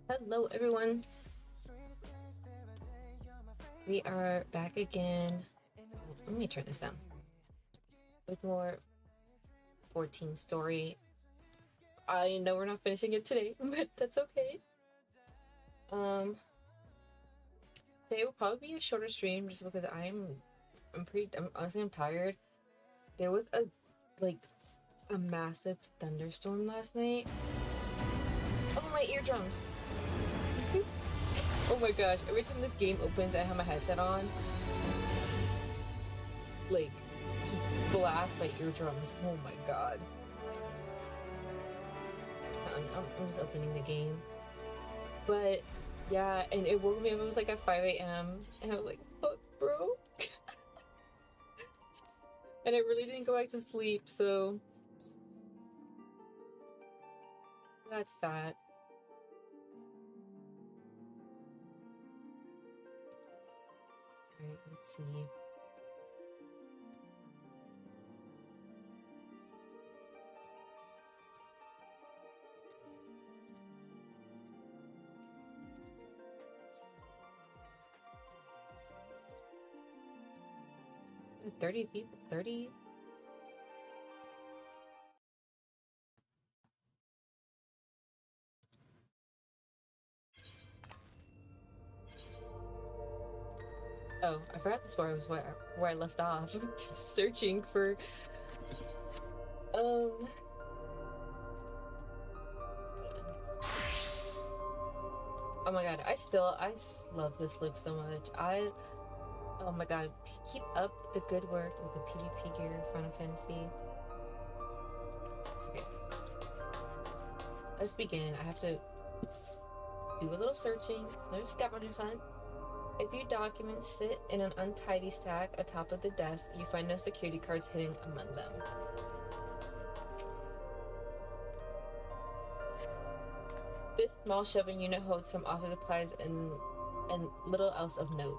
Hello everyone, we are back again. Let me turn this down with more 14 story. I know we're not finishing it today, but that's okay. Today will probably be a shorter stream just because I'm honestly tired. There was a massive thunderstorm last night. Oh, my eardrums. Oh my gosh, every time this game opens I have my headset on, just blast my eardrums. Oh my god. I'm just opening the game. But yeah, and it woke me up. It was like at 5 a.m. and I was like, fuck, bro. And I really didn't go back to sleep, so that's that. Alright, let's see. Ooh, 30 people, 30? Oh, I forgot this where I was where I left off. Searching for um oh my god, love this look so much. Oh my god, keep up the good work with the PvP gear, Final Fantasy. Okay, let's begin. I have to do a little searching, little scavenger hunt. A few documents sit in an untidy stack atop of the desk. You find no security cards hidden among them. This small shelving unit holds some office supplies and little else of note.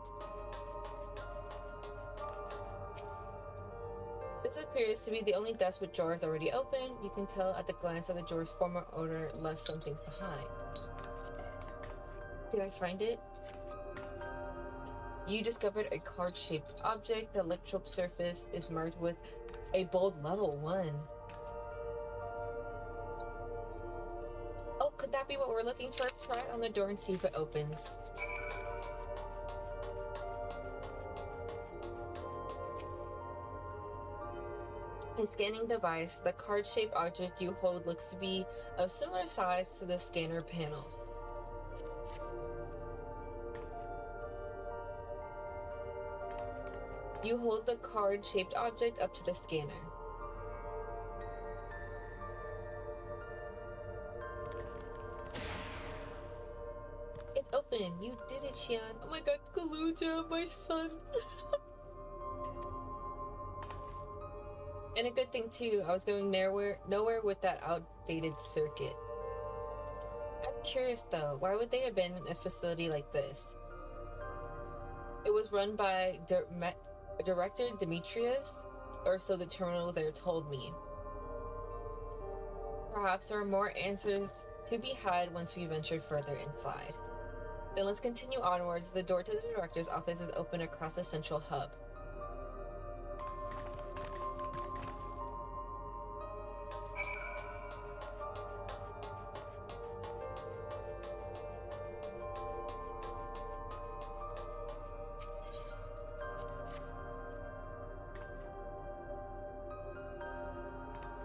This appears to be the only desk with drawers already open. You can tell at the glance that the drawer's former owner left some things behind. Did I find it? You discovered a card-shaped object. The electrode surface is marked with a bold level 1. Oh, could that be what we're looking for? Try it on the door and see if it opens. A scanning device. The card-shaped object you hold looks to be of similar size to the scanner panel. You hold the card-shaped object up to the scanner. It's open. You did it, Xian. Oh my god, Kaluja, my son. And a good thing too, I was going nowhere with that outdated circuit. I'm curious though, why would they abandon a facility like this? It was run by Director Demetrius, or so the terminal there told me. Perhaps there are more answers to be had once we venture further inside. Then let's continue onwards. The door to the director's office is open across the central hub.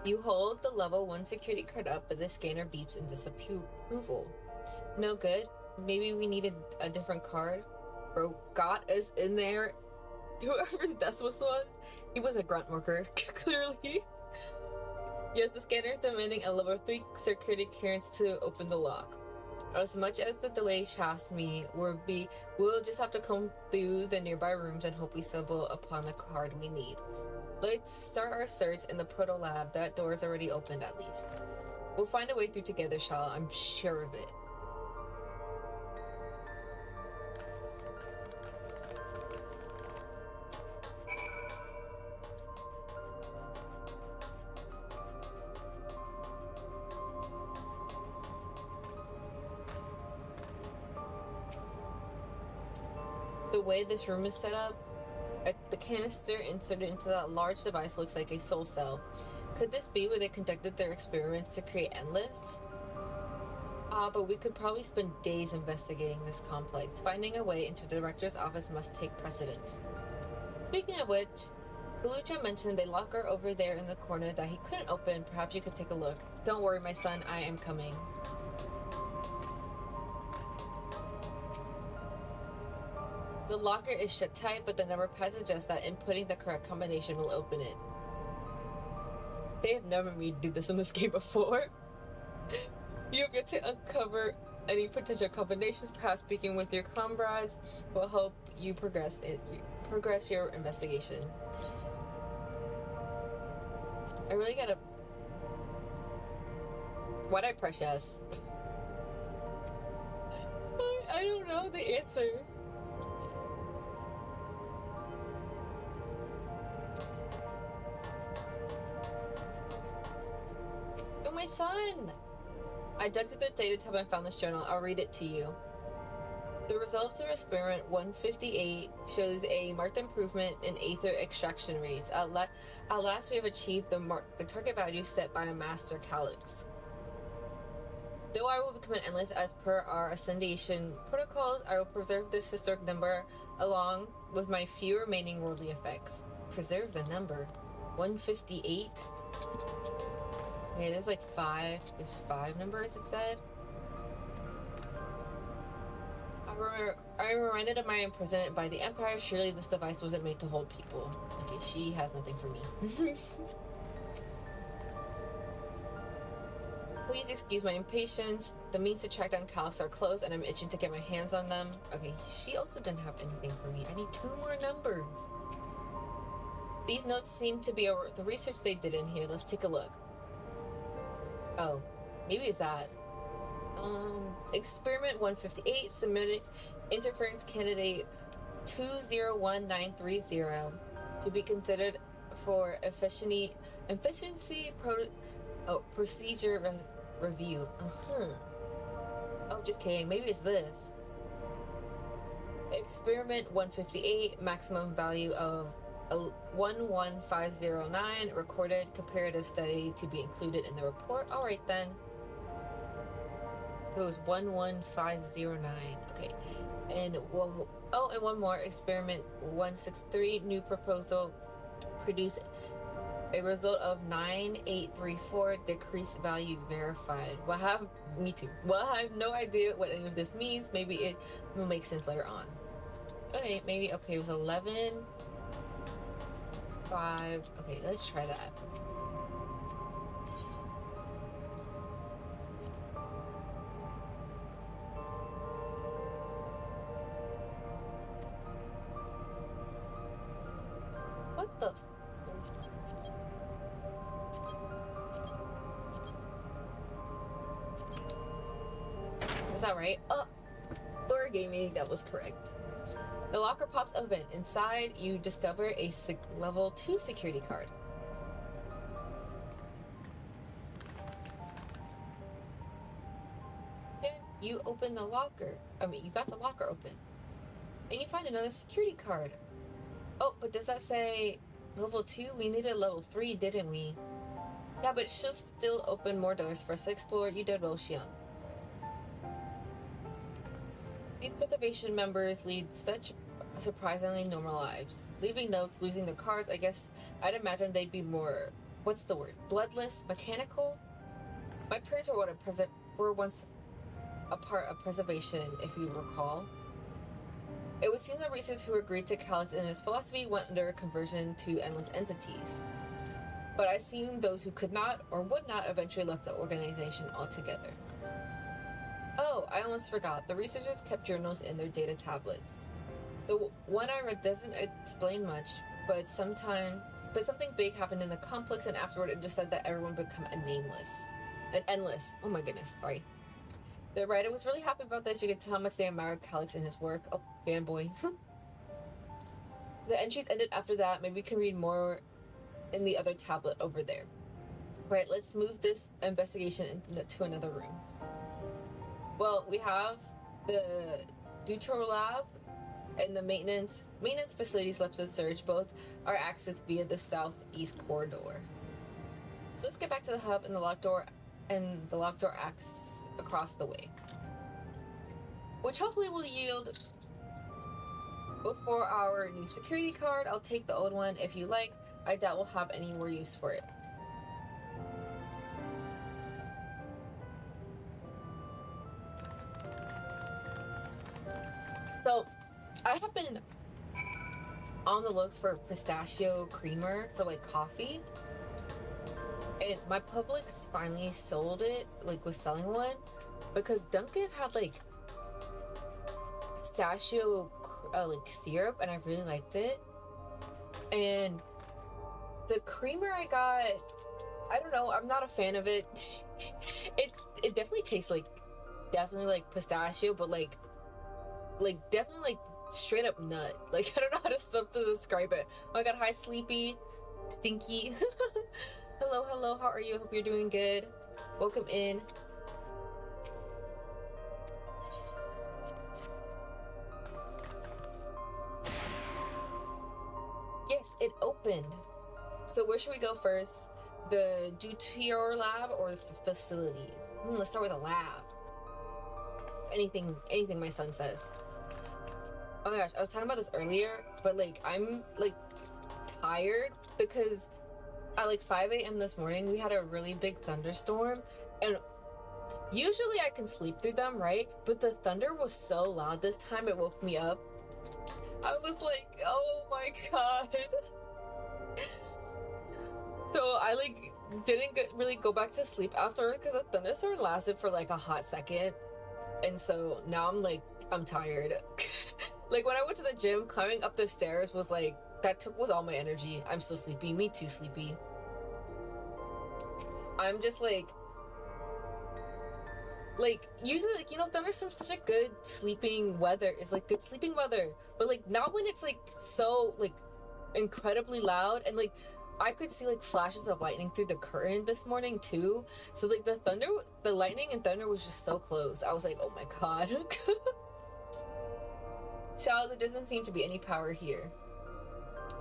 You hold the level 1 security card up, but the scanner beeps in disapproval. No good? Maybe we needed a different card? Bro got us in there. Whoever this was, he was a grunt worker, clearly. Yes, the scanner is demanding a level 3 security clearance to open the lock. As much as the delay shafts me, we'll just have to comb through the nearby rooms and hope we stumble upon the card we need. Let's start our search in the proto lab. That door is already opened at least. We'll find a way through together, Shala. I'm sure of it. The way this room is set up, the canister inserted into that large device looks like a soul cell. Could this be where they conducted their experiments to create Endless? But we could probably spend days investigating this complex. Finding a way into the director's office must take precedence. Speaking of which, Galucha mentioned a locker over there in the corner that he couldn't open. Perhaps you could take a look. Don't worry, my son, I am coming. The locker is shut tight, but the number pad suggests that inputting the correct combination will open it. They have never made me do this in this game before. You have yet to uncover any potential combinations. Perhaps speaking with your comrades will help you progress your investigation. I really gotta... Why'd I press yes? I don't know the answer. Oh, my son! I dug through the data tab and found this journal. I'll read it to you. The results of experiment 158 shows a marked improvement in aether extraction rates. At last, we have achieved the target value set by a master calyx. Though I will become an endless as per our ascendation protocols, I will preserve this historic number along with my few remaining worldly effects. Preserve the number. 158. Okay, there's like there's 5 numbers, it said. I'm reminded of my imprisonment by the Empire. Surely this device wasn't made to hold people. Okay, she has nothing for me. Please excuse my impatience. The means to track down Calix are closed and I'm itching to get my hands on them. Okay, she also didn't have anything for me. I need 2 more numbers. These notes seem to be the research they did in here. Let's take a look. Oh, maybe it's that. Experiment 158 submitted interference candidate 201930 to be considered for efficiency procedure review. Oh, just kidding. Maybe it's this. Experiment 158, maximum value of 11509, recorded comparative study to be included in the report. All right then. So it was 11509. Okay. And one more. Experiment 163, new proposal, produce a result of 9834, decreased value verified. Me too. Well, I have no idea what any of this means. Maybe it will make sense later on. Okay, maybe, okay, it was 11, 5. Okay, let's try that. What the? Is that right? Oh, Laura gave me that was correct. The locker pops open. Inside, you discover a level 2 security card. Then you open the locker. You got the locker open. And you find another security card. Oh, but does that say level 2? We needed level 3, didn't we? Yeah, but she'll still open more doors for us to explore. You did well, Xion. These preservation members lead such surprisingly normal lives. Leaving notes, losing their cards, I guess I'd imagine they'd be more, what's the word, bloodless, mechanical? My parents were once a part of preservation, if you recall. It would seem that researchers who agreed to Calix and his philosophy went under conversion to endless entities. But I assume those who could not or would not eventually left the organization altogether. Oh, I almost forgot. The researchers kept journals in their data tablets. The one I read doesn't explain much, but something big happened in the complex, and afterward it just said that everyone would become endless. Oh my goodness, sorry. The writer was really happy about this. You could tell how much they admired Calix and his work. Oh, fanboy. The entries ended after that. Maybe we can read more in the other tablet over there. Right, let's move this investigation to another room. Well, we have the Dutor Lab and the maintenance facilities left to search. Both are accessed via the southeast corridor. So let's get back to the hub and the locked door acts across the way, which hopefully will yield before our new security card. I'll take the old one if you like. I doubt we'll have any more use for it. So I have been on the look for pistachio creamer for like coffee, and my Publix finally sold it, like was selling one, because Dunkin' had like pistachio like syrup, and I really liked it. And the creamer I got, I don't know, I'm not a fan of it. it definitely tastes like pistachio, but like definitely like straight up nut. Like, I don't know how to describe it. Oh my god, hi Sleepy, Stinky. Hello, how are you? Hope you're doing good. Welcome in. Yes, it opened. So where should we go first? The Dutor Lab or the facilities? Let's start with the lab. anything my son says. Oh my gosh, I was talking about this earlier, but like I'm like tired because at like 5 a.m. this morning we had a really big thunderstorm, and usually I can sleep through them, right? But the thunder was so loud this time it woke me up. I was like, oh my god. So I like didn't really go back to sleep after because the thunderstorm lasted for like a hot second, and so now I'm tired. Like when I went to the gym, climbing up the stairs was like was all my energy. I'm so sleepy. Me too sleepy. I'm just like usually like thunderstorms such a good sleeping weather. It's like good sleeping weather, but like not when it's like so like incredibly loud, and like I could see like flashes of lightning through the curtain this morning too. So like the lightning and thunder was just so close. I was like, oh my god. Shall, there doesn't seem to be any power here.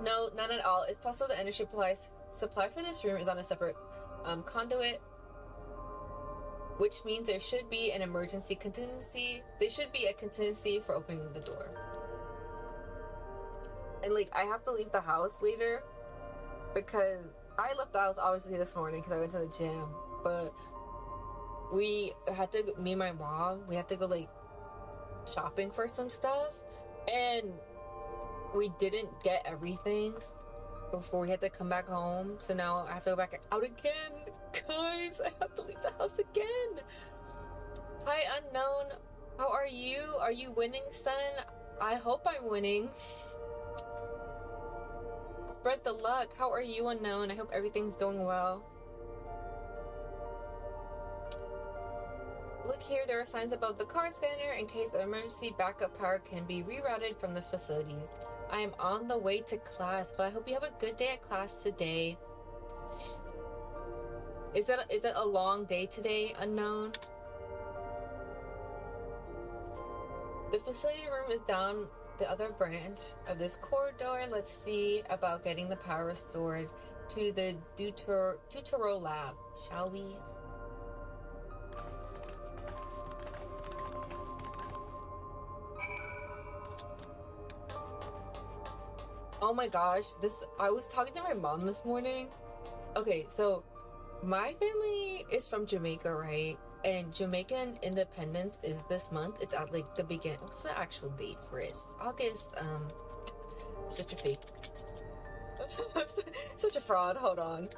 No, none at all. It's possible the energy supply for this room is on a separate conduit, which means there should be an emergency contingency. There should be a contingency for opening the door. And like I have to leave the house later because I left the house obviously this morning because I went to the gym, but me and my mom, we had to go like shopping for some stuff, and we didn't get everything before we had to come back home. So now I have to go back out again. Guys, I have to leave the house again. Hi, unknown. How are you? Are you winning, son? I hope I'm winning. Spread the luck. How are you, unknown? I hope everything's going well. Look here, there are signs above the card scanner in case of emergency. Backup power can be rerouted from the facilities. I am on the way to class, but I hope you have a good day at class today. Is that a long day today, unknown? The facility room is down the other branch of this corridor. Let's see about getting the power restored to the Deutero lab, shall we? Oh my gosh, I was talking to my mom this morning. Okay, so my family is from Jamaica, right? And Jamaican Independence is this month. It's at like the beginning. What's the actual date for it? August. Such a fake. Such a fraud. Hold on.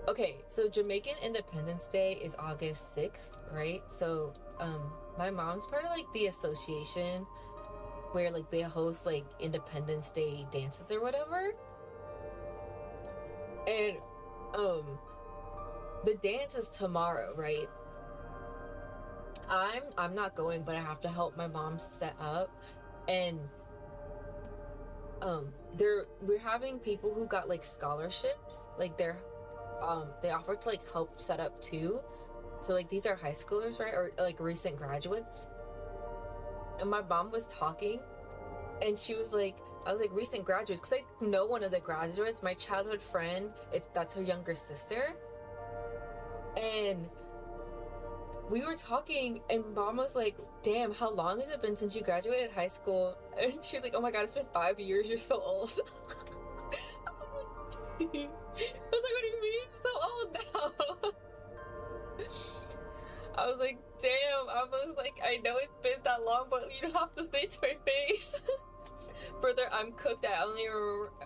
Okay, so Jamaican Independence Day is August 6th, right? So my mom's part of like the association where like they host like Independence Day dances or whatever. And the dance is tomorrow, right? I'm not going, but I have to help my mom set up, and we're having people who got like scholarships, like they offer to like help set up too. So like these are high schoolers, right, or like recent graduates. And my mom was talking, and she was like, I was like, recent graduates, because I know one of the graduates, my childhood friend, that's her younger sister. And we were talking, and mom was like, damn, how long has it been since you graduated high school? And she was like, oh my god, it's been 5 years, you're so old. I was like, what do you mean? You're so old now. I was like, damn. I was like, I know it's been that long, but you don't have to say it to my face. Further, I'm cooked. I only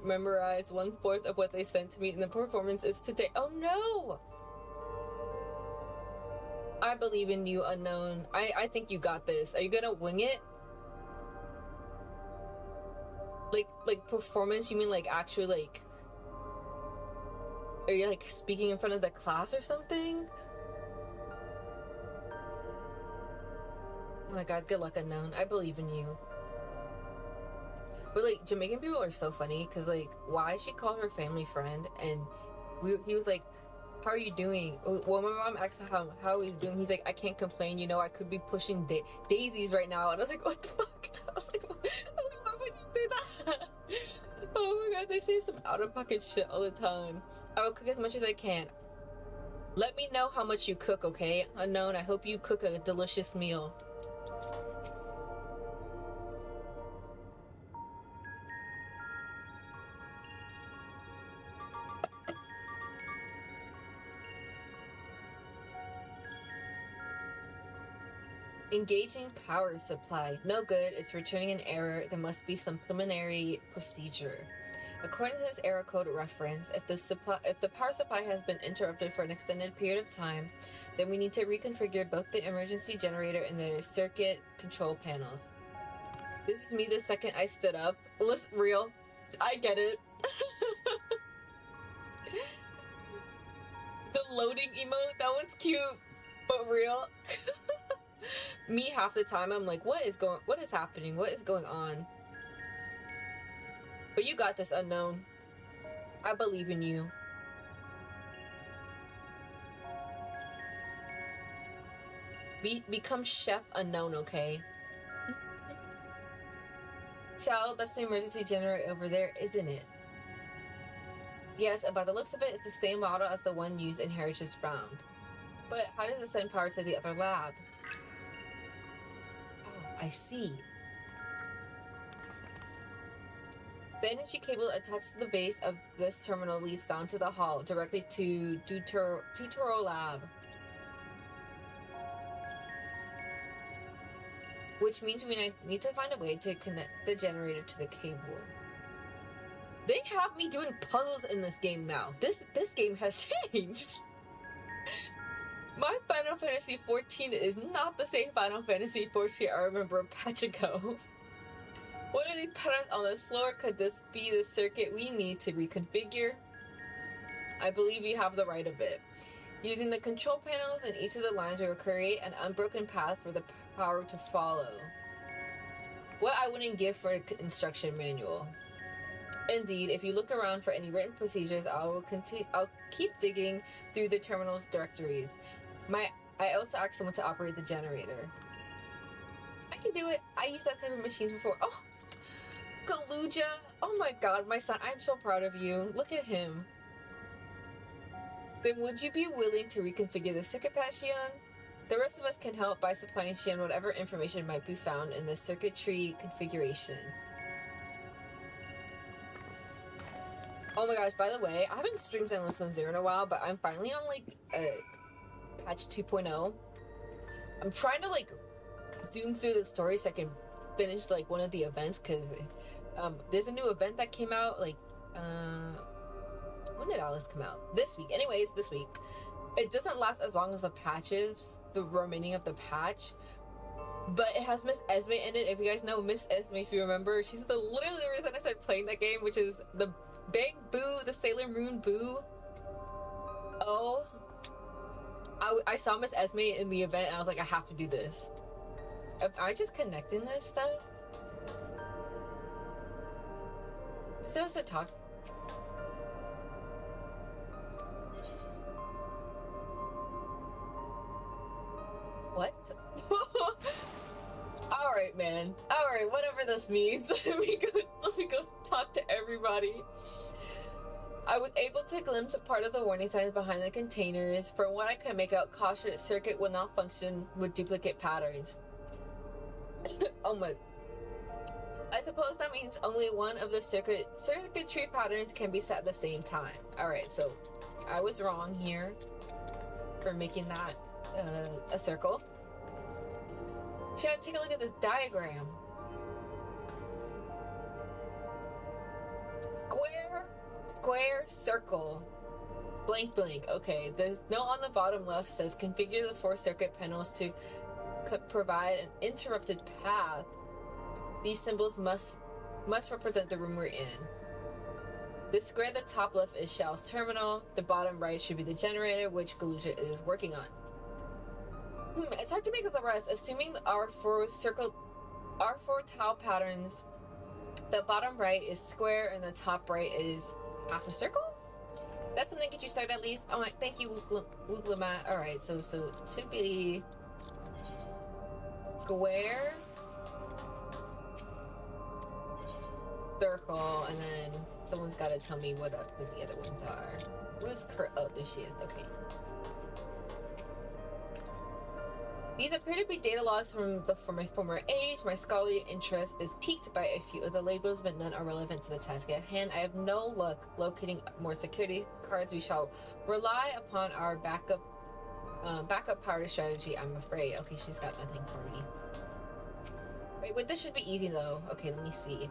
memorized 1/4 of what they sent to me, and the performance is today. Oh no! I believe in you, unknown. I think you got this. Are you gonna wing it? Like performance? You mean like actually like? Are you like speaking in front of the class or something? Oh my god, good luck, unknown. I believe in you. But like Jamaican people are so funny because like why she called her family friend, and he was like, how are you doing? Well, my mom asked how he's doing. He's like, I can't complain, you know, I could be pushing daisies right now. And I was like, what the fuck? I was like, why would you say that? Oh my god, they say some out of pocket shit all the time. I will cook as much as I can. Let me know how much you cook, okay? Unknown, I hope you cook a delicious meal. Engaging power supply. No good. It's returning an error. There must be some preliminary procedure. According to this error code reference, if the power supply has been interrupted for an extended period of time, then we need to reconfigure both the emergency generator and the circuit control panels. This is me the second I stood up. Listen, real. I get it. The loading emote, that one's cute, but real. Me half the time I'm like, what is happening? What is going on? But you got this, Unknown. I believe in you. Become Chef Unknown, okay? Child, that's the emergency generator over there, isn't it? Yes, and by the looks of it, it's the same model as the one used in Heritage Found. But how does it send power to the other lab? Oh, I see. The energy cable attached to the base of this terminal leads down to the hall, directly to Tutoro Lab. Which means we need to find a way to connect the generator to the cable. They have me doing puzzles in this game now. This game has changed. My Final Fantasy XIV is not the same Final Fantasy XIV I remember a patch ago. What are these patterns on this floor? Could this be the circuit we need to reconfigure? I believe you have the right of it. Using the control panels in each of the lines, we will create an unbroken path for the power to follow. What I wouldn't give for an instruction manual. Indeed, if you look around for any written procedures, I'll keep digging through the terminal's directories. I also asked someone to operate the generator. I can do it. I used that type of machines before. Oh, Galuja. Oh my god, my son. I'm so proud of you. Look at him. Then would you be willing to reconfigure the circuit patch, Xian? The rest of us can help by supplying Xian whatever information might be found in the circuitry configuration. Oh my gosh, by the way, I haven't streamed Endless Zone Zero in a while, but I'm finally on like patch 2.0. I'm trying to like zoom through the story so I can finish like one of the events, because there's a new event that came out like when did Alice come out? This week. Anyways, this week. It doesn't last as long as the patches, the remaining of the patch, but it has Miss Esme in it. If you guys know Miss Esme, if you remember, she's literally the reason I started playing that game, which is the Bang Boo, the Sailor Moon Boo. Oh, I saw Miss Esme in the event and I was like, I have to do this. Am I just connecting this stuff? Miss Esme talks. What? Alright, man. Alright, whatever this means. Let me go talk to everybody. I was able to glimpse a part of the warning signs behind the containers. From what I can make out, caution circuit will not function with duplicate patterns. Oh my. I suppose that means only one of the circuitry patterns can be set at the same time. Alright, so I was wrong here for making that a circle. Should I take a look at this diagram? Square, circle, blank, blank. Okay, the note on the bottom left says configure the 4 circuit panels to provide an interrupted path. These symbols must represent the room we're in. The square at the top left is Xiao's terminal. The bottom right should be the generator, which Galuja is working on. It's hard to make the rest. Assuming our 4 tile patterns, the bottom right is square and the top right is half a circle? That's something to get you started at least. Oh, thank you, Wooglamat. Alright, so it should be square, circle, and then someone's got to tell me what the other ones are. Where's Kurt? Oh, there she is. Okay. These appear to be data logs from my former age. My scholarly interest is piqued by a few of the labels, but none are relevant to the task at hand. I have no luck locating more security cards. We shall rely upon our backup power strategy, I'm afraid. Okay, she's got nothing for me. Wait, this should be easy though. Okay, let me see.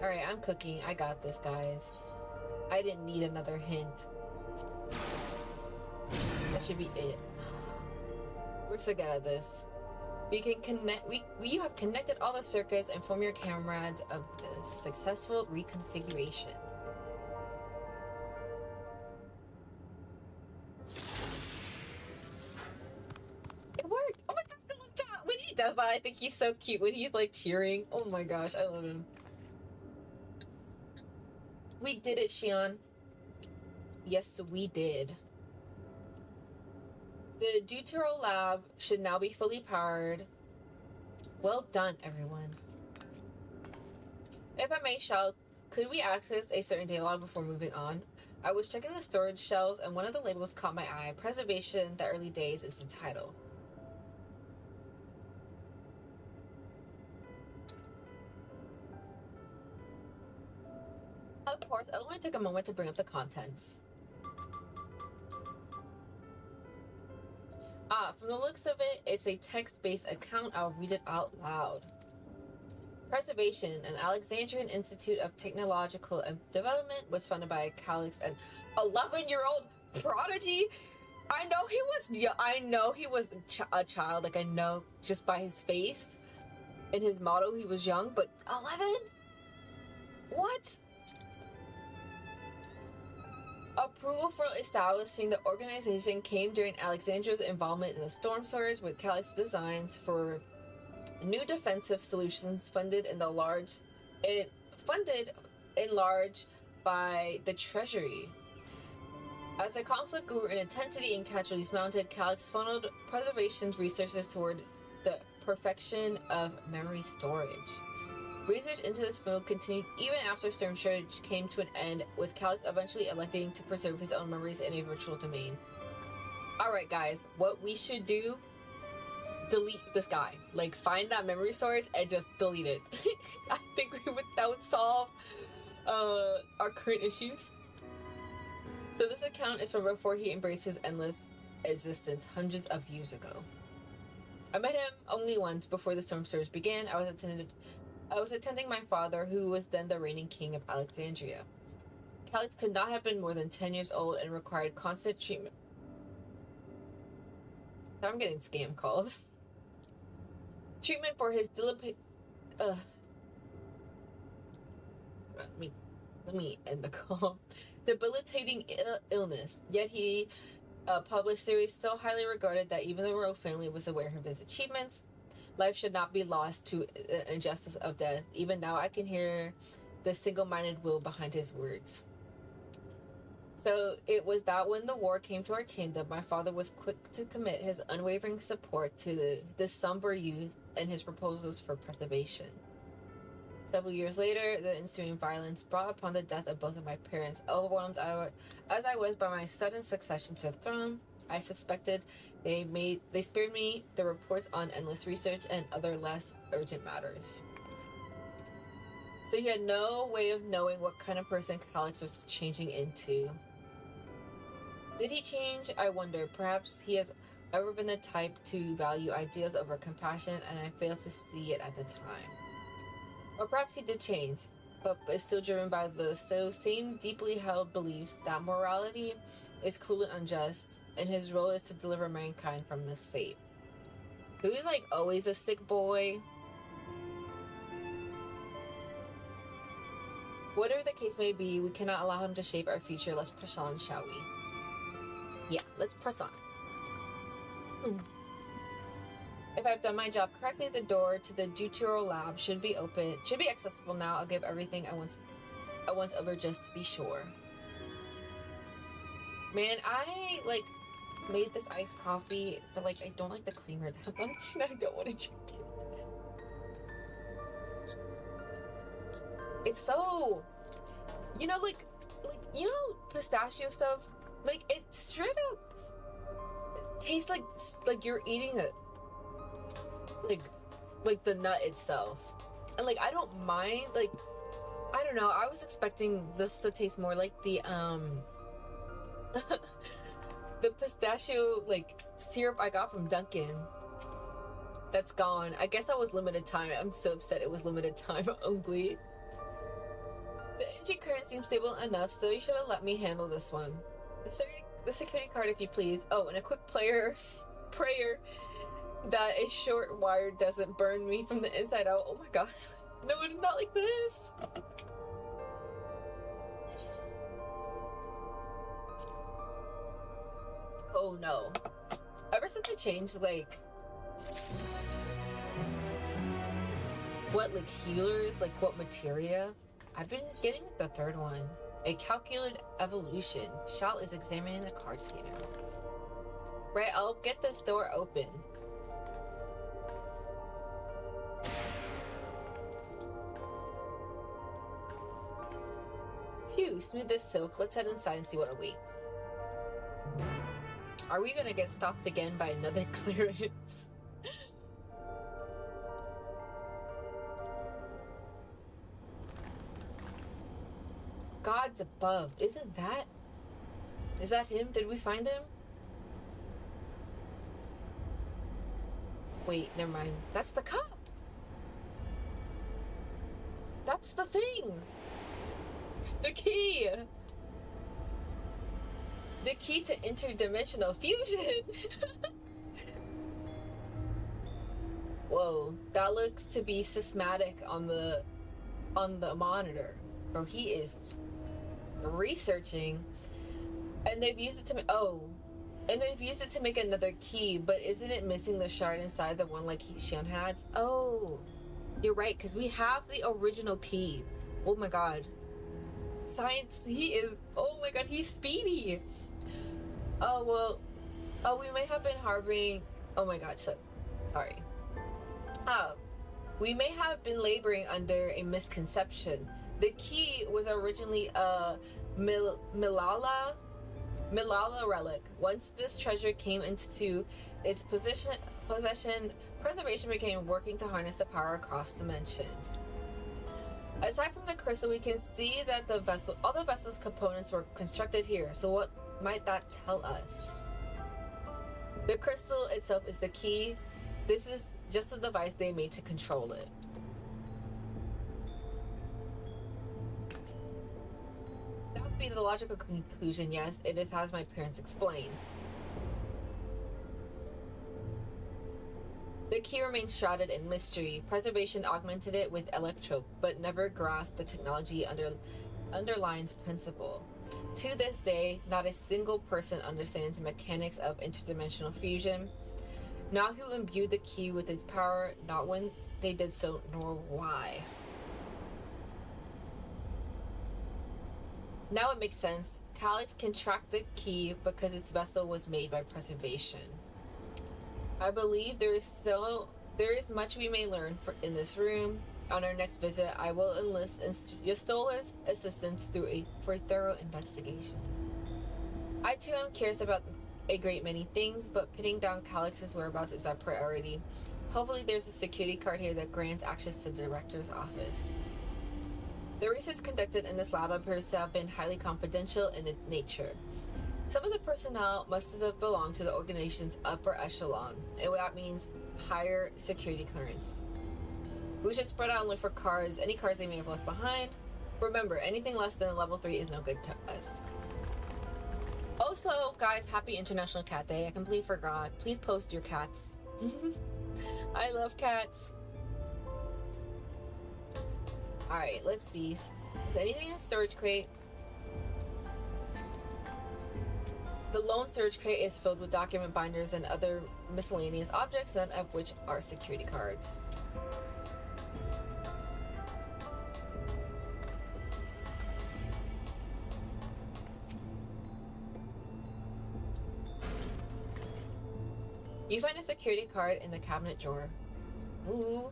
Alright, I'm cooking. I got this, guys. I didn't need another hint. That should be it. We're so good at this. We can connect. You have connected all the circuits and form your comrades of the successful reconfiguration. It worked! Oh my god, look at when he does that, I think he's so cute when he's like cheering. Oh my gosh, I love him. We did it, Shion. Yes, we did. The Deutero lab should now be fully powered. Well done, everyone. If I may shout, could we access a certain dialogue before moving on? I was checking the storage shelves and one of the labels caught my eye. Preservation, the early days is the title. Of course, I'll only take a moment to bring up the contents. From the looks of it, it's a text-based account. I'll read it out loud. Preservation, an Alexandrian Institute of Technological Development, was founded by Calix, an 11-year-old prodigy. I know he was a child. Like, I know just by his face and his motto he was young, but 11? What? Approval for establishing the organization came during Alexandria's involvement in the storm surge, with Calix's designs for new defensive solutions funded in large by the Treasury. As the conflict grew in intensity and casualties mounted, Calix funneled preservation's resources toward the perfection of memory storage. Research into this field continued even after Storm Surge came to an end, with Calix eventually electing to preserve his own memories in a virtual domain. Alright guys, what we should do, delete this guy. Like, find that memory storage and just delete it. I think that would solve our current issues. So this account is from before he embraced his endless existence hundreds of years ago. I met him only once before the Storm Surge began. I was attending my father, who was then the reigning king of Alexandria. Calix could not have been more than 10 years old and required constant treatment. I'm getting scam calls. Treatment for his let me end the call. Debilitating illness. Yet he published series so highly regarded that even the royal family was aware of his achievements. Life should not be lost to injustice of death. Even now I can hear the single-minded will behind his words. So it was that when the war came to our kingdom, my father was quick to commit his unwavering support to this somber youth and his proposals for preservation. Several years later, the ensuing violence brought upon the death of both of my parents. Overwhelmed as I was by my sudden succession to the throne, I suspected they spared me the reports on endless research and other less urgent matters. So he had no way of knowing what kind of person Calix was changing into. Did he change? I wonder. Perhaps he has ever been the type to value ideals over compassion, and I failed to see it at the time. Or perhaps he did change, but is still driven by the same deeply held beliefs that morality is cruel and unjust, and his role is to deliver mankind from this fate. Who's like always a sick boy? Whatever the case may be, we cannot allow him to shape our future. Let's push on, shall we? Yeah, let's press on. If I've done my job correctly, the door to the Deutero lab should be accessible now. I'll give everything I once over just to be sure. Man, I like made this iced coffee, but like I don't like the creamer that much, and I don't want to drink it. It's so, like pistachio stuff. Like, it straight tastes like you're eating a like the nut itself. And like I don't mind, like I don't know, I was expecting this to taste more like the the pistachio like syrup I got from Dunkin'. That's gone. I guess that was limited time. I'm so upset it was limited time only. The energy current seems stable enough, so you should have let me handle this one. The security card, if you please. Oh, and a quick prayer that a short wire doesn't burn me from the inside out. Oh my gosh. No, not like this. Oh no. Ever since they changed, like, what, like, healers, like, what materia, I've been getting the third one. A calculated evolution. Shal is examining the card scanner. Right, I'll get this door open. Phew, smooth as silk. Let's head inside and see what awaits. Are we gonna get stopped again by another clearance? Gods above. Isn't that? Is that him? Did we find him? Wait, never mind. That's the cup. That's the thing. The key. The key to interdimensional fusion. Whoa, that looks to be systematic on the monitor. Bro, he is researching, and they've used it to make another key, but isn't it missing the shard inside the one like Shion had? Oh, you're right, because we have the original key. Oh my god. Science, oh my god, he's speedy. Oh, well, we may have been harboring, oh my god, sorry. We may have been laboring under a misconception. The key was originally a Milala relic. Once this treasure came into its possession, preservation began working to harness the power across dimensions. Aside from the crystal, we can see that all the vessel's components were constructed here. So what might that tell us? The crystal itself is the key. This is just a device they made to control it. That would be the logical conclusion, yes. It is as my parents explained. The key remains shrouded in mystery. Preservation augmented it with electro, but never grasped the technology underlines principle. To this day, not a single person understands the mechanics of interdimensional fusion, not who imbued the key with its power, not when they did so, nor why. Now it makes sense. Calyx can track the key because its vessel was made by preservation. I believe there is much we may learn in this room. On our next visit, I will enlist Yastola's assistance for a thorough investigation. I too am curious about a great many things, but pinning down Calyx's whereabouts is our priority. Hopefully there's a security card here that grants access to the director's office. The research conducted in this lab appears to have been highly confidential in nature. Some of the personnel must have belonged to the organization's upper echelon, and that means higher security clearance. We should spread out and look for cards, any cards they may have left behind. Remember, anything less than level 3 is no good to us. Also, guys, happy International Cat Day. I completely forgot. Please post your cats. I love cats. Alright, let's see. Is there anything in the storage crate? The lone storage crate is filled with document binders and other miscellaneous objects, none of which are security cards. You find a security card in the cabinet drawer. Ooh.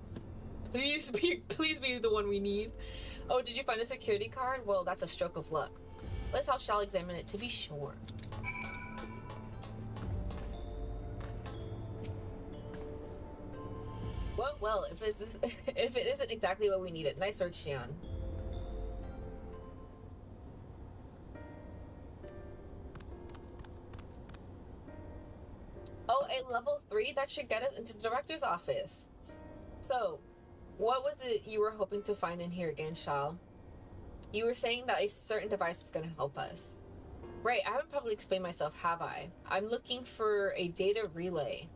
Please be the one we need. Oh, did you find a security card? Well, that's a stroke of luck. Let's have Shal examine it to be sure. well, if it's if it isn't exactly what we needed. Nice work, Xian. Oh, a level 3? That should get us into the director's office. So, what was it you were hoping to find in here again, Shao? You were saying that a certain device was going to help us. Right, I haven't probably explained myself, have I? I'm looking for a data relay.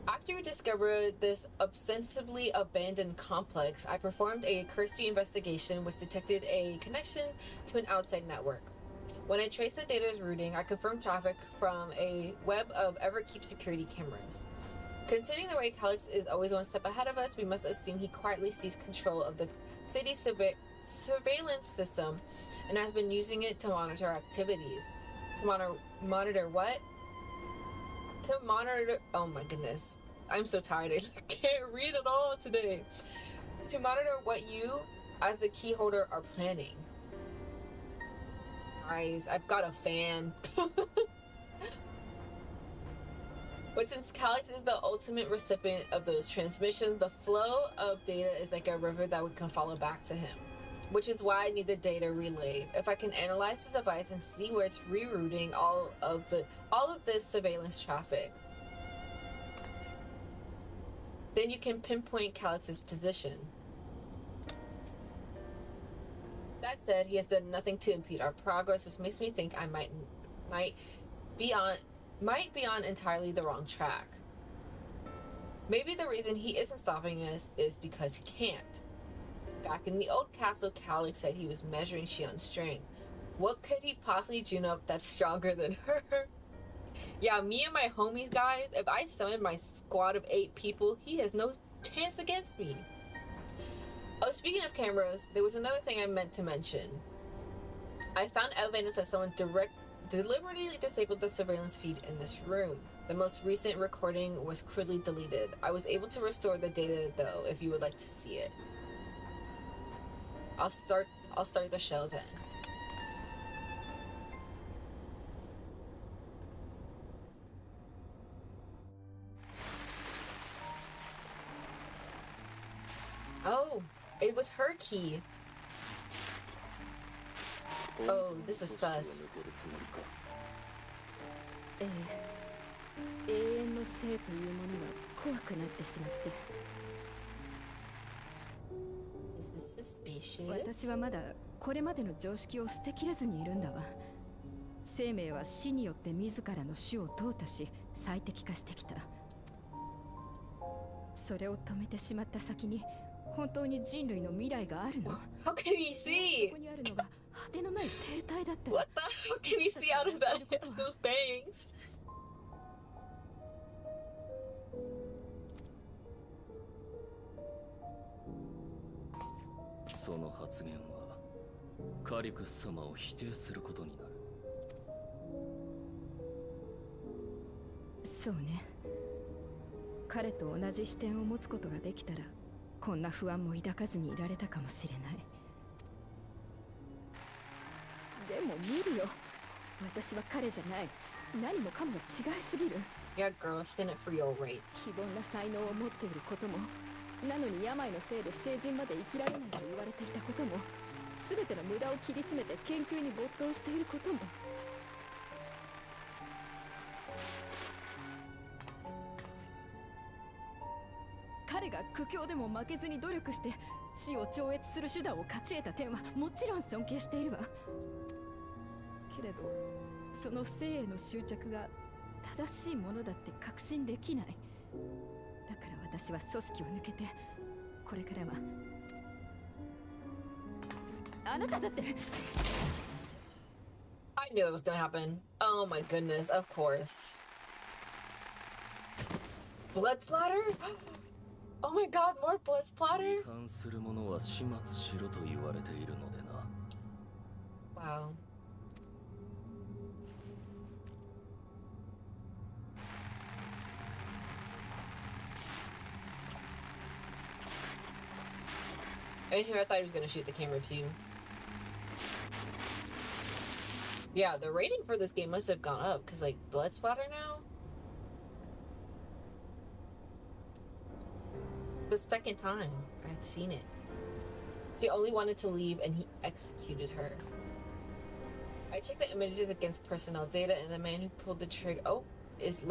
After we discovered this ostensibly abandoned complex, I performed a cursory investigation which detected a connection to an outside network. When I traced the data's routing, I confirmed traffic from a web of Everkeep security cameras. Considering the way Calix is always one step ahead of us, we must assume he quietly seized control of the city's surveillance system and has been using it to monitor our activities. To monitor what? To monitor, oh my goodness, I'm so tired, I can't read it all today. To monitor what you, as the key holder, are planning. Guys, I've got a fan. But since Calix is the ultimate recipient of those transmissions, the flow of data is like a river that we can follow back to him. Which is why I need the data relay. If I can analyze the device and see where it's rerouting all of this surveillance traffic, then you can pinpoint Calix's position. That said, he has done nothing to impede our progress, which makes me think I might be on entirely the wrong track. Maybe the reason he isn't stopping us is because he can't. Back in the old castle, Calix said he was measuring Xian's strength. What could he possibly tune up that's stronger than her? Yeah, me and my homies, guys, if I summon my squad of 8 people, he has no chance against me. Oh, speaking of cameras, there was another thing I meant to mention. I found evidence that someone deliberately disabled the surveillance feed in this room. The most recent recording was crudely deleted. I was able to restore the data, though, if you would like to see it. I'll start the show then. Oh, it was her key. Oh, this is sus. This is suspicious. 私はまだこれまでの常識を捨てきれずにいるんだわ。生命は死によって自らの種を淘汰し最適化してきた。それを止めてしまった先に本当に人類の未来があるの？ How can you see? ここにあるのが果てのない停滞だったら。What the hell can you see out of those bangs? その発言はカリクス様を否定することになる。そうね。彼と同じ視点を持つことができたら、こんな不安も抱かずにいられたかもしれない。でも見るよ。私は彼じゃない。何もかもが違いすぎる。Yeah, girl, stand up for your rights. 非凡な才能を持っていることも、なのに病のせいで成人まで生きられないと言われていたことも、全ての無駄を切り詰めて研究に没頭していることも。彼が苦境でも負けずに努力して死を超越する手段を勝ち得た点はもちろん尊敬しているわ。けれどその生への執着が正しいものだって確信できない。だから私は組織を抜けてこれからはあなただって。 I knew it was gonna happen. Oh my goodness, of course. Blood splatter? Oh my god, more blood splatter? 違反する者は始末しろと言われているのでな。Wow. In here, I thought he was gonna shoot the camera too. Yeah, the rating for this game must have gone up, because, like, blood splatter now? The second time I've seen it. She only wanted to leave and he executed her. I checked the images against personnel data and the man who pulled the trigger is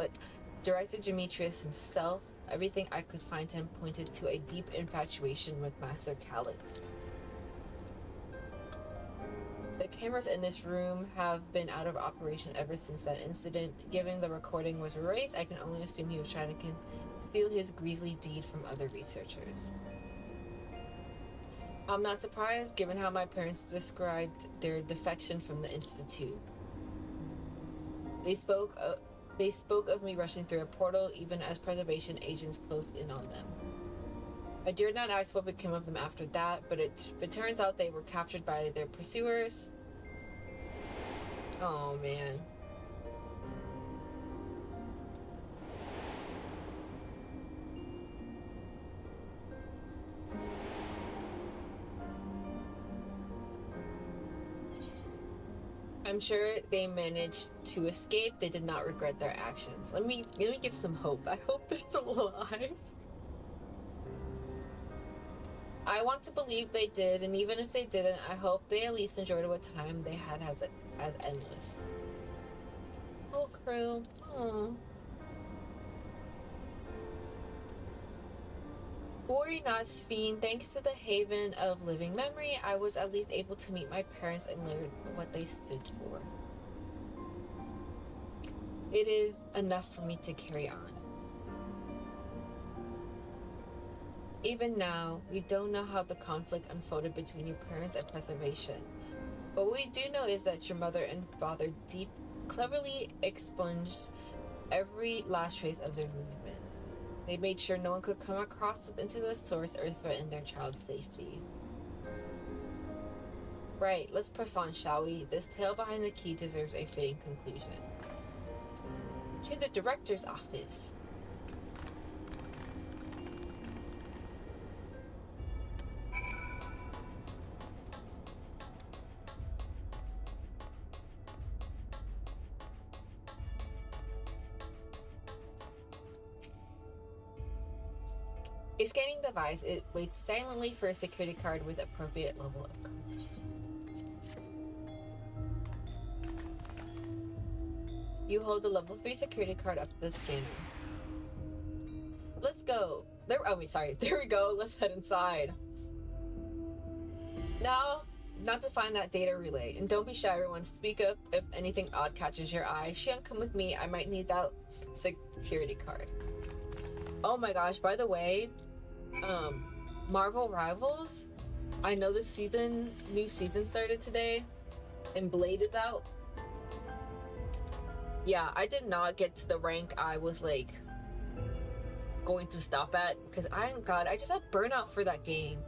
Director Demetrius himself. Everything I could find him pointed to a deep infatuation with Master Calix. The cameras in this room have been out of operation ever since that incident. Given the recording was erased, I can only assume he was trying to conceal his grisly deed from other researchers. I'm not surprised, given how my parents described their defection from the Institute. They spoke of me rushing through a portal, even as preservation agents closed in on them. I dared not ask what became of them after that, but it turns out they were captured by their pursuers. Oh, man. I'm sure they managed to escape. They did not regret their actions. Let me give some hope. I hope they're still alive. I want to believe they did, and even if they didn't, I hope they at least enjoyed what time they had as endless. Oh, crew. Oh. Worry not, Sphene. Thanks to the Haven of Living Memory, I was at least able to meet my parents and learn what they stood for. It is enough for me to carry on. Even now, we don't know how the conflict unfolded between your parents and preservation. But what we do know is that your mother and father cleverly expunged every last trace of their movement. They made sure no one could come across into the source or threaten their child's safety. Right, let's press on, shall we? This tale behind the key deserves a fitting conclusion. To the director's office. A scanning device, it waits silently for a security card with appropriate level of code. You hold the level 3 security card up to the scanner. Let's go. There we go. Let's head inside. Now, not to find that data relay. And don't be shy, everyone. Speak up if anything odd catches your eye. Shion, come with me. I might need that security card. Oh my gosh, by the way, Marvel Rivals, I know this new season started today, and Blade is out. Yeah, I did not get to the rank I was like going to stop at because I just have burnout for that game,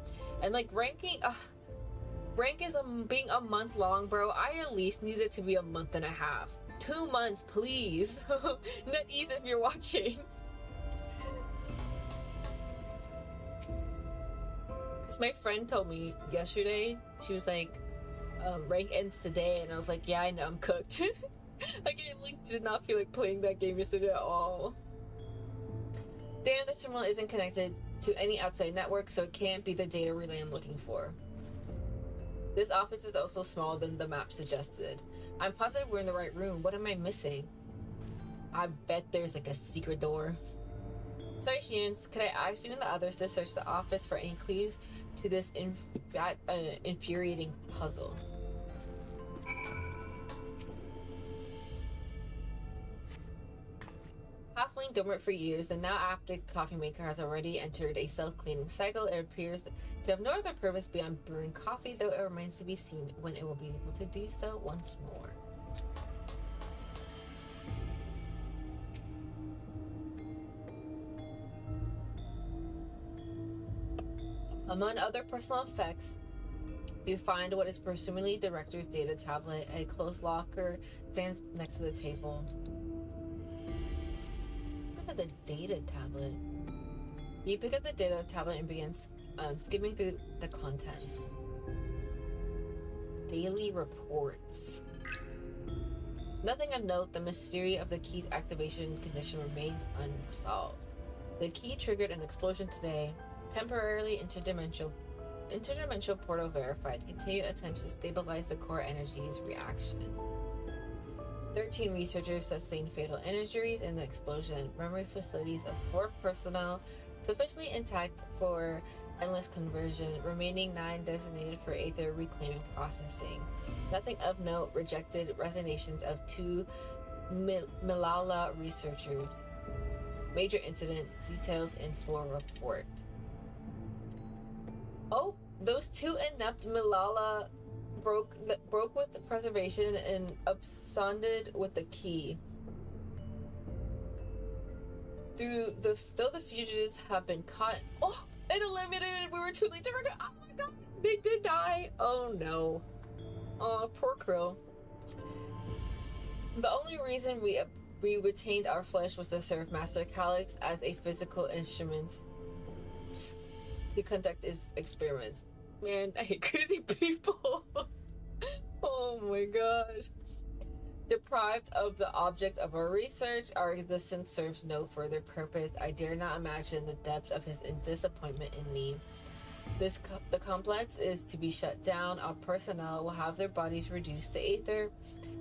and like rank is being a month long, bro. I at least need it to be a month and a half, 2 months, please. NetEase, if you're watching. Because my friend told me yesterday, she was like, rank ends today, and I was like, yeah, I know, I'm cooked. I did not feel like playing that game yesterday at all. Damn, this terminal isn't connected to any outside network, so it can't be the data relay I'm looking for. This office is also smaller than the map suggested. I'm positive we're in the right room. What am I missing? I bet there's like a secret door. Sorry, Shions, could I ask you and the others to search the office for any clues to this infuriating puzzle? Halfling dormant for years, the now active coffee maker has already entered a self-cleaning cycle. It appears to have no other purpose beyond brewing coffee, though it remains to be seen when it will be able to do so once more. Among other personal effects, you find what is presumably Director's data tablet. A closed locker stands next to the table. Look at the data tablet. You pick up the data tablet and begin skimming through the contents. Daily reports. Nothing of note. The mystery of the key's activation condition remains unsolved. The key triggered an explosion today. Temporarily interdimensional portal verified. Continue attempts to stabilize the core energies reaction. 13 researchers sustained fatal injuries in the explosion. Memory facilities of 4 personnel sufficiently intact for endless conversion. Remaining 9 designated for Aether reclaiming processing. Nothing of note. Rejected resignations of 2 Malala researchers. Major incident details in full report. Oh, those 2 inept Malala broke with the preservation and absconded with the key. Though the fugitives have been caught and eliminated, we were too late to recover. Oh my god, they did die. Oh no. Oh, poor Krill. The only reason we retained our flesh was to serve Master Calyx as a physical instrument to conduct his experiments. Man, I hate crazy people. Oh my gosh. Deprived of the object of our research, our existence serves no further purpose. I dare not imagine the depths of his disappointment in me. The complex is to be shut down. Our personnel will have their bodies reduced to Aether,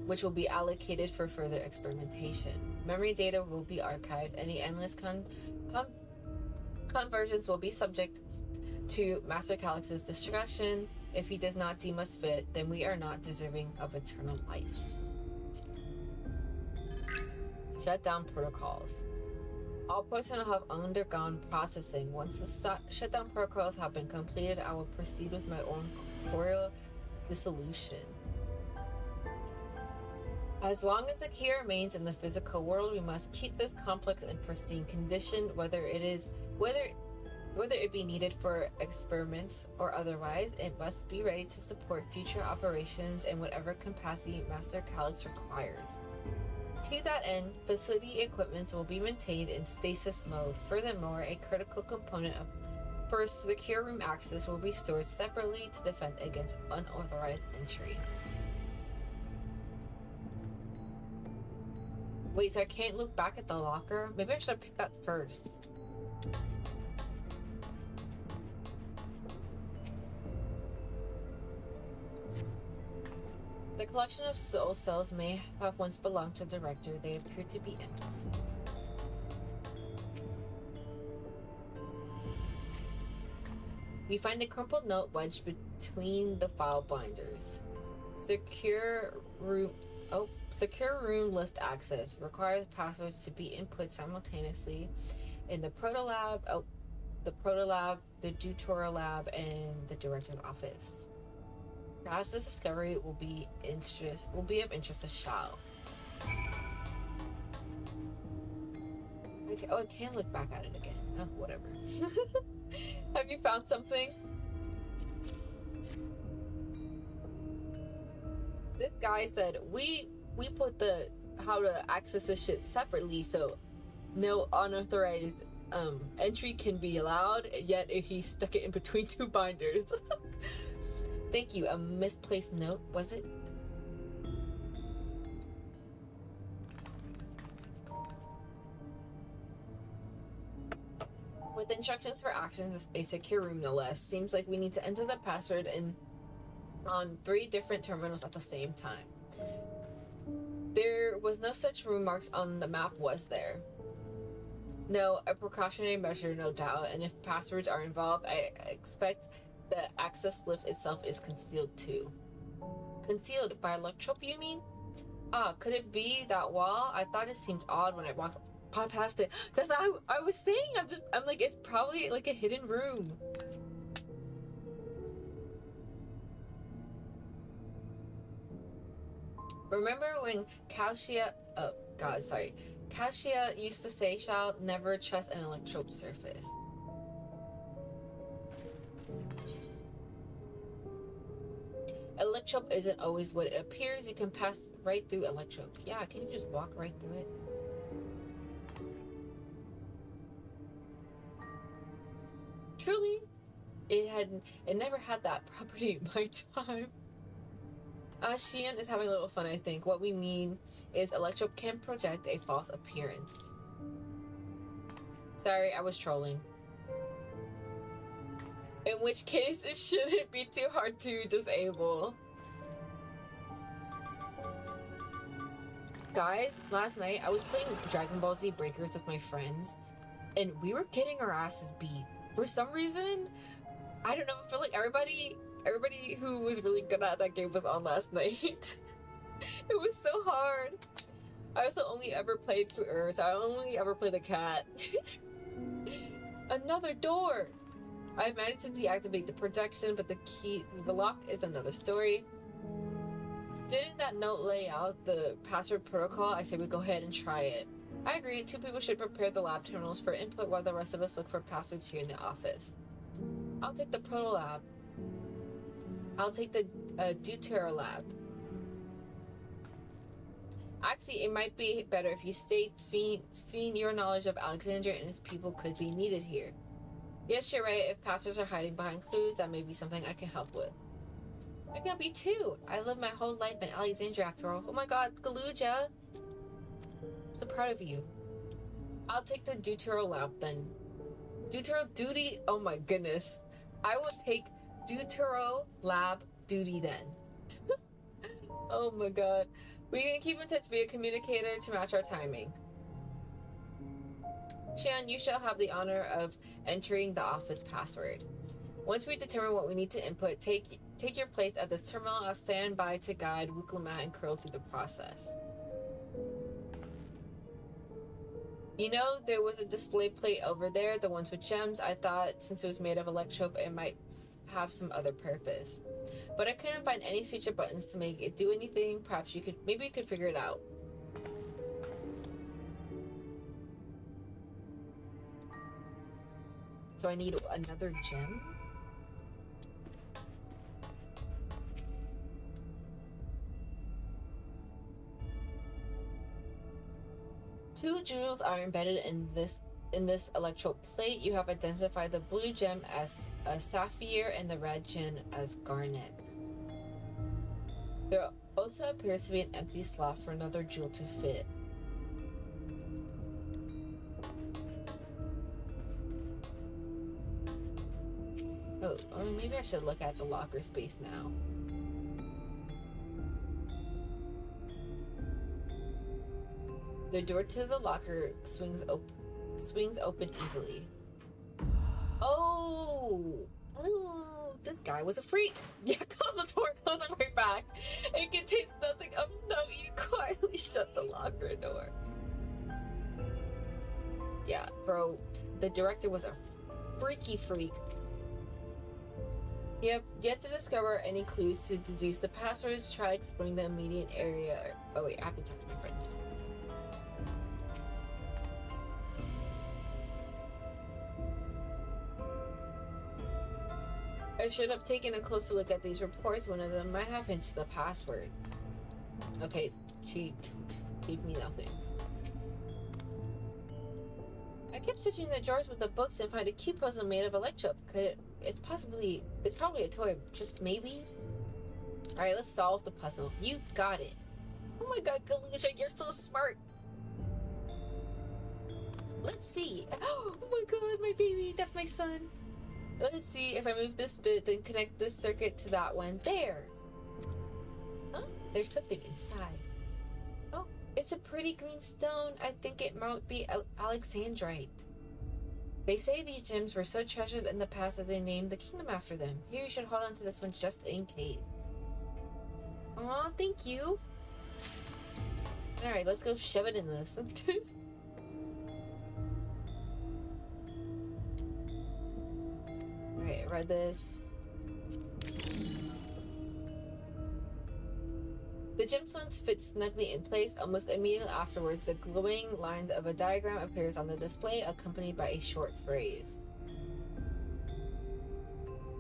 which will be allocated for further experimentation. Memory data will be archived. Any endless conversions will be subject to Master Calyx's discretion. If he does not deem us fit, then we are not deserving of eternal life. Shutdown protocols. All personnel have undergone processing. Once the shutdown protocols have been completed, I will proceed with my own corporeal dissolution. As long as the key remains in the physical world, we must keep this complex in pristine condition, whether it be needed for experiments or otherwise. It must be ready to support future operations in whatever capacity Master Calyx requires. To that end, facility equipment will be maintained in stasis mode. Furthermore, a critical component for secure room access will be stored separately to defend against unauthorized entry. Wait, so I can't look back at the locker? Maybe I should have picked that first. The collection of soul cells may have once belonged to the director. They appear to be empty. We find a crumpled note wedged between the file binders. Secure room lift access. Requires passwords to be input simultaneously in the protolab, the tutorial lab, and the director's office. Perhaps this discovery will be of interest to Shao. Okay, I can't look back at it again. Oh, whatever. Have you found something? This guy said we put the how to access this shit separately, so no unauthorized entry can be allowed. Yet he stuck it in between 2 binders. Thank you. A misplaced note, was it? With instructions for actions, a secure room no less. Seems like we need to enter the password on 3 different terminals at the same time. There was no such room marked on the map, was there? No, a precautionary measure, no doubt. And if passwords are involved, I expect the access lift itself is concealed too. Concealed by electrope, you mean? Could it be that wall? I thought it seemed odd when I walked past it. That's what I was saying. I'm like, it's probably like a hidden room. Remember when Kausha used to say, "Shall never trust an electrope surface." Electrope isn't always what it appears. You can pass right through electrope. Yeah, can you just walk right through it? Truly, it never had that property in my time. Shion is having a little fun, I think. What we mean is electrope can project a false appearance. Sorry, I was trolling. In which case, it shouldn't be too hard to disable. Guys, last night I was playing Dragon Ball Z Breakers with my friends, and we were getting our asses beat. For some reason, I don't know, I feel like everybody who was really good at that game was on last night. It was so hard. I also only ever played Pu'er, so I only ever played the cat. Another door! I managed to deactivate the projection, but the lock is another story. Didn't that note lay out the password protocol? I say we go ahead and try it. I agree, 2 people should prepare the lab terminals for input while the rest of us look for passwords here in the office. I'll take the proto lab. I'll take the deutero lab. Actually, it might be better if you state, Sven, your knowledge of Alexander and his people could be needed here. Yes, you're right. If passwords are hiding behind clues, that may be something I can help with. Maybe I'll be too. I lived my whole life in Alexandria after all. Oh my god, Galuja! I'm so proud of you. I'll take the deutero lab then. Deutero duty? Oh my goodness. I will take deutero lab duty then. Oh my god. We can keep in touch via communicator to match our timing. Shan, you shall have the honor of entering the office password. Once we determine what we need to input, take your place at this terminal. I'll stand by to guide Wuklama and Curl through the process. You know, there was a display plate over there, the ones with gems. I thought since it was made of electrope, it might have some other purpose. But I couldn't find any switch or buttons to make it do anything. Perhaps maybe you could figure it out. So I need another gem? Two jewels are embedded in this electrode plate. You have identified the blue gem as a sapphire and the red gem as garnet. There also appears to be an empty slot for another jewel to fit. Oh, maybe I should look at the locker space now. The door to the locker swings open easily. Oh, this guy was a freak. Yeah, close the door, close it right back. It contains nothing of note. You quietly shut the locker door. Yeah, bro, the director was a freaky freak. Yep, yet to discover any clues to deduce the passwords. Try exploring the immediate area. Oh wait, I have to talk to my friends. I should have taken a closer look at these reports. One of them might have hints the password. Okay, she gave me nothing. I kept searching the drawers with the books and find a cute puzzle made of electrope. It's probably a toy, just maybe. All right, let's solve the puzzle. You got it. Oh my god, Galuja, you're so smart. Let's see. Oh my god, my baby, that's my son. Let's see, if I move this bit, then connect this circuit to that one. There. Huh? There's something inside. Oh, it's a pretty green stone. I think it might be Alexandrite. They say these gems were so treasured in the past that they named the kingdom after them. Here, you should hold on to this one just in case. Aw, thank you. Alright, let's go shove it in this. Alright, I read this. The gemstones fit snugly in place. Almost immediately afterwards, the glowing lines of a diagram appears on the display, accompanied by a short phrase.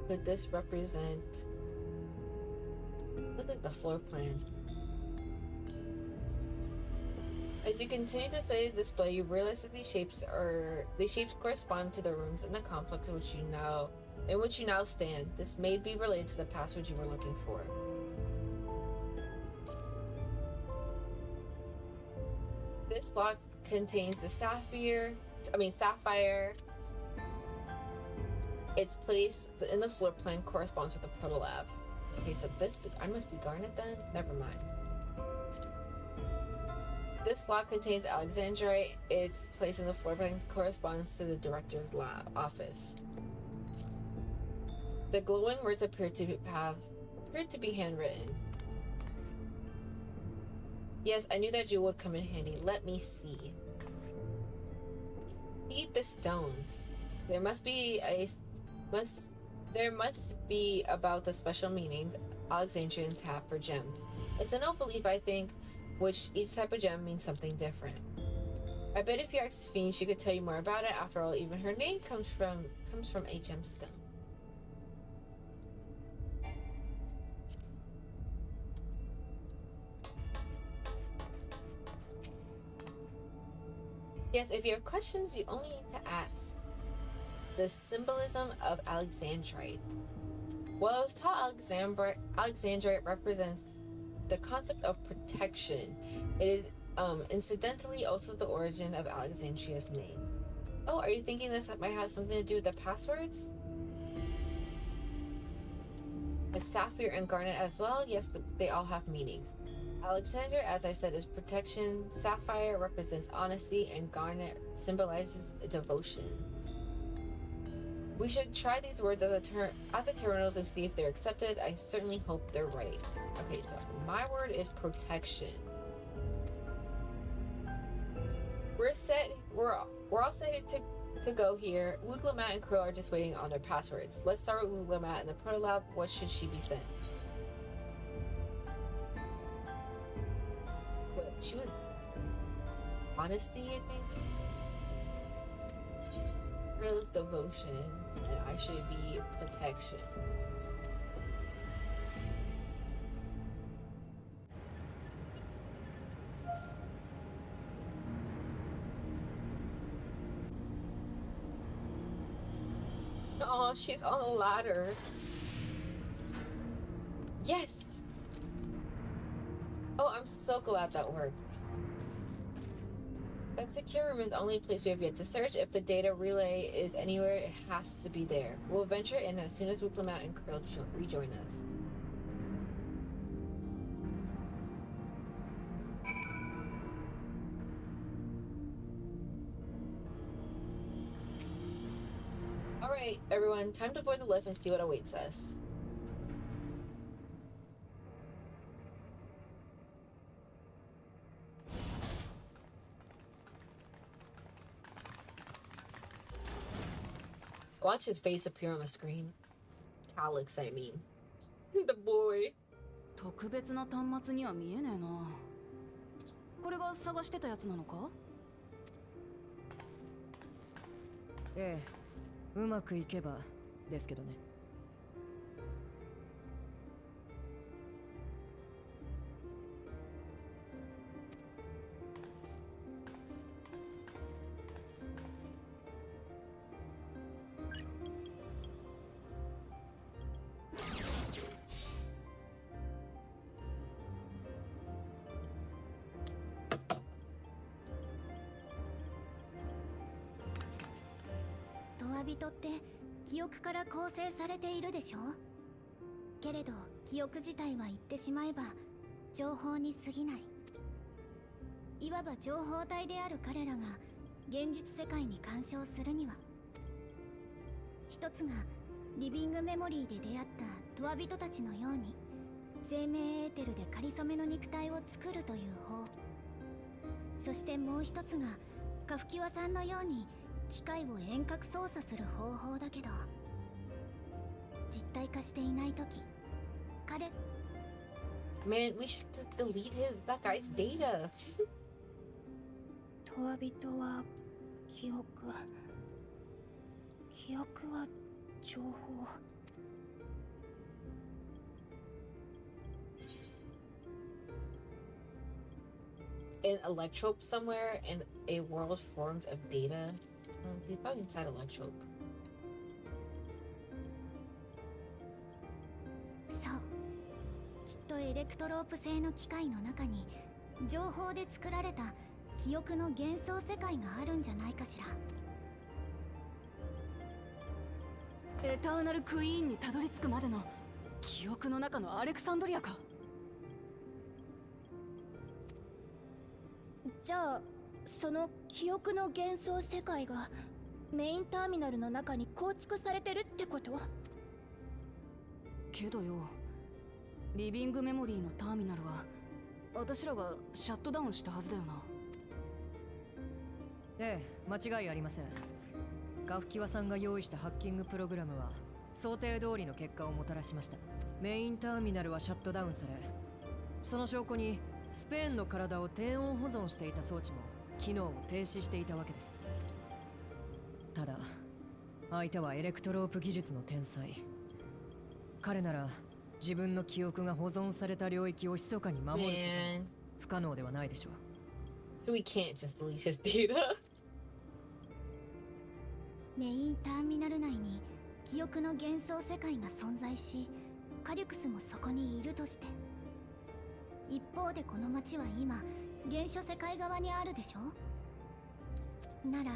Could this represent... Look like the floor plan. As you continue to study the display, you realize that these shapes correspond to the rooms in the complex in which you now stand. This may be related to the password you were looking for. This lock contains the sapphire, Its place in the floor plan corresponds with the proto lab. Okay, so this, I must be Garnet then? Never mind. This lock contains Alexandrite. Its place in the floor plan corresponds to the director's lab office. The glowing words appear to be handwritten. Yes, I knew that jewel would come in handy. Let me see. Eat the stones. There must be about the special meanings Alexandrians have for gems. It's an old belief, I think, which each type of gem means something different. I bet if you asked Fiend, she could tell you more about it. After all, even her name comes from a gemstone. Yes, if you have questions, you only need to ask. The symbolism of Alexandrite. Well, I was taught Alexandrite represents the concept of protection. It is incidentally also the origin of Alexandria's name. Oh, are you thinking this might have something to do with the passwords? A sapphire and garnet as well? Yes, they all have meanings. Alexander, as I said, is protection. Sapphire represents honesty, and garnet symbolizes devotion. We should try these words at the terminals and see if they're accepted. I certainly hope they're right. Okay, so my word is protection. We're set. We're all set to go here. Wuglamat and Krill are just waiting on their passwords. Let's start with Wuglamat in the proto lab. What should she be sent? What? She was honesty, I think. Krill's devotion, and I should be protection. Oh, she's on a ladder. Yes! Oh, I'm so glad that worked. That secure room is the only place we have yet to search. If the data relay is anywhere, it has to be there. We'll venture in as soon as Wuglamat and Krill rejoin us. Alright, everyone, time to board the lift and see what awaits us. Watch his face appear on the screen. Alex, I mean. The boy. 特別な端末には見えねえな。これが探してたやつなのか？ええ、うまくいけばですけどね。人って記憶から構成されているでしょ。けれど記憶自体は言ってしまえば情報に過ぎない。いわば情報体である彼らが現実世界に干渉するには、一つがリビングメモリーで出会ったトワ人たちのように生命エーテルで仮初めの肉体を作るという方、そしてもう一つがカフキワさんのように機械を遠隔操作する方法だけど、実体化していないとき、彼 Man, we should just delete that guy's data. トワ人は記憶は情報。An electrope somewhere in a world formed of data. He's probably inside electrope. そう。きっとエレクトロープ製の機械の中に情報で作られた記憶の幻想世界があるんじゃないかしら。エターナルクイーンにたどり着くまでの記憶の中のアレクサンドリアか。じゃあその記憶の幻想世界がメインターミナルの中に構築されてるってこと？けどよ、リビングメモリーのターミナルは私らがシャットダウンしたはずだよな。ええ、間違いありません。ガフキワさんが用意したハッキングプログラムは想定通りの結果をもたらしました。メインターミナルはシャットダウンされ、その証拠にスペーンの体を低温保存していた装置も機能を停止していたわけです。ただ相手はエレクトロープ技術の天才。彼なら自分の記憶が保存された領域を密かに守ることは Man. 不可能ではないでしょう。 So we can't just delete his data. メインターミナル内に記憶の幻想世界が存在し、カリュクスもそこにいるとして、一方でこの街は今原初世界側にあるでしょ。なら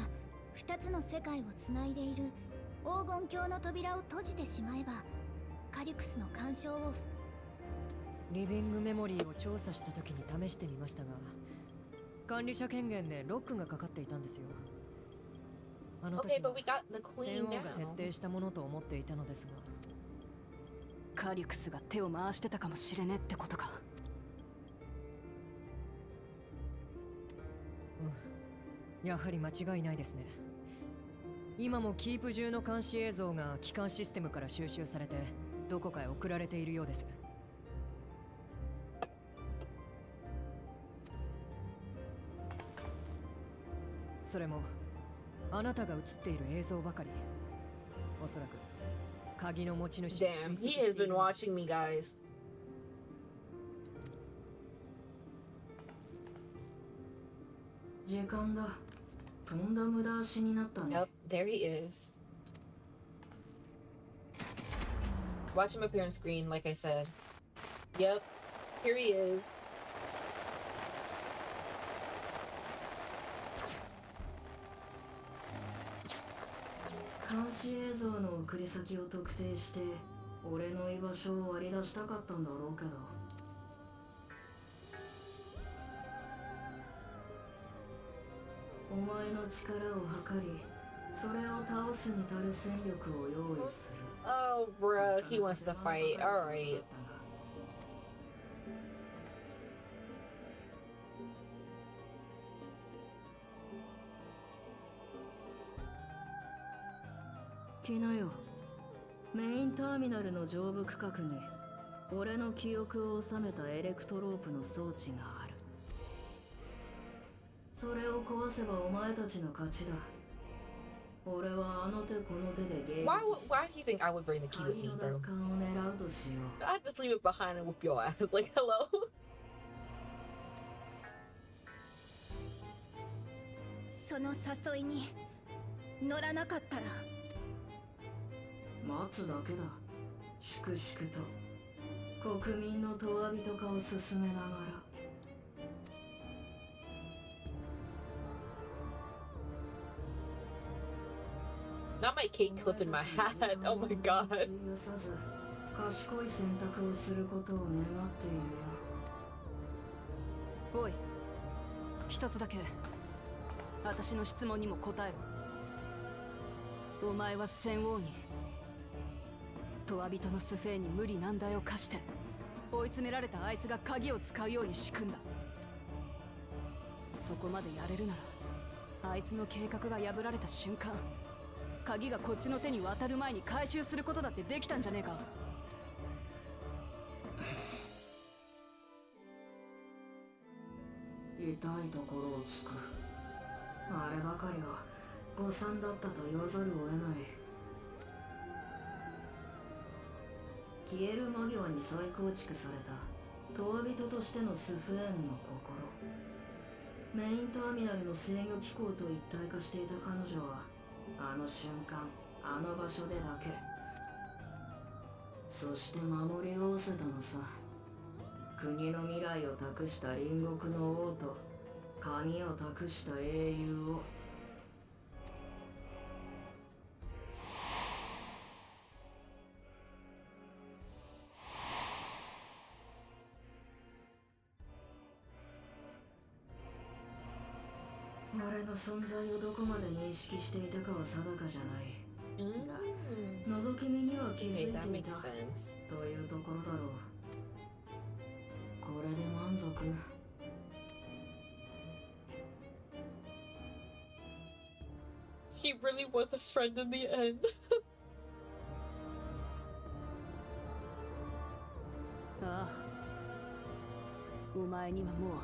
2つの世界をつないでいる黄金鏡の扉を閉じてしまえば、カリュクスの干渉をリビングメモリーを調査した時に試してみましたが、管理者権限でロックがかかっていたんですよ。あの時 Okay, は but we got the 戦 queen 王が設 now. 定したものと思っていたのですが、カリュクスが手を回してたかもしれねえってことか。やはり間違いないですね。今もキープ中の監視映像が機関システムから収集されてどこかへ送られているようです。それもあなたが映っている映像ばかり。おそらく鍵の持ち主を Damn, 追跡 he して has いる been watching me, guys. 時間だ。とんだ無駄足になったね。 Yep, there he is. Watch him appear on screen, like I said. Yep, here he is. 監視映像の送り先を特定して俺の居場所を割り出したかったんだろうけど、お前の力を測り、それを倒すに足る戦力を用意する。 Oh, bruh, he wants to fight. Alright. 来なよ。メインターミナルの上部区画に俺の記憶を収めたエレクトロープの装置がある。それを壊せばお前たちの勝ちだ。俺はあの手この手でゲーム Why do you think I would bring the key with 鍵 me, の bro? 奪還を狙うとしよう。 I'd just leave it behind and whoop your ass. Like, hello? その誘いに乗らなかったら。待つだけだ。粛々と国民のとわびとかを進めながら。Not my cake clip in my hat. Oh my god. 費やさず賢い選択をすることを願っているよ。おい、一つだけ私の質問にも答えろ。お前は戦王にトワ人のスフェーに無理難題を課して追い詰められたあいつが鍵を使うように仕組んだ。そこまでやれるならあいつの計画が破られた瞬間、鍵がこっちの手に渡る前に回収することだってできたんじゃねえか。痛いところをつく。あればかりは誤算だったと言わざるを得ない。消える間際に再構築されたトワ人としてのスフェーンの心。メインターミナルの制御機構と一体化していた彼女はあの瞬間あの場所でだけ、そして守り合わせたのさ。国の未来を託した隣国の王と鍵を託した英雄を。 Not my cake clip in my hat. Oh my god. いいか、 Oh my god. いいか。 Oh my god. いいか。 Oh my god. 俺の存在をどこまで認識していたかは定かじゃない。 覗き見には気づい Okay, て that いた makes sense. というところだろう。これで満足。 He really was a friend in the end. ああ、お前にはもう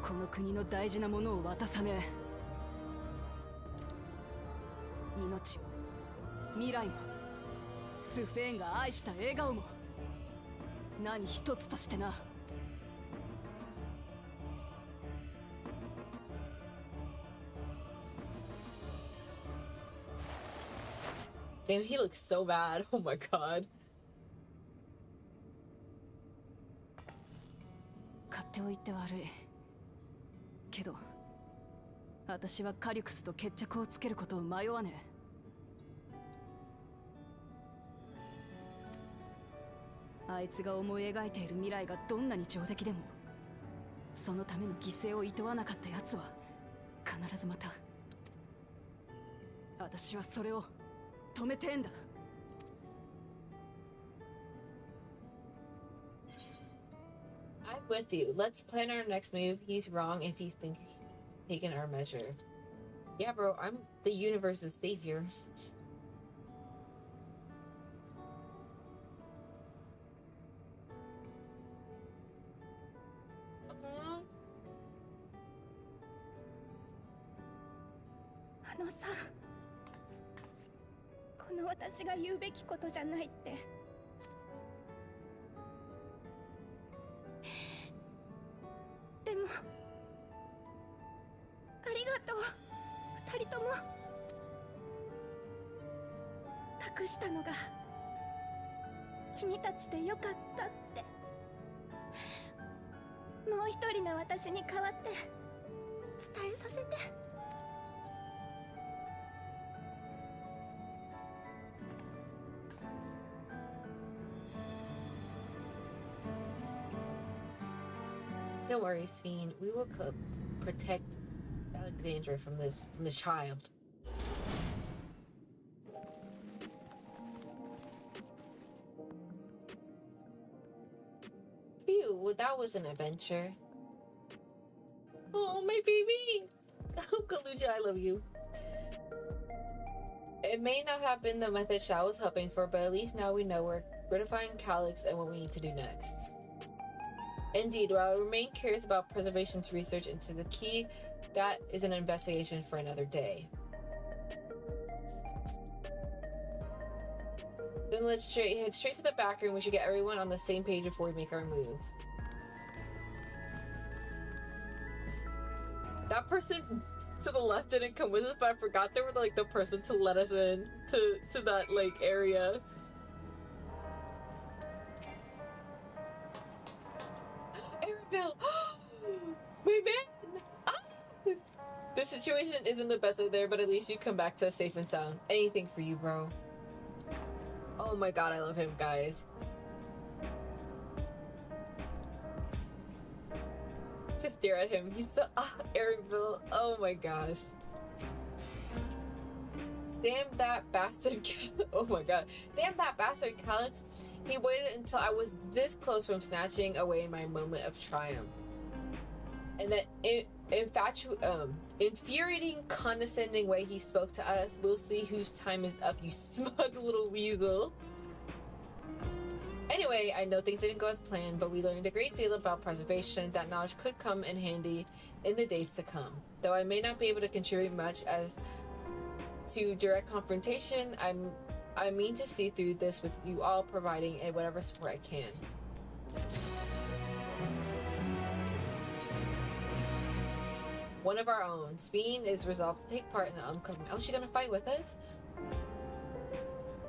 この国の大事なものを渡さねえ。命も未来もスフェーンが愛した笑顔も何一つとしてな。Damn, he looks so bad. Oh my god. 買っておいて悪いけど、私はカリュクスと決着をつけることを迷わねえ。あいつが思い描いている未来がどんなに上出来でも、そのための犠牲を厭わなかった奴は必ずまた。私はそれを止めてえんだ。I'm with you. Let's plan our next move. He's wrong if he's thinking he's taken our measure. Yeah, bro, I'm the universe's savior. Uh-huh. あのさ、この私が言うべきことじゃないって。でもありがとう、二人とも。託したのが君たちでよかったって。もう一人の私に代わって伝えさせて。Don't worry, Sphene. We will protect Alexandra from this child. Phew, well, that was an adventure. Oh, my baby! Oh, Kaluja, I love you. It may not have been the method Shao was hoping for, but at least now we know we're gratifying Calyx and what we need to do next. Indeed, while I remain curious about Preservation's research into the key, that is an investigation for another day. Then let's head straight to the back room. We should get everyone on the same page before we make our move. That person to the left didn't come with us, but I forgot they were like the person to let us in to that like area. Arabelle! My man! Ah! The situation isn't the best out there, but at least you come back to us safe and sound. Anything for you, bro. Oh my god, I love him, guys. Just stare at him. He's so... Arabelle. Oh my gosh. Damn that bastard. Oh my god. Damn that bastard, Calyx. He waited until I was this close from snatching away my moment of triumph. And that infuriating, condescending way he spoke to us. We'll see whose time is up, you smug little weasel. Anyway, I know things didn't go as planned, but we learned a great deal about preservation. That knowledge could come in handy in the days to come. Though I may not be able to contribute much as to direct confrontation, I mean to see through this with you all, providing whatever support I can. One of our own. Sphene is resolved to take part in the upcoming... Oh, she's gonna fight with us?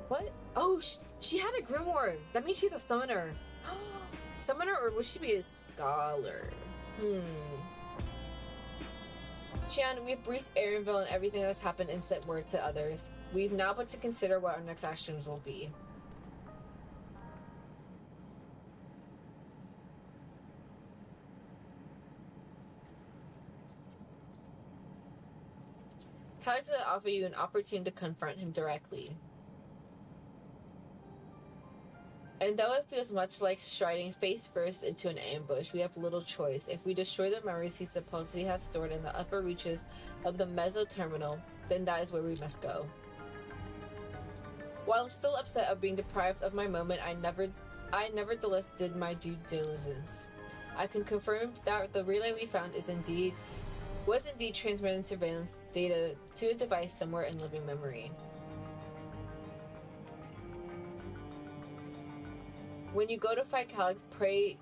What? Oh, she had a grimoire. That means she's a summoner. Summoner, or would she be a scholar? Chian, we've briefed Erenville and everything that has happened and sent word to others. We've now but to consider what our next actions will be. Calyx will offer you an opportunity to confront him directly. And though it feels much like striding face first into an ambush, we have little choice. If we destroy the memories he supposedly has stored in the upper reaches of the Meso-Terminal, then that is where we must go. While I'm still upset of being deprived of my moment, I nevertheless did my due diligence. I can confirm that the relay we found was indeed transmitting surveillance data to a device somewhere in living memory. When you go to fight Calyx, pray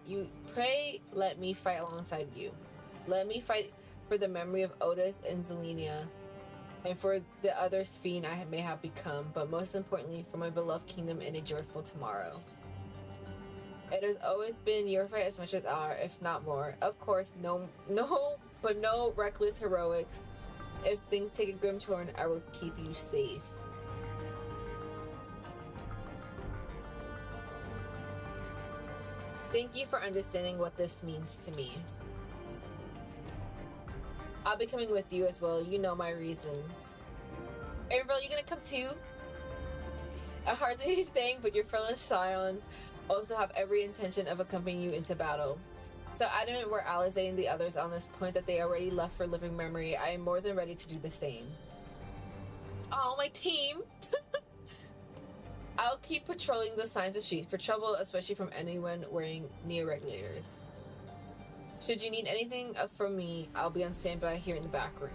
let me fight alongside you. Let me fight for the memory of Otis and Zelenia, and for the other Sphene I may have become, but most importantly, for my beloved kingdom in a joyful tomorrow. It has always been your fight as much as ours, if not more. Of course, no reckless heroics. If things take a grim turn, I will keep you safe. Thank you for understanding what this means to me. I'll be coming with you as well. You know my reasons. Ariel, you gonna come too? I hardly saying, but your fellow Scions also have every intention of accompanying you into battle. So adamant were Alisaie and the others on this point that they already left for living memory. I am more than ready to do the same. Oh, my team! I'll keep patrolling the signs of streets for trouble, especially from anyone wearing neo-regulators. Should you need anything from me, I'll be on standby here in the back room.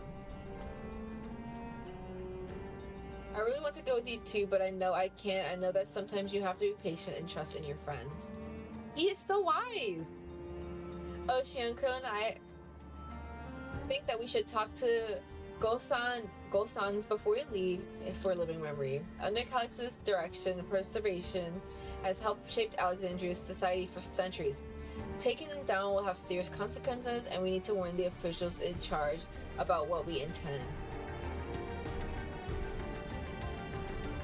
I really want to go with you too, but I know I can't. I know that sometimes you have to be patient and trust in your friends. He is so wise! Oh, Shion-Kurl and I think that we should talk to Gosans before we leave for living memory. Under Calyx's direction, preservation has helped shape Alexandria's society for centuries. Taking them down will have serious consequences, and we need to warn the officials in charge about what we intend.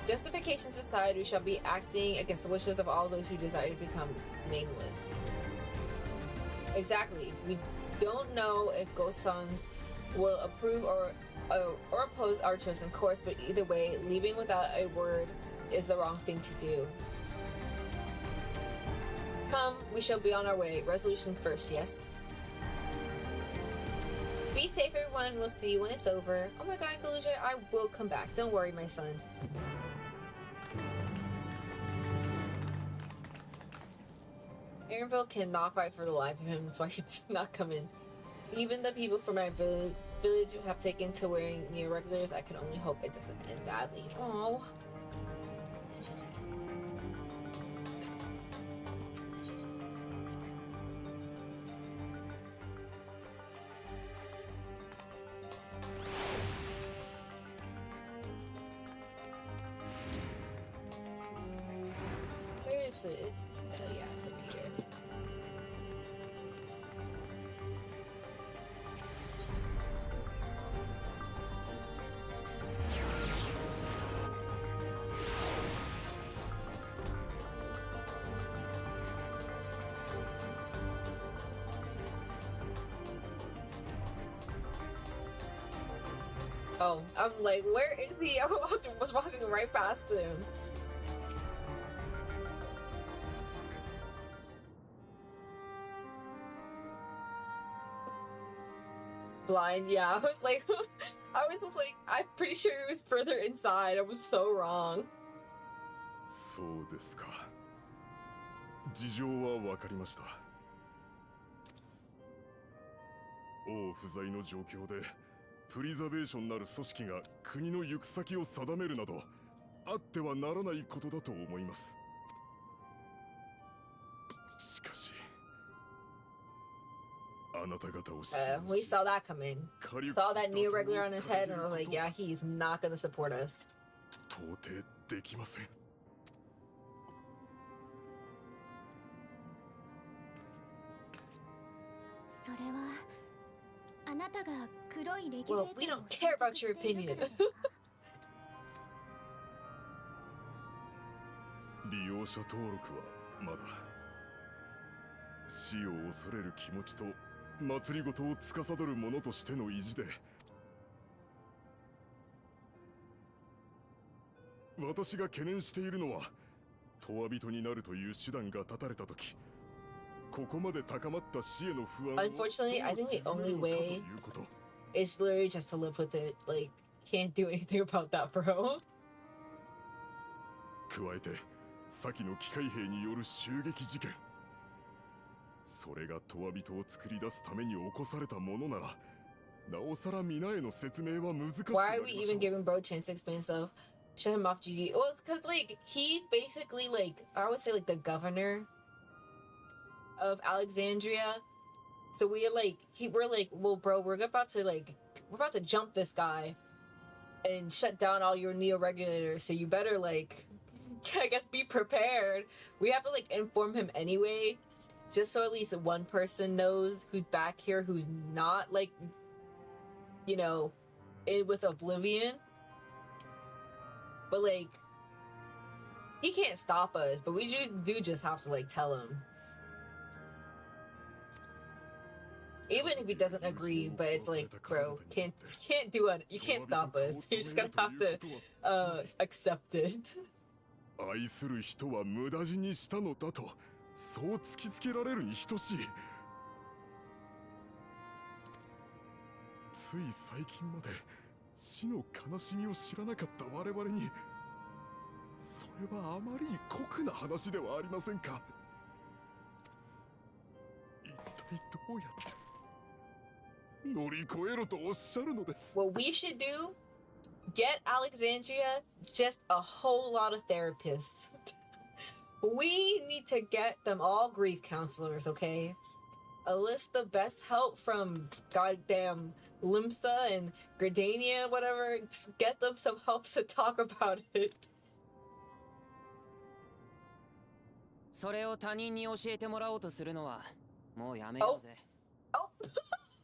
Justifications aside, we shall be acting against the wishes of all those who desire to become nameless. Exactly. We don't know if Gosans will approve or oppose our chosen course, but either way, leaving without a word is the wrong thing to do. Come, we shall be on our way. Resolution first, yes? Be safe, everyone. We'll see you when it's over. Oh my god, Galuja, I will come back. Don't worry, my son. Aaronville cannot fight for the life of him, that's why he does not come in. Even the people from my village have taken to wearing neo-regulars. I can only hope it doesn't end badly. Oh. Where is it? Oh yeah, over here. Oh, I'm like, where is he? I was walking right past him. Blind, yeah. I was just like, I'm pretty sure it was further inside. I was so wrong. そうですか。事情は分かりました。王不在の状況でプリザベーションなる組織が国の行く先を定めるなどあってはならないことだと思います。しかし We saw that coming. Saw that neo-regular on his head and I was like, yeah, he's not gonna support us. 到底できません。それはあなたが黒いレギュレーター Well, we don't care about your opinion. 利用者登録はまだ。死を恐れる気持ちと祭りごとを司る者としての意地で私が懸念しているのは、トワ人になるという手段が断たれたとき、ここまで高まった死への不安を Unfortunately, I think the only way is literally just to live with it. Like, can't do anything about that, bro. 加えて、先の機械兵による襲撃事件。それがトワ人を作り出すために起こされたものなら、なおさら皆への説明は難しくな Why り are ま we しょ even う。 giving bro a chance to explain himself? Shut him off, GG. Well, it's because, like, he's basically, like, I would say, like, the governor of Alexandria. So we're like, we're like, well, bro, we're about to jump this guy and shut down all your neo regulators. So you better, like, I guess, be prepared. We have to, like, inform him anyway, just so at least one person knows who's back here, who's not, like, you know, in with Oblivion. But, like, he can't stop us, but we do just have to, like, tell him. Even if he doesn't agree, but it's like, bro, can't do it. You can't stop us. You're just gonna have to accept it. 愛する人は無駄死にしたのだと、そう突きつけられるに等しい。つい最近まで死の悲しみを知らなかった我々に、それはあまりに酷な話ではありませんか。一体どうやって乗り越えろとおっしゃるのです。 What we should do, get Alexandria just a whole lot of therapists. We need to get them all grief counselors, okay? Enlist the best help from goddamn Limsa and Gradania, whatever. Just get them some help to talk about it. それを他人に教えてもらおうとするのはもうやめようぜ。Oh,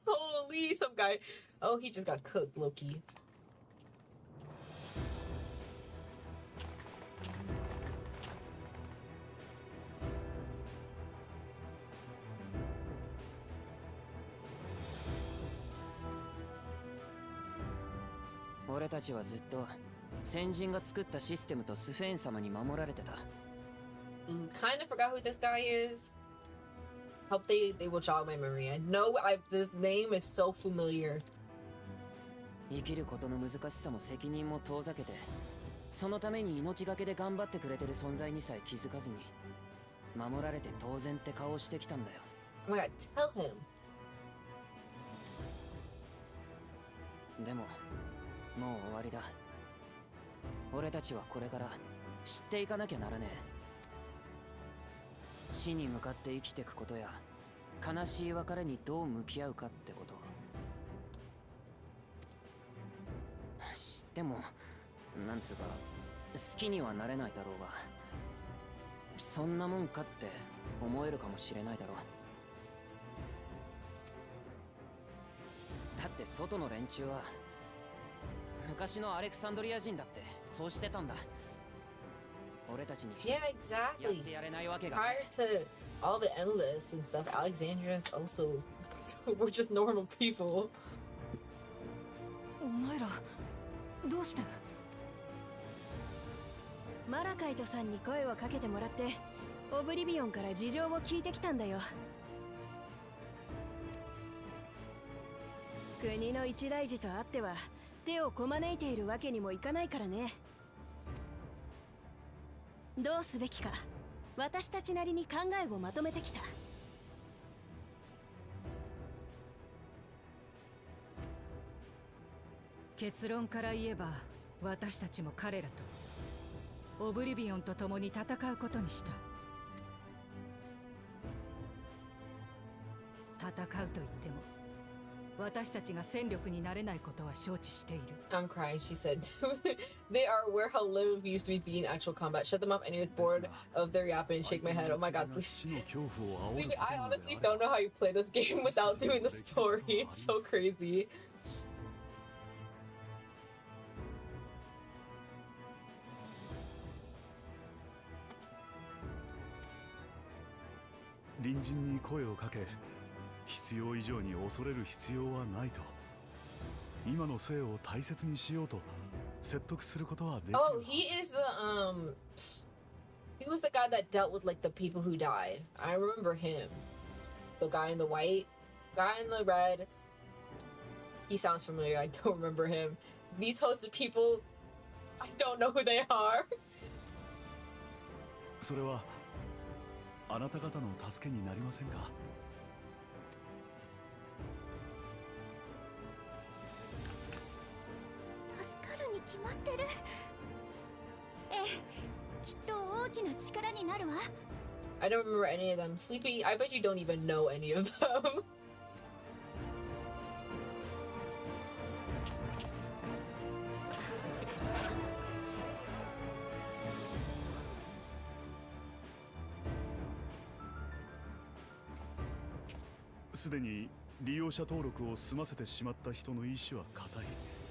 holy, some guy. Oh, he just got cooked, Loki. 俺たちはずっと先人が作ったシステムとスフェーン様に守られてた。Kind of forgot who this guy is. Hope they will jog my memory. I know this name is so familiar. 生きることの難しさも責任も遠ざけて、そのために命がけで頑張ってくれてる存在にさえ気づかずに、守られて当然って顔をしてきたんだよ。Oh my god, tell him. でも、もう終わりだ。俺たちはこれから知っていかなきゃならねえ。死に向かって生きていくことや、悲しい別れにどう向き合うかってこと。知っても、なんつうか、好きにはなれないだろうが、そんなもんかって思えるかもしれないだろう。だって外の連中は、昔のアレクサンドリア人だってそうしてたんだ。俺たちに Yeah, やっ exactly. てやれないわけが。 Prior to all the endless and stuff, Alexandrians also were just normal people. お前らどうして？マラカイトさんに声をかけてもらってオブリビオンから事情を聞いてきたんだよ。国の一大事とあっては手をこまねいているわけにもいかないからね。どうすべきか私たちなりに考えをまとめてきた。結論から言えば私たちも彼らとオブリビオンと共に戦うことにした。戦うと言っても私たちが戦力になれないことは承知している。 I'm crying, she said. They are where how live used to be in actual combat. Shut them up and he was bored of their yapping. Shake my head. Oh my god. I honestly don't know how you play this game without doing the story. It's so crazy. 隣人に声をかけ、必要以上に恐れる必要はないと、今の生を大切にしようと説得することはできる。 Oh, he is he was the guy that dealt with like the people who died. I remember him. The guy in the white, guy in the red. He sounds familiar. I don't remember him. These hosted people, I don't know who they are. それはあなた方の助けになりませんか？助かるに決まってる。ええ、きっと大きな力になるわ。I don't remember any of them. Sleepy, I bet you don't even know any of them. すでに利用者登録を済ませてしまった人の意志は固い。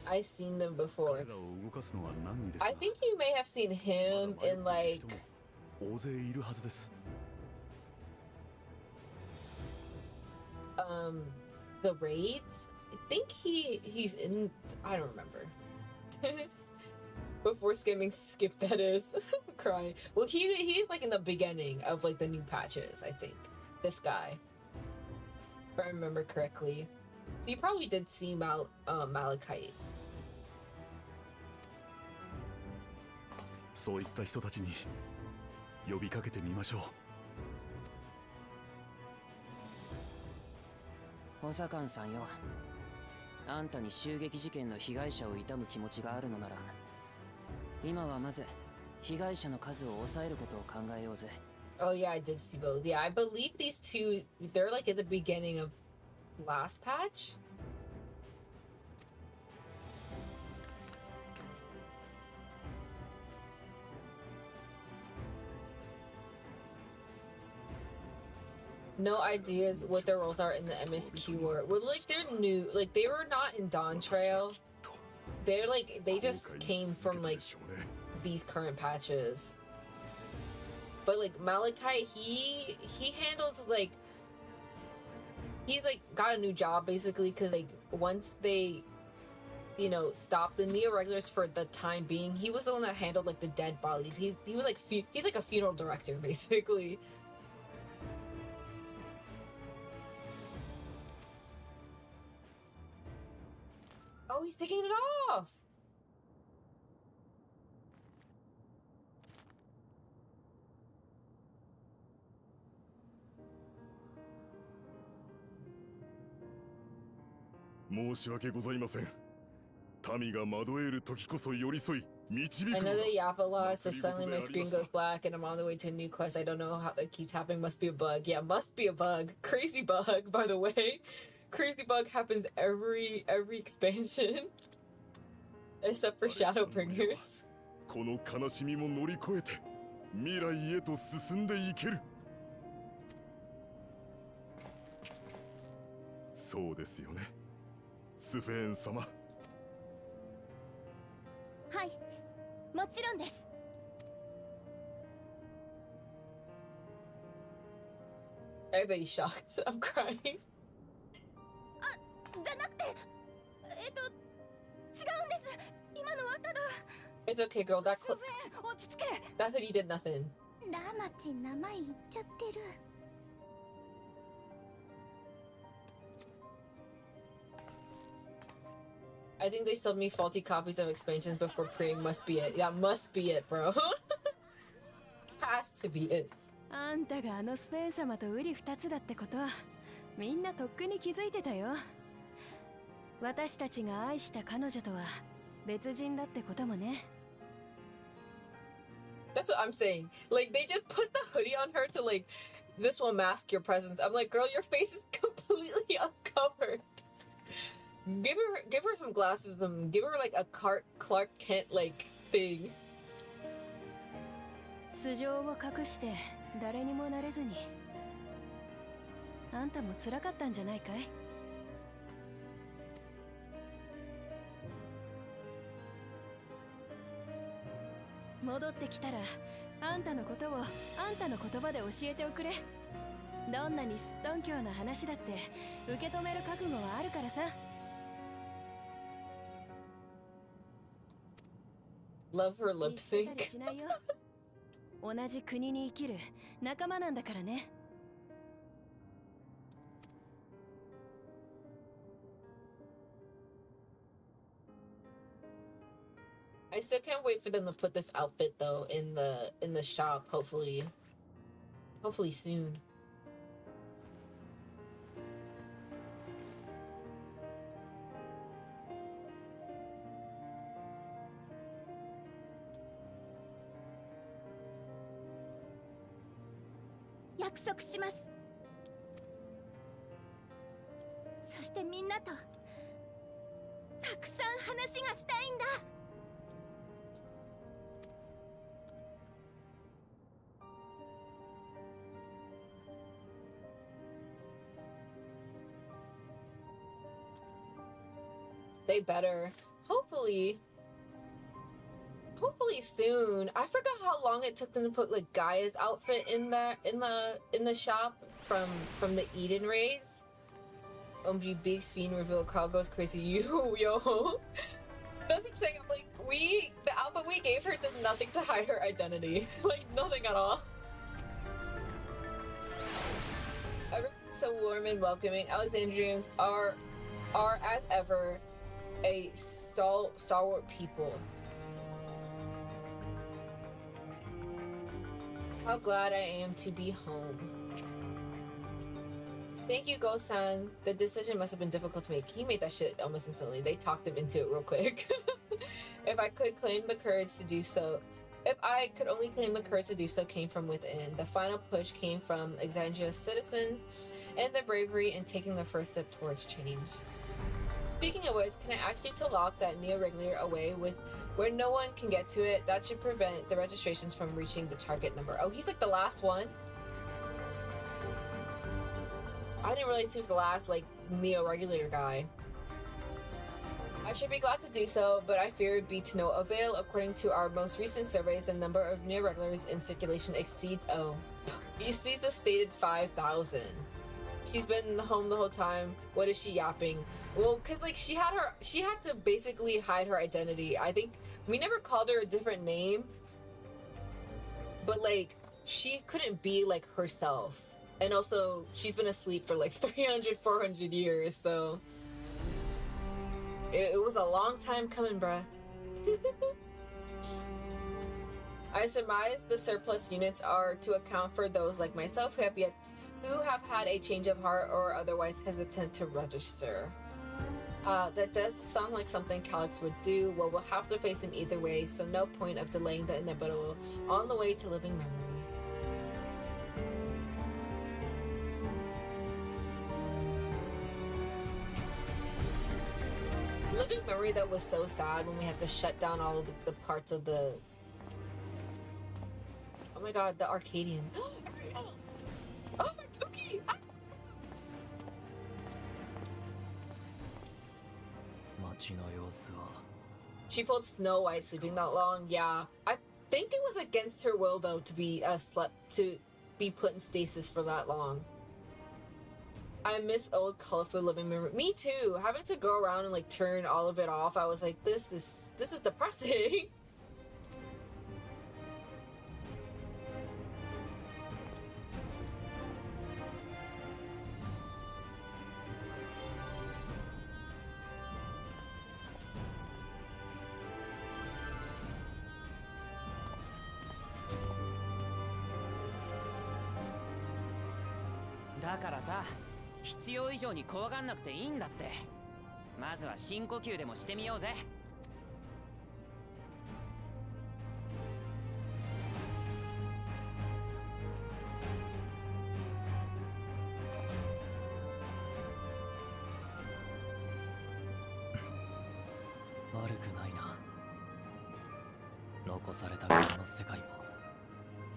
I've seen them before. 彼らを動かすのは難儀ですが、 I think you may have seen him まだ in 迷っている like 人も大勢いるはずです。 the raids. I think he's in. I don't remember. Before skip that is. I'm crying. Well, he's like in the beginning of like the new patches. I think this guy, if I remember correctly. So you probably did see Malachite. そういった人たちに呼びかけてみましょう。補佐官さんよ、あんたに襲撃事件の被害者を悼む気持ちがあるのなら、今はまず被害者の数を抑えることを考えようぜ。 Oh yeah, I did see both. Yeah, I believe these two. They're like at the beginning of last patch. No ideas what their roles are in the MSQ war. Well, like they're new. Like they were not in Dawn Trail. They're like they just came from like these current patches. But like Malachite, he handles like he's like got a new job basically because like once they stop the neo regulars for the time being, he was the one that handled like the dead bodies. He was like he's like a funeral director basically. Oh, he's taking it off. I know Another Yappa lost, so suddenly my screen goes black and I'm on the way to a new quest. I don't know how that keeps happening. Must be a bug. Yeah, must be a bug. Crazy bug, by the way. Crazy bug happens every expansion. Except for Shadowbringers. この悲しみも乗り越えて未来へと進んでいける。そうですよね、スフェーン様。はい、もちろんです。Everybody's shocked. I'm crying. あ、じゃなくて、違うんです。今のはただ。It's okay, girl. That スフェーン、落ち着け。that hoodie did nothing. ラマチ名前言っちゃってる。I think they sold me faulty copies of expansions before pre-ing. Must be it. Yeah, must be it, bro. Has to be it. あんたがあのスペーン様とウリ二つだってことはみんなとっくに気づいてたよ。私たちが愛した彼女とは別人だってこともね。That's what I'm saying. Like they just put the hoodie on her to like this will mask your presence. I'm like, girl, your face is completely uncovered. Give her some glasses, give her like a Clark Kent like thing. 素性を隠して誰にもなれずに。あんたも辛かったんじゃないかい？戻ってきたらあんたのことをあんたの言葉で教えておくれ。どんなにすっとんきょうな話だって受け止める覚悟はあるからさ。Love her lip 見捨てたり sync. しないよ同じ国に生きる仲間なんだからね I still can't wait for them to put this outfit though in the shop. Hopefully soon. They better. Hopefully soon. I forgot how long it took them to put like Gaia's outfit in the shop from the Eden raids. OMG Biggs Fiend reveal Carl goes crazy. Yo. That's what I'm saying. I'm like, the outfit we gave her did nothing to hide her identity. Like nothing at all. Everyone's so warm and welcoming. Alexandrians are as ever a stalwart people. How glad I am to be home. Thank you, Go-san. The decision must have been difficult to make. He made that shit almost instantly. They talked him into it real quick. If I could claim the courage to do so, if I could only claim the courage to do so came from within. The final push came from Alexandria's citizens and their bravery in taking the first step towards change. Speaking of which, can I ask you to lock that neo-regulator away with where no one can get to it? That should prevent the registrations from reaching the target number. Oh, he's like the last one? I didn't realize he was the last, like, neo-regulator guy. I should be glad to do so, but I fear it'd be to no avail. According to our most recent surveys, the number of neo-regulars in circulation exceeds the stated 5,000. She's been home the whole time. What is she yapping? Well, cause like she had to basically hide her identity. I think we never called her a different name, but like she couldn't be like herself. And also she's been asleep for like 400 years, so it was a long time coming, bruh. I surmise the surplus units are to account for those like myself who have had a change of heart or otherwise hesitant to register. That does sound like something Calix would do. Well, we'll have to face him either way, so no point of delaying the inevitable on the way to living memory. Living memory, that was so sad when we had to shut down all of the parts of the... Oh my god, the Arcadian. Oh, okay. She pulled Snow White sleeping that long. Yeah, I think it was against her will though to be put in stasis for that long. I miss old colorful living memory. Me too. Having to go around and like turn all of it off, I was like, this is depressing.だからさ、必要以上に怖がんなくていいんだって。まずは深呼吸でもしてみようぜ。悪くないな。残された側の世界も。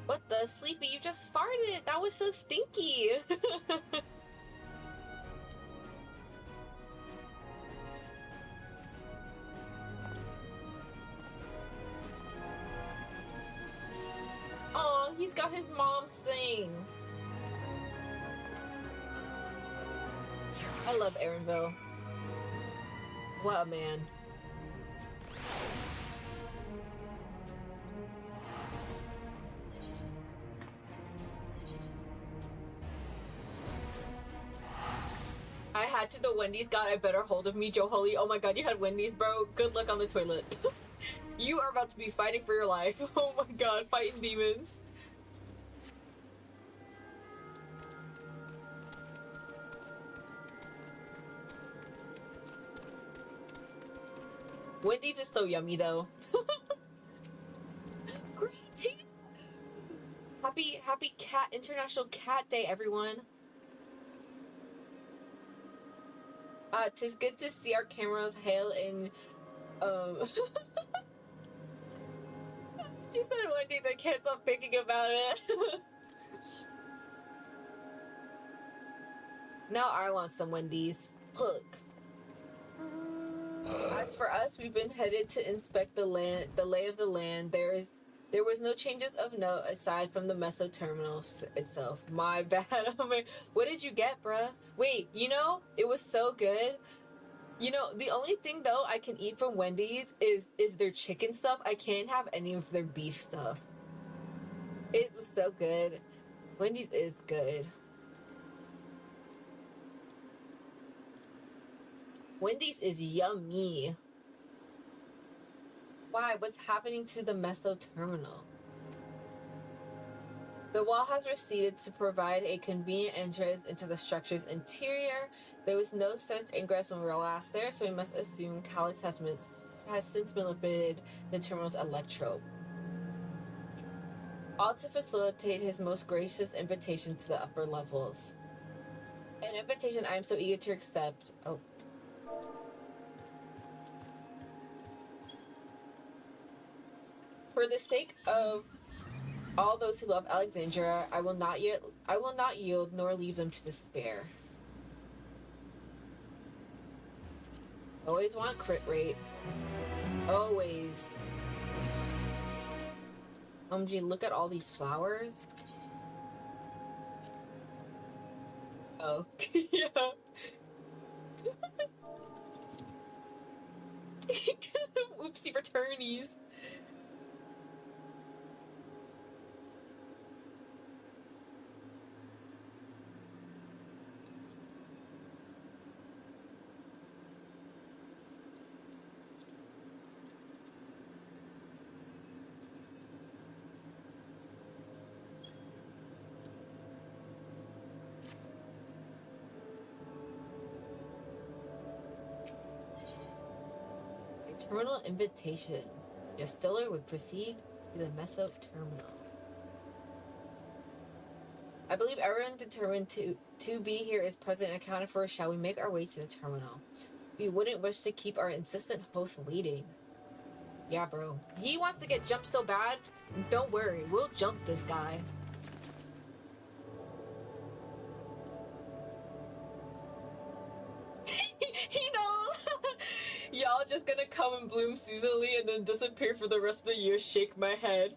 What the sleepy? You just farted. That was so stinky. Oh, he's got his mom's thing. I love Aaronville. What a man. had to the Wendy's got a better hold of me, Joe Holy. Oh my god, you had Wendy's, bro. Good luck on the toilet. You are about to be fighting for your life. Oh my god, fighting demons. Wendy's is so yummy though. Great tea. Happy cat International Cat Day, everyone. Tis good to see our cameras hail in She said Wendy's, I can't stop thinking about it. Now I want some Wendy's. Look. As for us, we've been headed to inspect the lay of the land. There was no changes of note aside from the meso terminal itself. My bad. What did you get, bruh? Wait, you know, it was so good. You know, the only thing though I can eat from Wendy's is their chicken stuff. I can't have any of their beef stuff. It was so good. Wendy's is good. Wendy's is yummy. Why? What's happening to the meso terminal? The wall has receded to provide a convenient entrance into the structure's interior. There was no such ingress when we were last there, so we must assume Calix has since manipulated the terminal's electrode. All to facilitate his most gracious invitation to the upper levels. An invitation I am so eager to accept. Oh. For the sake of all those who love Alexandria, I will not yield nor leave them to despair. Always want crit rate. Always. OMG, look at all these flowers. Oh, yeah. Oopsie returnies. Terminal invitation. Your stiller would proceed to the meso terminal. I believe everyone determined to be here is present and accounted for. Shall we make our way to the terminal? We wouldn't wish to keep our insistent host waiting. Yeah, bro. He wants to get jumped so bad. Don't worry, we'll jump this guy. He knows. Y'all just gonna come and bloom seasonally and then disappear for the rest of the year. Shake my head.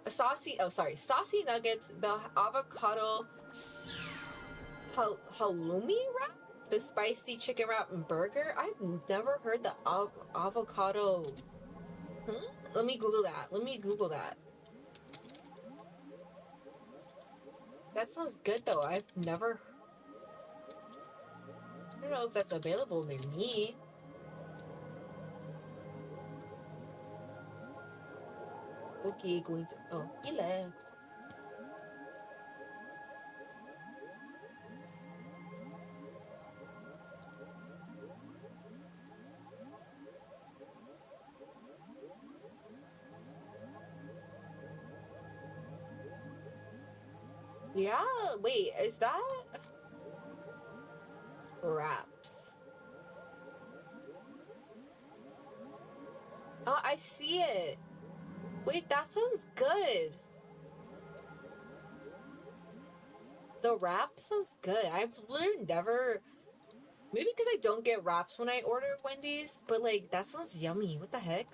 Saucy nuggets, the avocado halloumi wrap, the spicy chicken wrap and burger. I've never heard the avocado. Huh? Let me Google that. That sounds good though. I don't know if that's available near me. Okay, going to. Oh, he left. Yeah, wait, is that wraps? Oh, I see it. Wait, that sounds good. The wrap sounds good. I've literally never Maybe because I don't get wraps when I order Wendy's, but like that sounds yummy. What the heck?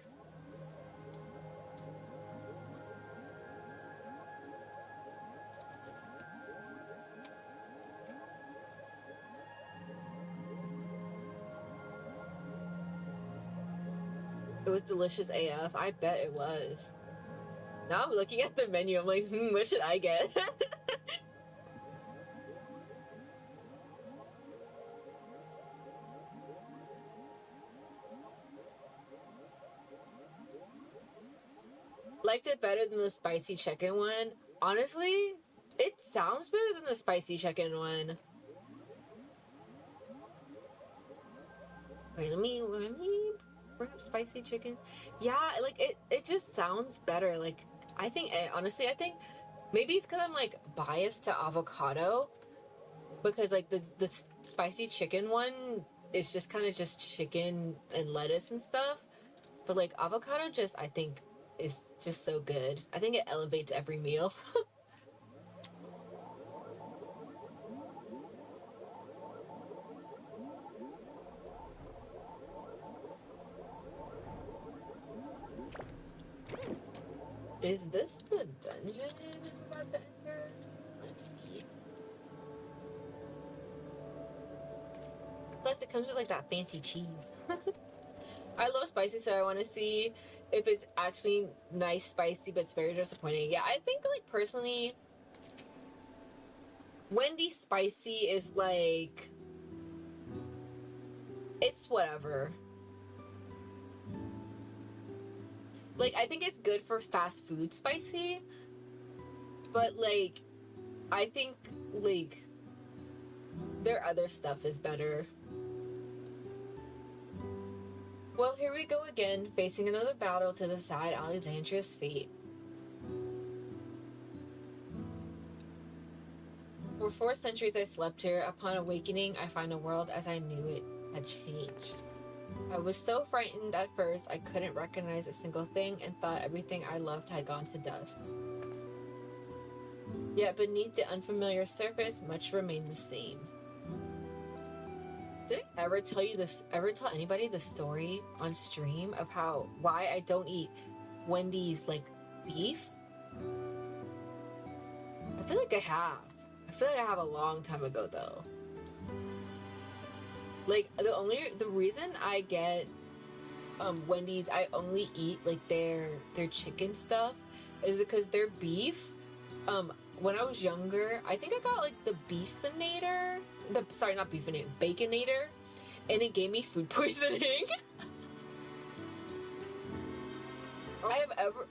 It was delicious AF. I bet it was. Now I'm looking at the menu. I'm like, what should I get? Liked it better than the spicy chicken one. Honestly, it sounds better than the spicy chicken one. Wait, let me bring up spicy chicken. Yeah, like it just sounds better. Like I think honestly, I think maybe it's because I'm like biased to avocado, because like the spicy chicken one is just kind of just chicken and lettuce and stuff. But like avocado just I think is just so good. I think it elevates every meal. Is this the dungeon I'm about to enter? Let's see. Plus, it comes with like that fancy cheese. I love spicy, so I want to see if it's actually nice spicy, but it's very disappointing. Yeah, I think like personally, Wendy's spicy is like it's whatever. Like I think it's good for fast food spicy, but like I think like their other stuff is better. Well, here we go again, facing another battle to decide Alexandria's fate. For 4 centuries I slept here. Upon awakening, I find a world as I knew it had changed. I was so frightened at first I couldn't recognize a single thing and thought everything I loved had gone to dust. Yet beneath the unfamiliar surface, much remained the same. Did I ever tell anybody the story on stream of why I don't eat Wendy's like beef? I feel like I have. I feel like I have a long time ago though. Like the reason I get Wendy's, I only eat like their chicken stuff is because their beef, when I was younger, I think I got like the Beefinator, not Beefinator, Baconator, and it gave me food poisoning.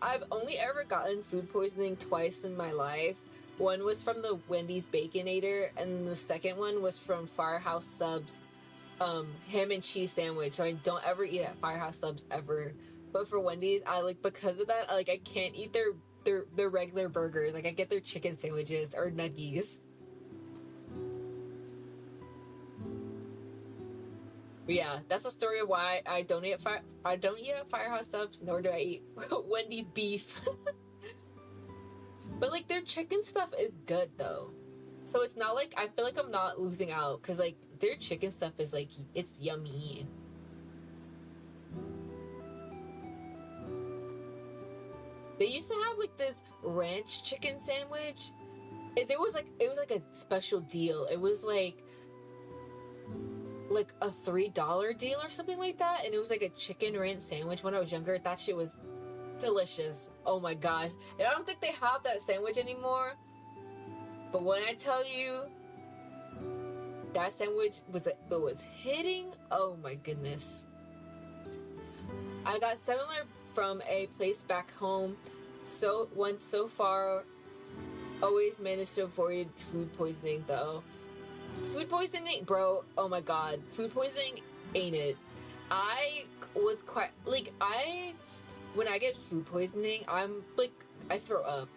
I've only ever gotten food poisoning twice in my life. One was from the Wendy's Baconator, and the second one was from Firehouse Subs ham and cheese sandwich. So I don't ever eat at Firehouse Subs ever. But for Wendy's, I like, because of that, I can't eat their regular burgers. Like I get their chicken sandwiches or nuggies. But yeah, that's the story of why I don't eat at Firehouse Subs, nor do I eat Wendy's beef. But like their chicken stuff is good though. So it's not like I feel like I'm not losing out, because like their chicken stuff is like, it's yummy. They used to have like this ranch chicken sandwich. It was like a special deal. It was like a $3 deal or something like that, and it was like a chicken ranch sandwich when I was younger. That shit was delicious. Oh my gosh. And I don't think they have that sandwich anymore. But when I tell you that sandwich was hitting, oh my goodness. I got similar from a place back home. So far, always managed to avoid food poisoning though. Food poisoning, bro, oh my god. Food poisoning ain't it. I was quite like when I get food poisoning, I'm like, I throw up.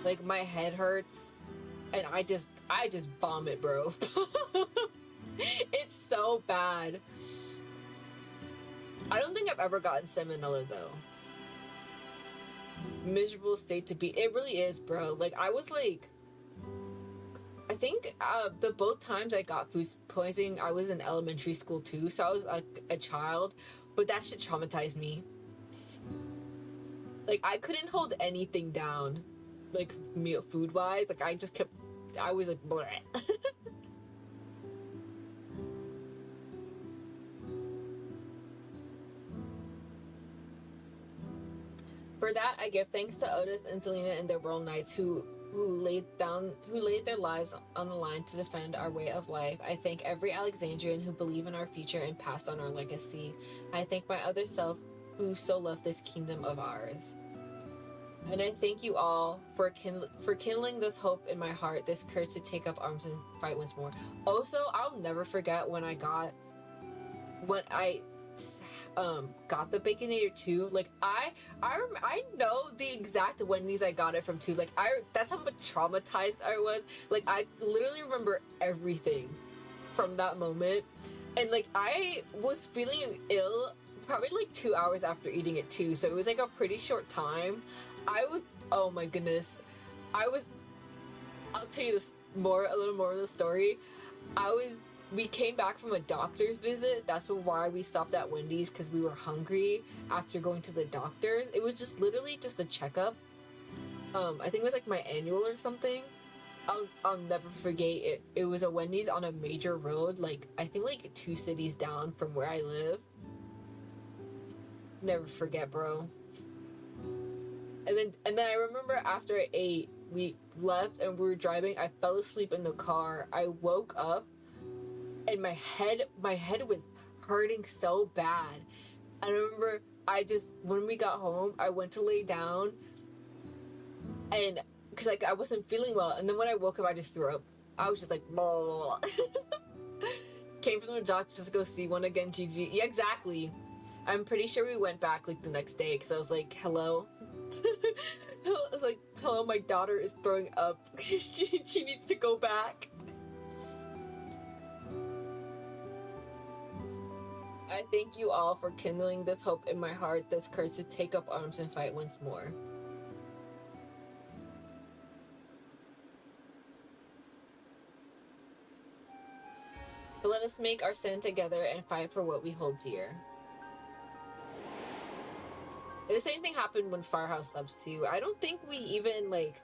Like my head hurts and I just vomit, bro. It's so bad. I don't think I've ever gotten salmonella though. Miserable state to be. It really is, bro. Like I was like I think the both times I got food poisoning, I was in elementary school too, so I was like a child, but that shit traumatized me. Like I couldn't hold anything down, like meal food wise. Like I was like, bleh. For that, I give thanks to Otis and Selena and their world knights who laid their lives on the line to defend our way of life. I thank every Alexandrian who believe in our future and passed on our legacy. I thank my other self who so loved this kingdom of ours. And I thank you all for kindling this hope in my heart, this courage to take up arms and fight once more. Also, I'll never forget when I got the Baconator 2. Like I know the exact Wendy's I got it from too. Like that's how much traumatized I was. Like I literally remember everything from that moment. And like I was feeling ill probably like 2 hours after eating it too. So it was like a pretty short time. Oh my goodness. I'll tell you a little more of the story. We came back from a doctor's visit. That's why we stopped at Wendy's, because we were hungry after going to the doctor's. It was just literally just a checkup. I think it was like my annual or something. I'll never forget it. It was a Wendy's on a major road, like I think like 2 cities down from where I live. Never forget, bro. And then I remember after I ate, we left and we were driving. I fell asleep in the car. I woke up and my head was hurting so bad. And I remember when we got home, I went to lay down and because like I wasn't feeling well. And then when I woke up, I just threw up. I was just like, blah, blah, blah. Came from the doctor just to go see one again, GG. Yeah, exactly. I'm pretty sure we went back like the next day because I was like, hello. I was like, hello, my daughter is throwing up. she needs to go back. I thank you all for kindling this hope in my heart, this courage to take up arms and fight once more. So let us make our stand together and fight for what we hold dear. And the same thing happened when Firehouse subs too. I don't think we even like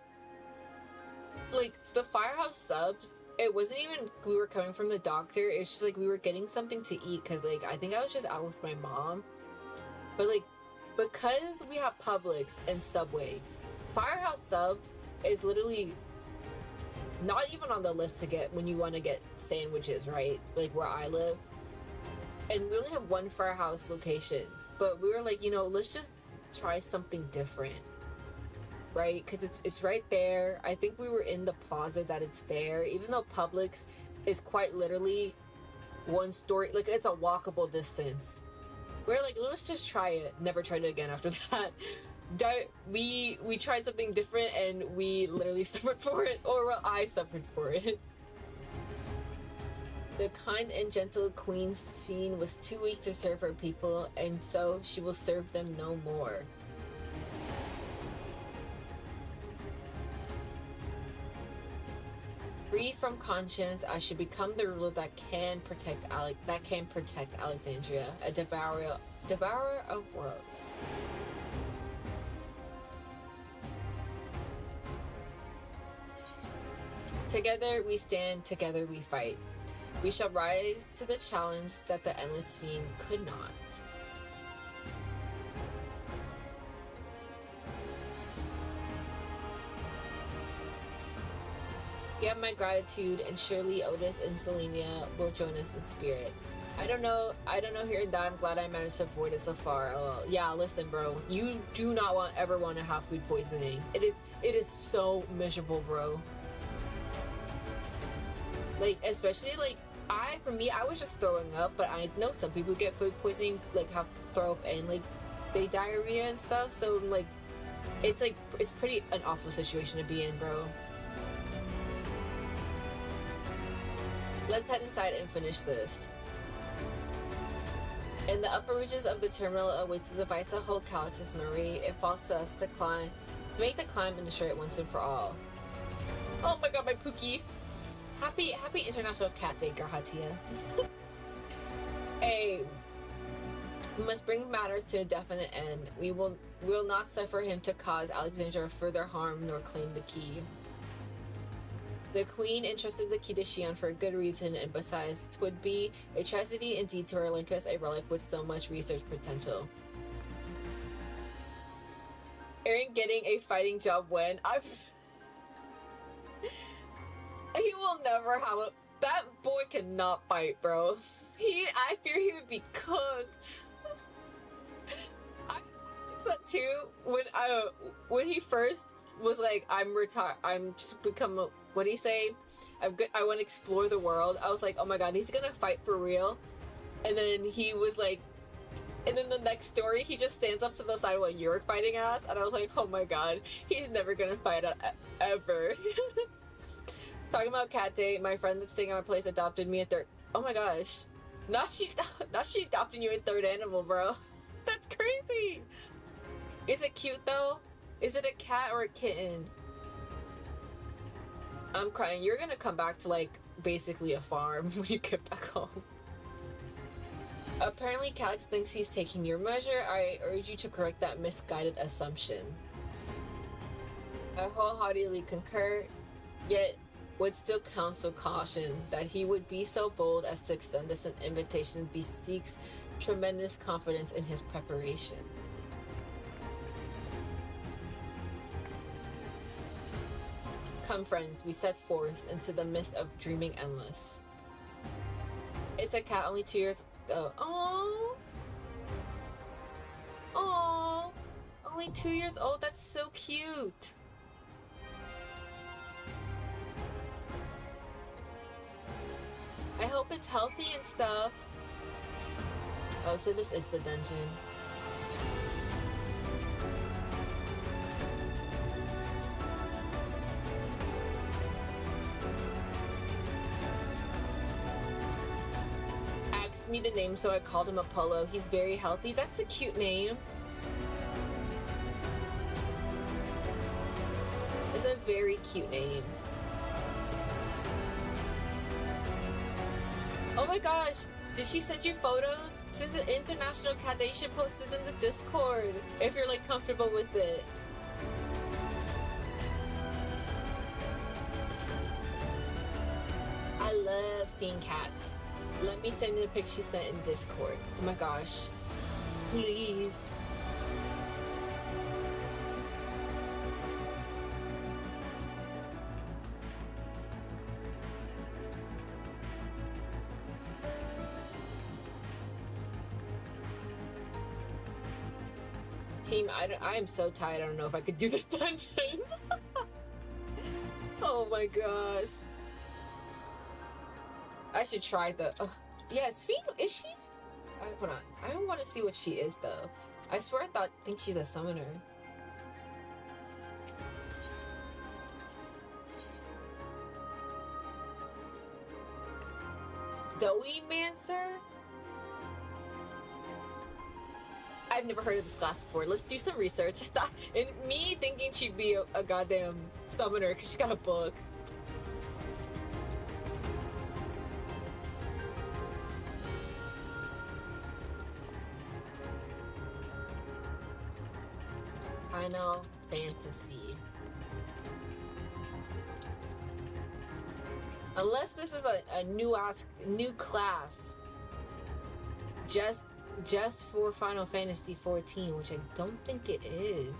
the Firehouse subs, it wasn't even we were coming from the doctor. It's just like we were getting something to eat because like I think I was just out with my mom. But like because we have Publix and Subway, Firehouse subs is literally not even on the list to get when you want to get sandwiches, right? Like where I live. And we only have one Firehouse location. But we were like, let's just try something different. Right? Because it's right there. I think we were in the plaza that it's there. Even though Publix is quite literally one story, like it's a walkable distance. We're like, let's just try it. Never tried it again after that. We tried something different and we literally suffered for it. Or well, I suffered for it. The kind and gentle Queen Sphene was too weak to serve her people, and so she will serve them no more. Free from conscience, I should become the ruler that can protect Alexandria, a devourer of worlds. Together we stand, together we fight. We shall rise to the challenge that the endless fiend could not. You have my gratitude, and surely Otis and Selenia will join us in spirit. I don't know hearing that. I'm glad I managed to avoid it so far. Yeah, listen, bro. You do not ever want to have food poisoning. It is so miserable, bro. Like, especially like for me, I was just throwing up, but I know some people get food poisoning, like have throw up and like they diarrhea and stuff. So like, it's pretty an awful situation to be in, bro. Let's head inside and finish this. In the upper reaches of the terminal awaits the device to hold Calix's memory. It falls to us to make the climb and destroy it once and for all. Oh my god, my Pookie! Happy International Cat Day, Garhatia. Hey, we must bring matters to a definite end. We will not suffer him to cause Alexandria further harm nor claim the key. The Queen entrusted the key to Shion for a good reason, and besides, 'twould be a tragedy indeed to relinquish a relic with so much research potential. Aaron getting a fighting job when he will never have a. That boy cannot fight, bro. I fear he would be cooked. I that too when he first was like, I'm retired. I'm just become a, what do you say? I want to explore the world. I was like, oh my god, he's gonna fight for real. And then he was like, and then the next story, he just stands up to the side while you're fighting ass, and I was like, oh my god, he's never gonna fight ever. Talking about Cat Day, my friend that's staying at my place adopted me a third. Oh my gosh, not she adopting you a third animal, bro. That's crazy. Is it cute though? Is it a cat or a kitten? I'm crying. You're gonna come back to like basically a farm when you get back home. Apparently Calix thinks he's taking your measure. I urge you to correct that misguided assumption. I wholeheartedly concur, yet would still counsel caution that he would be so bold as to extend this an invitation bespeaks tremendous confidence in his preparation. Come friends, we set forth into the midst of dreaming endless. It's a cat only 2 years old. Oh, oh, only 2 years old. That's so cute. I hope it's healthy and stuff. Oh, so this is the dungeon. Asked me to name, so I called him Apollo. He's very healthy. That's a cute name. It's a very cute name. Oh my gosh, did she send you photos? This is an international cat that you should post it in the Discord if you're like comfortable with it. I love seeing cats. Let me send you the pic she sent in Discord. Oh my gosh. Please. Team, I am so tired. I don't know if I could do this dungeon. Oh my god. I should try the. Yeah, Sphene, is she? Hold on. I don't want to see what she is though. I swear I think she's a summoner. Zoe Mancer? I've never heard of this class before. Let's do some research. And me thinking she'd be a goddamn summoner because she got a book. Final Fantasy. Unless this is a new class. Just for Final Fantasy XIV, which I don't think it is.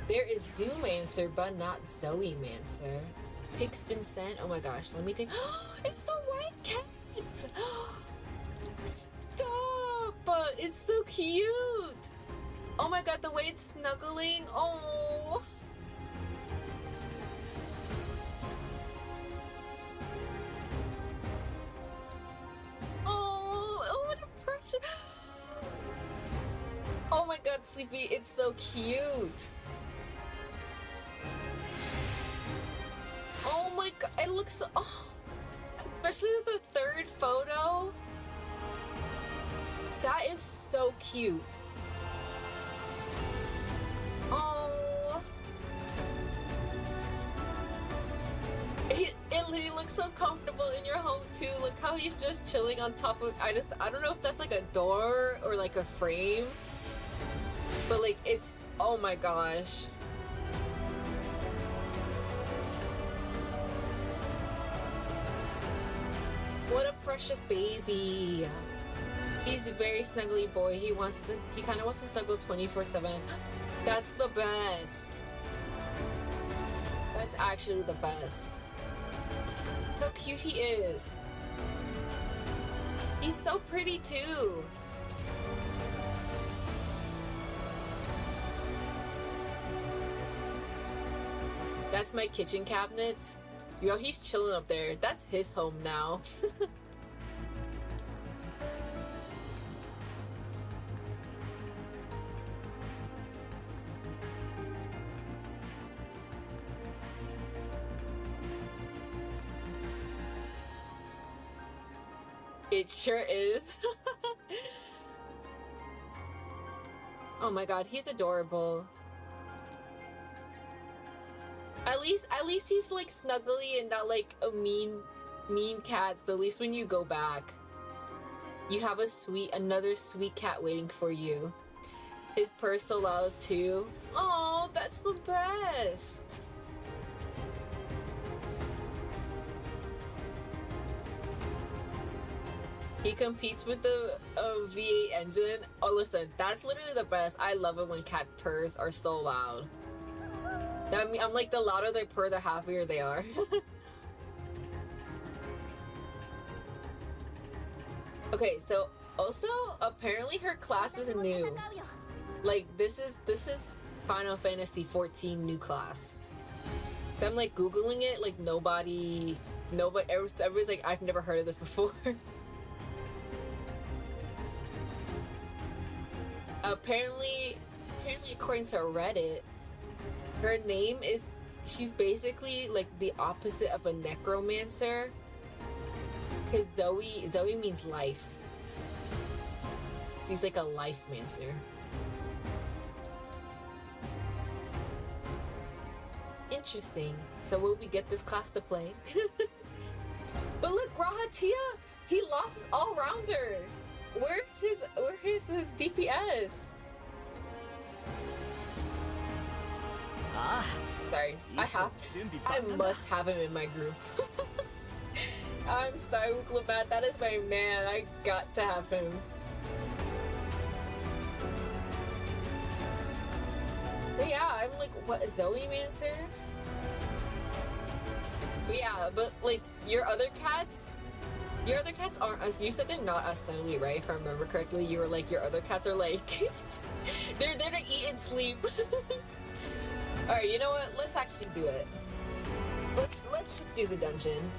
There is Zoomancer, but not Zoe Mancer. Pic's been sent. Oh my gosh, let me take. It's a white cat. Stop! It's so cute. Oh my god, the way it's snuggling. Oh. Oh, what a precious. Oh my god, Sleepy, it's so cute. Oh my god, it looks so. Oh, especially the third photo. That is so cute. Oh. too. Look how he's just chilling on top of. I don't know if that's like a door or like a frame, but like it's. Oh my gosh. What a precious baby. He's a very snuggly boy. He kind of wants to snuggle 24/7. That's the best. That's actually the best. How cute he is. He's so pretty too. That's my kitchen cabinet. Yo, he's chilling up there. That's his home now. It sure is. Oh my god, he's adorable. At least he's like snuggly and not like a mean cat. So at least when you go back, you have another sweet cat waiting for you. His purr's so loud too. Oh, that's the best. He competes with the V8 engine. Oh, listen, that's literally the best. I love it when cat purrs are so loud. I mean, I'm like, the louder they purr, the happier they are. Okay, so also apparently her class is new. Like this is Final Fantasy 14 new class. I'm like googling it, like nobody, everybody's like, I've never heard of this before. Apparently according to Reddit, her name is, she's basically like the opposite of a necromancer. Because Zoe means life. So he's like a life-mancer. Interesting. So will we get this class to play? But look, Grahatia, he lost his all-rounder. Where's his DPS? Sorry, I must have him in my group. I'm sorry, Wuklebat, that is my man. I got to have him. But yeah, I'm like, what, Zoe Mancer? But yeah, but like, your other cats aren't us. You said they're not as snuggly, right? If I remember correctly, you were like, your other cats are like, they're there to eat and sleep. Alright, you know what? Let's actually do it. Let's just do the dungeon.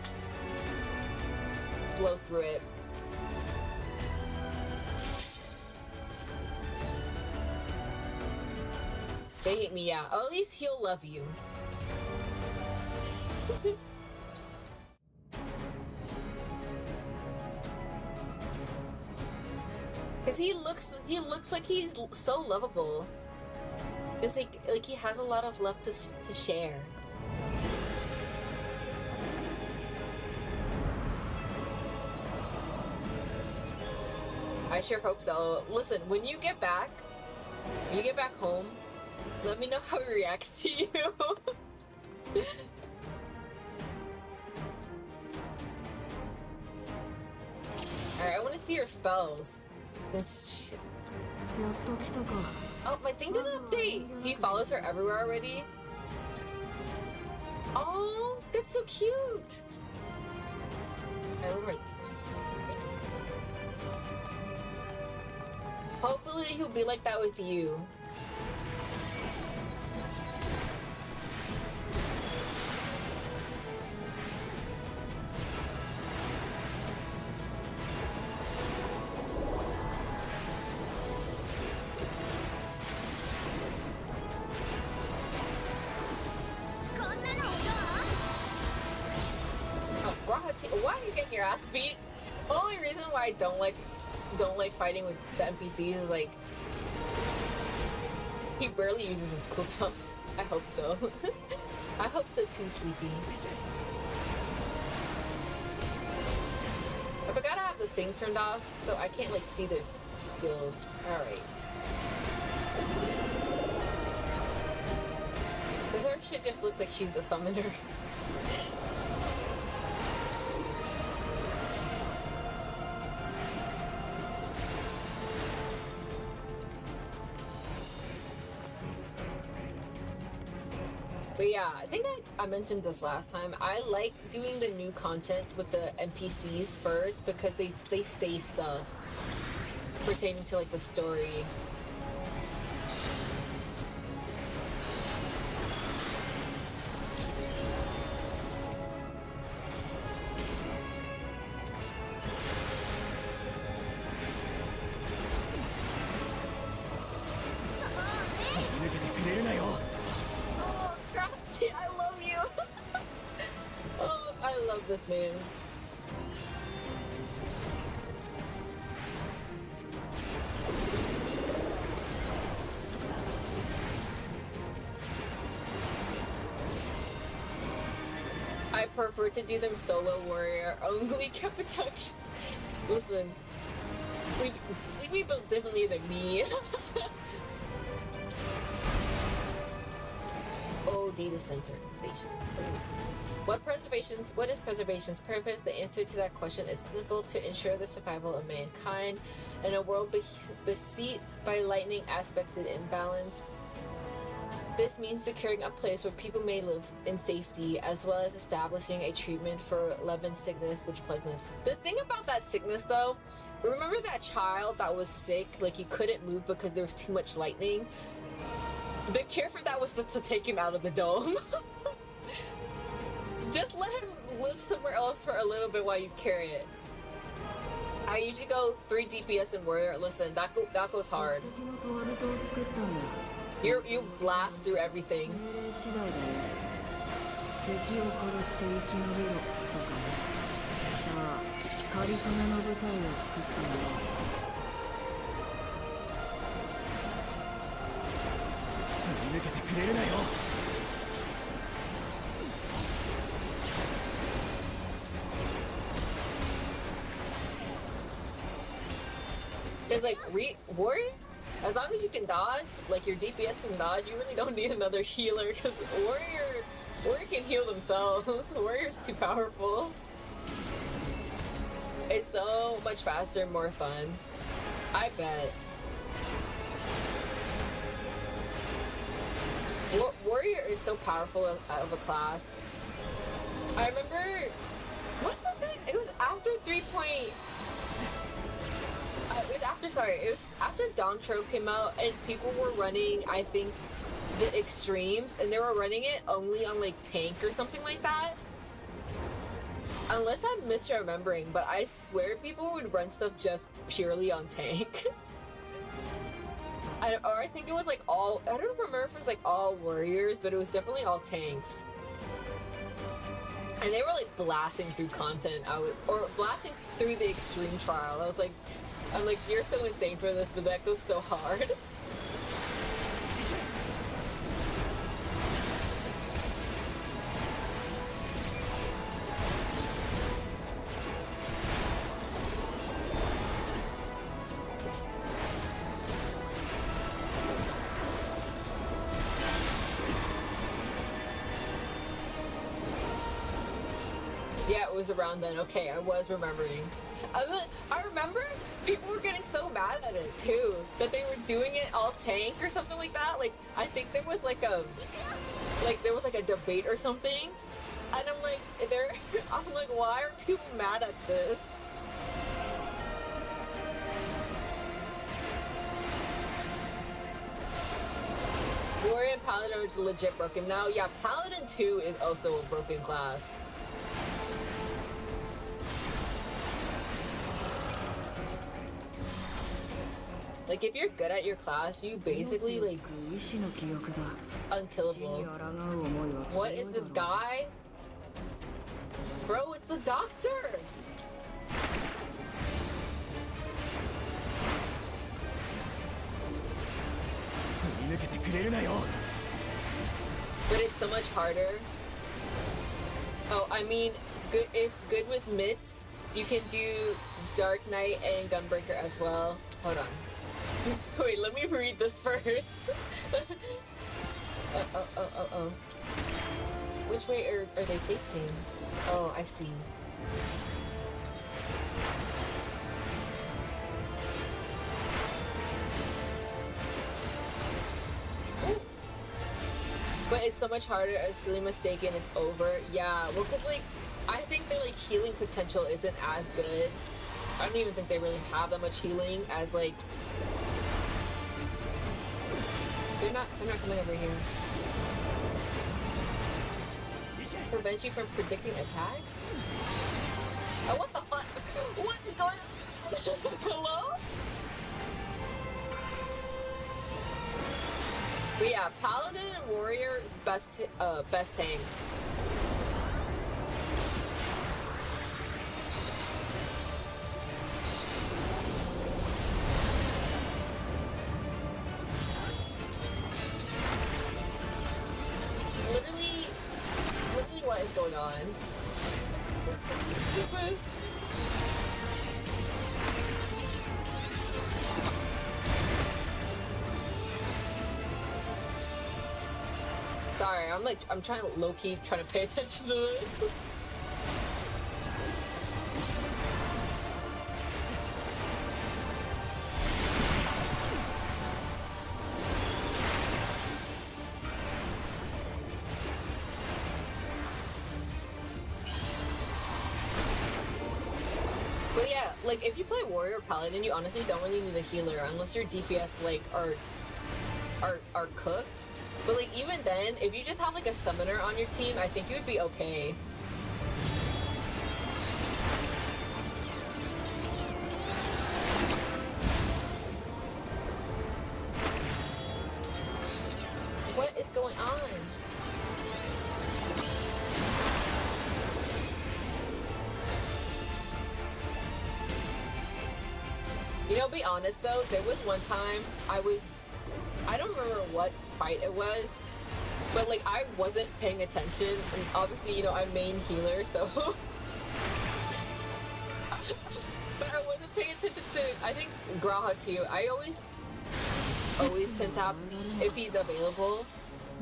Blow through it. They hate me, yeah. At least he'll love you. Cause he looks like he's so lovable. Just like he has a lot of love to share. I sure hope so. Listen, when you get back home, let me know how he reacts to you. Alright, I want to see your spells. Oh, my thing didn't update! He follows her everywhere already? Oh, that's so cute! Hopefully he'll be like that with you. Why are you getting your ass beat? The only reason why I don't like fighting with the NPCs is like he barely uses his cooldowns. I hope so. I hope so too, Sleepy. forgot I have the thing turned off, so I can't like see their skills. Alright. Because her shit just looks like she's a summoner. But yeah, I think I mentioned this last time. I like doing the new content with the NPCs first because they say stuff pertaining to like the story. I love you. Oh, I love this man. I prefer to do them solo warrior only Capuchak. Listen, Sleepy built differently than me. Oh, data center station. What is preservation's purpose? The answer to that question is simple: to ensure the survival of mankind in a world beset by lightning aspected imbalance. This means securing a place where people may live in safety, as well as establishing a treatment for Levin sickness, which plagued us. The thing about that sickness, though, remember that child that was sick, like he couldn't move because there was too much lightning? The cure for that was just to take him out of the dome. Just let him live somewhere else for a little bit while you cure it. I usually go 3 DPS and warrior. Listen, that goes hard. You blast through everything. It's like warrior, as long as you can dodge, like your DPS can dodge, you really don't need another healer because warrior can heal themselves. Warrior's too powerful. It's so much faster and more fun. I bet. Warrior is so powerful of a class. I remember, what was it? It was after 3. It was after Dontro came out and people were running, I think, the extremes, and they were running it only on like tank or something like that. Unless I'm misremembering, but I swear people would run stuff just purely on tank. Or I think it was like all, I don't remember if it was like all warriors, but it was definitely all tanks. And they were like blasting through content, or blasting through the extreme trial. I'm like, you're so insane for this, but that goes so hard. Yeah, it was around then. Okay, I was remembering. I remember people were getting so mad at it too, that they were doing it all tank or something like that. Like, I think there was like a debate or something, and I'm like, why are people mad at this? Warrior and Paladin are legit broken now. Yeah, Paladin 2 is also a broken class. Like, if you're good at your class, you basically, like, unkillable. What is this guy? Bro, it's the doctor! But it's so much harder. Oh, I mean, if good with mitts, you can do Dark Knight and Gunbreaker as well. Hold on. Wait, let me read this first. Oh. Which way are they facing? Oh, I see. Ooh. But it's so much harder. As silly mistaken, it's over. Yeah, well, because like I think their like healing potential isn't as good. I don't even think they really have that much healing as like they're not coming over here. Prevent you from predicting attacks? Oh, what the fuck? What is going on? Hello? But yeah, Paladin and Warrior, best tanks. Literally what is going on? Sorry, I'm trying to low-key trying to pay attention to this. But yeah, like if you play Warrior or Paladin, you honestly don't really need a healer unless your DPS like are cooked. But like even then, if you just have like a summoner on your team, I think you would be okay. What is going on? You know, be honest though, there was one time I don't remember what fight it was, but like I wasn't paying attention, and obviously, you know, I'm main healer, so but I wasn't paying attention to, I think, Graha too. I always tend to have, if he's available,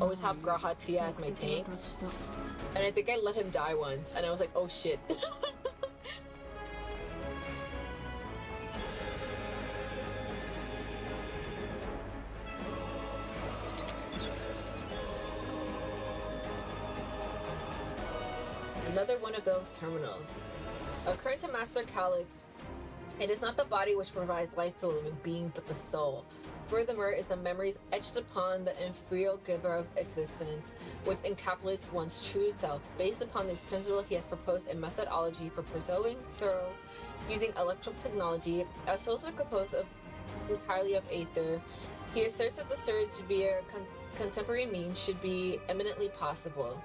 always have Graha Tia as my tank, and I think I let him die once, and I was like, oh shit. Another one of those terminals. According to Master Calyx, it is not the body which provides life to a living being, but the soul. Furthermore, is the memories etched upon the inferior giver of existence, which encapsulates one's true self. Based upon this principle, he has proposed a methodology for preserving souls using electrical technology. As souls are composed entirely of aether, he asserts that the surge via contemporary means should be eminently possible.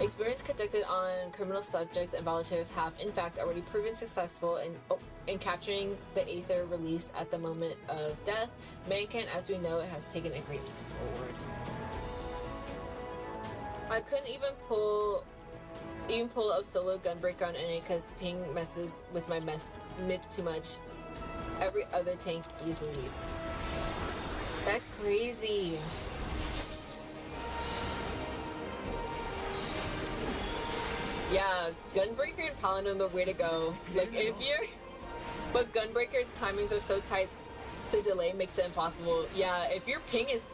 Experiments conducted on criminal subjects and volunteers have, in fact, already proven successful in capturing the aether released at the moment of death. Mankind, as we know it, has taken a great leap forward. I couldn't even pull a solo Gunbreaker on any because ping messes with my mid too much. Every other tank easily. That's crazy. Yeah, Gunbreaker and Paladin are the way to go. Like, if you're... But Gunbreaker timings are so tight, the delay makes it impossible. Yeah, if your ping is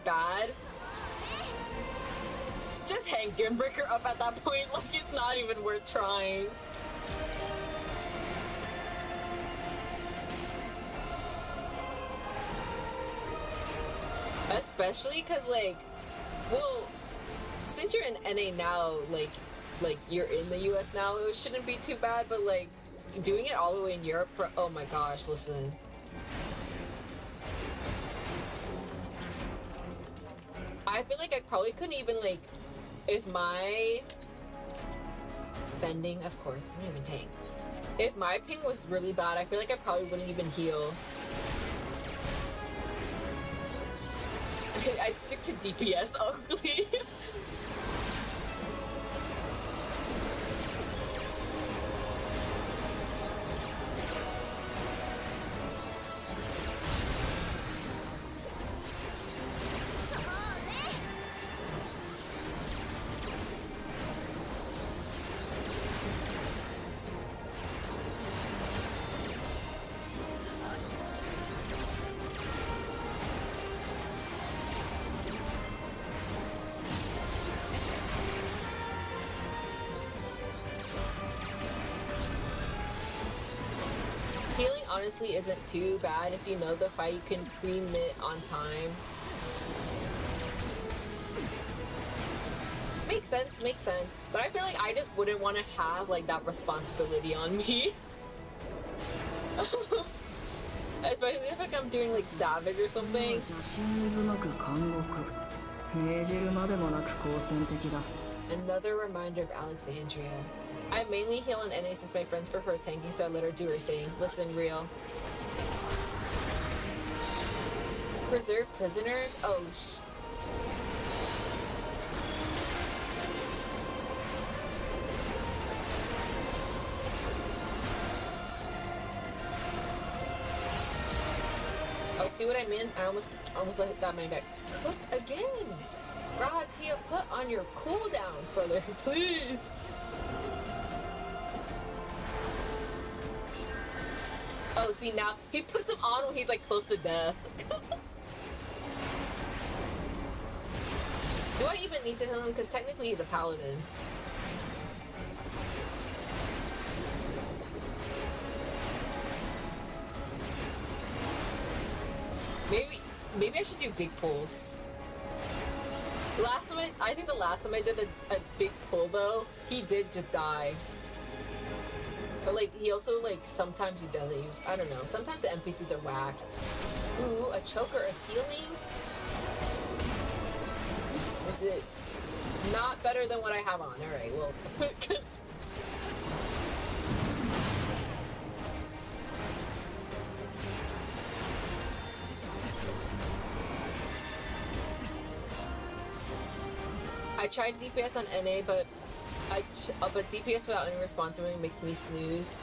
bad, just hang Gunbreaker up at that point. Like, it's not even worth trying. Especially because, like, well, since you're in NA now, like you're in the US now, it shouldn't be too bad, but like doing it all the way in Europe, oh my gosh, listen. I feel like I probably couldn't even, like, if my fending, of course, I'm not even tank. If my ping was really bad, I feel like I probably wouldn't even heal. I'd stick to DPS ugly. honestly isn't too bad if you know the fight you can pre-mit on time. Makes sense, makes sense. But I feel like I just wouldn't want to have like that responsibility on me. Especially if like I'm doing like Savage or something. Another reminder of Alexandria. I mainly heal on NA since my friend prefers tanking, so I let her do her thing. Listen, real. Preserve prisoners? Oh, oh, see what I mean? I almost let that man get cooked again. Rahatia, put on your cooldowns, brother, please. Oh, see now he puts them on when he's like close to death. Do I even need to heal him? Because technically he's a paladin. Maybe I should do big pulls. I think the last time I did a big pull though, he did just die. But like he also like sometimes he does use, I don't know. Sometimes the NPCs are whack. Ooh, a choker, a healing. Is it not better than what I have on? All right, well. I tried DPS on NA, but DPS without any responsibility makes me snooze.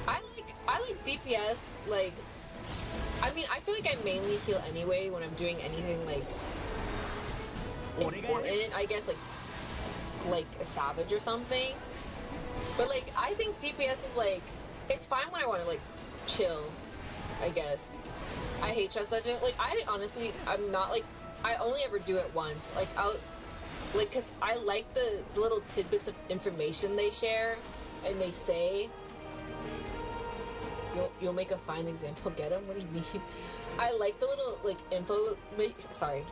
I like DPS, like, I mean, I feel like I mainly heal anyway when I'm doing anything, like, important, I guess, like a Savage or something. But, like, I think DPS is, like, it's fine when I want to, like, chill, I guess. I hate Trust Legend. Like, I'm not, like, I only ever do it once. Like, cause I like the little tidbits of information they share and they say. You'll make a fine example. Get him? What do you mean? I like the little, like,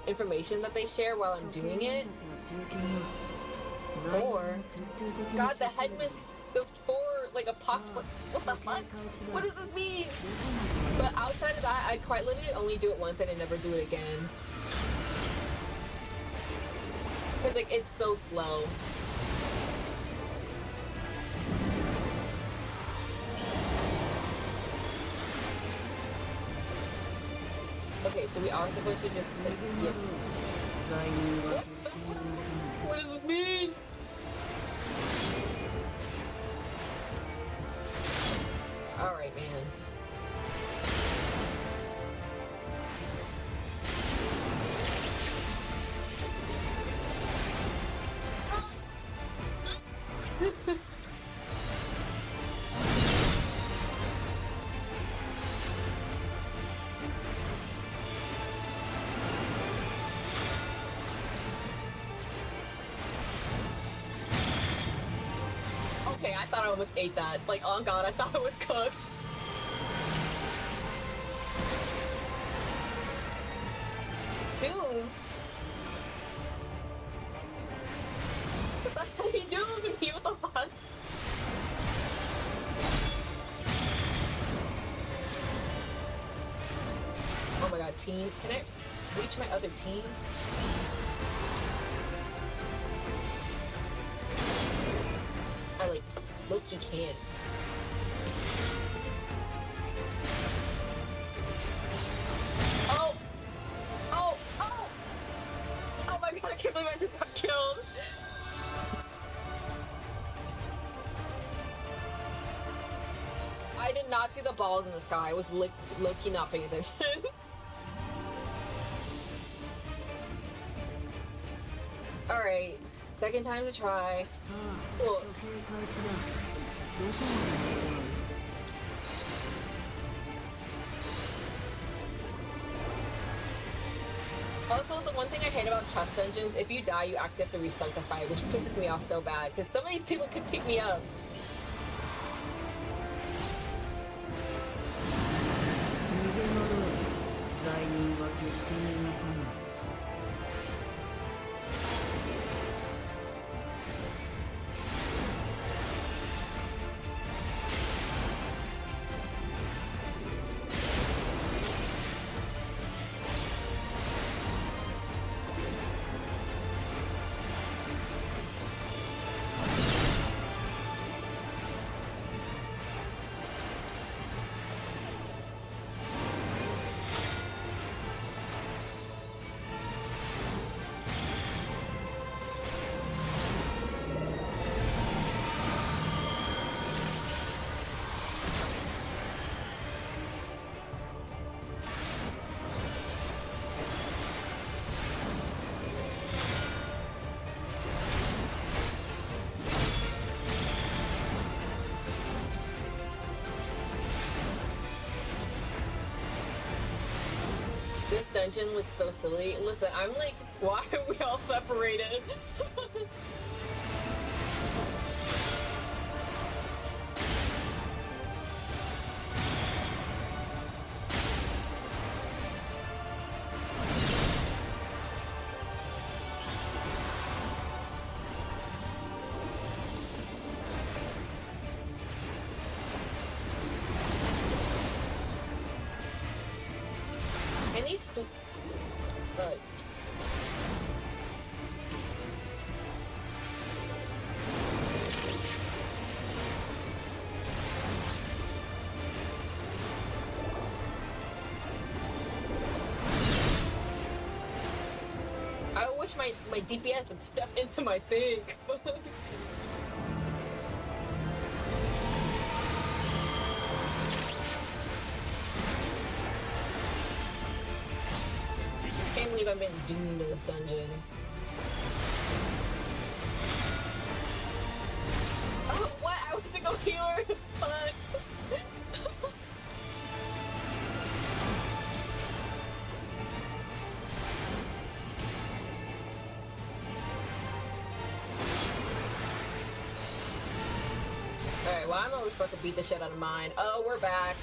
information that they share while I'm doing it. Or, God, the headmistress, the four, like, a pocket, what the fuck? What does this mean? But outside of that, I quite literally only do it once and I never do it again. Because, like, it's so slow. Okay, so we are supposed to just, like, yeah. What does this mean? Alright, man. Okay, I thought I almost ate that. Like, oh god, I thought it was cooked. Dude. What the hell are you doing to me? What the fuck? Oh my god, team. Can I reach my other team? I like low-key can't. Oh! Oh! Oh! Oh my god, I can't believe I just got killed! I did not see the balls in the sky. I was low-key not paying attention. Alright. Second time to try. Cool. Also, the one thing I hate about trust dungeons, if you die, you actually have to restart the fight, which pisses me off so bad, because some of these people can pick me up. 罪人は決して逃がさない。This dungeon looks so silly. Listen, I'm like, why are we all separated? And these I wish my DPS would step into my thing. I can't believe I've been doomed in this dungeon. Oh, what? I went to go healer? Fuck. Alright, well, I'm always supposed to beat the shit out of mine. Oh, we're back.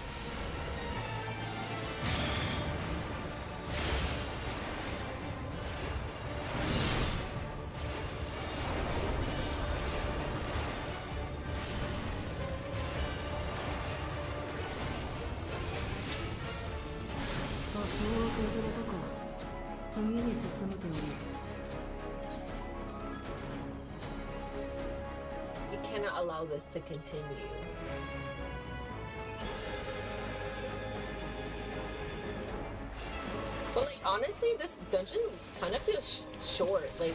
You cannot allow this to continue. But like honestly, this dungeon kind of feels short. Like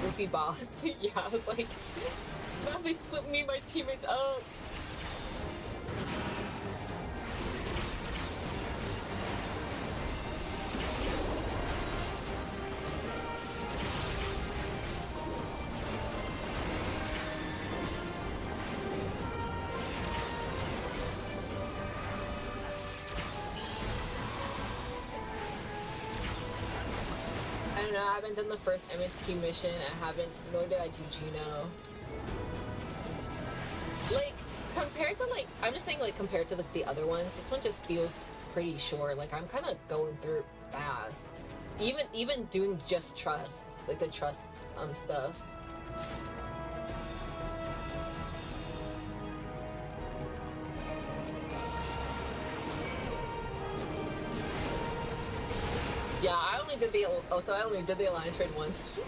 goofy boss. Yeah, like now they split me and my teammates up. I don't know, I haven't done the first MSQ mission, nor did I do Juno. Like, compared to like, I'm just saying like compared to like the other ones, this one just feels pretty short. Like I'm kind of going through it fast. Even doing just trust, like the trust stuff. Yeah, I only did the Alliance raid once.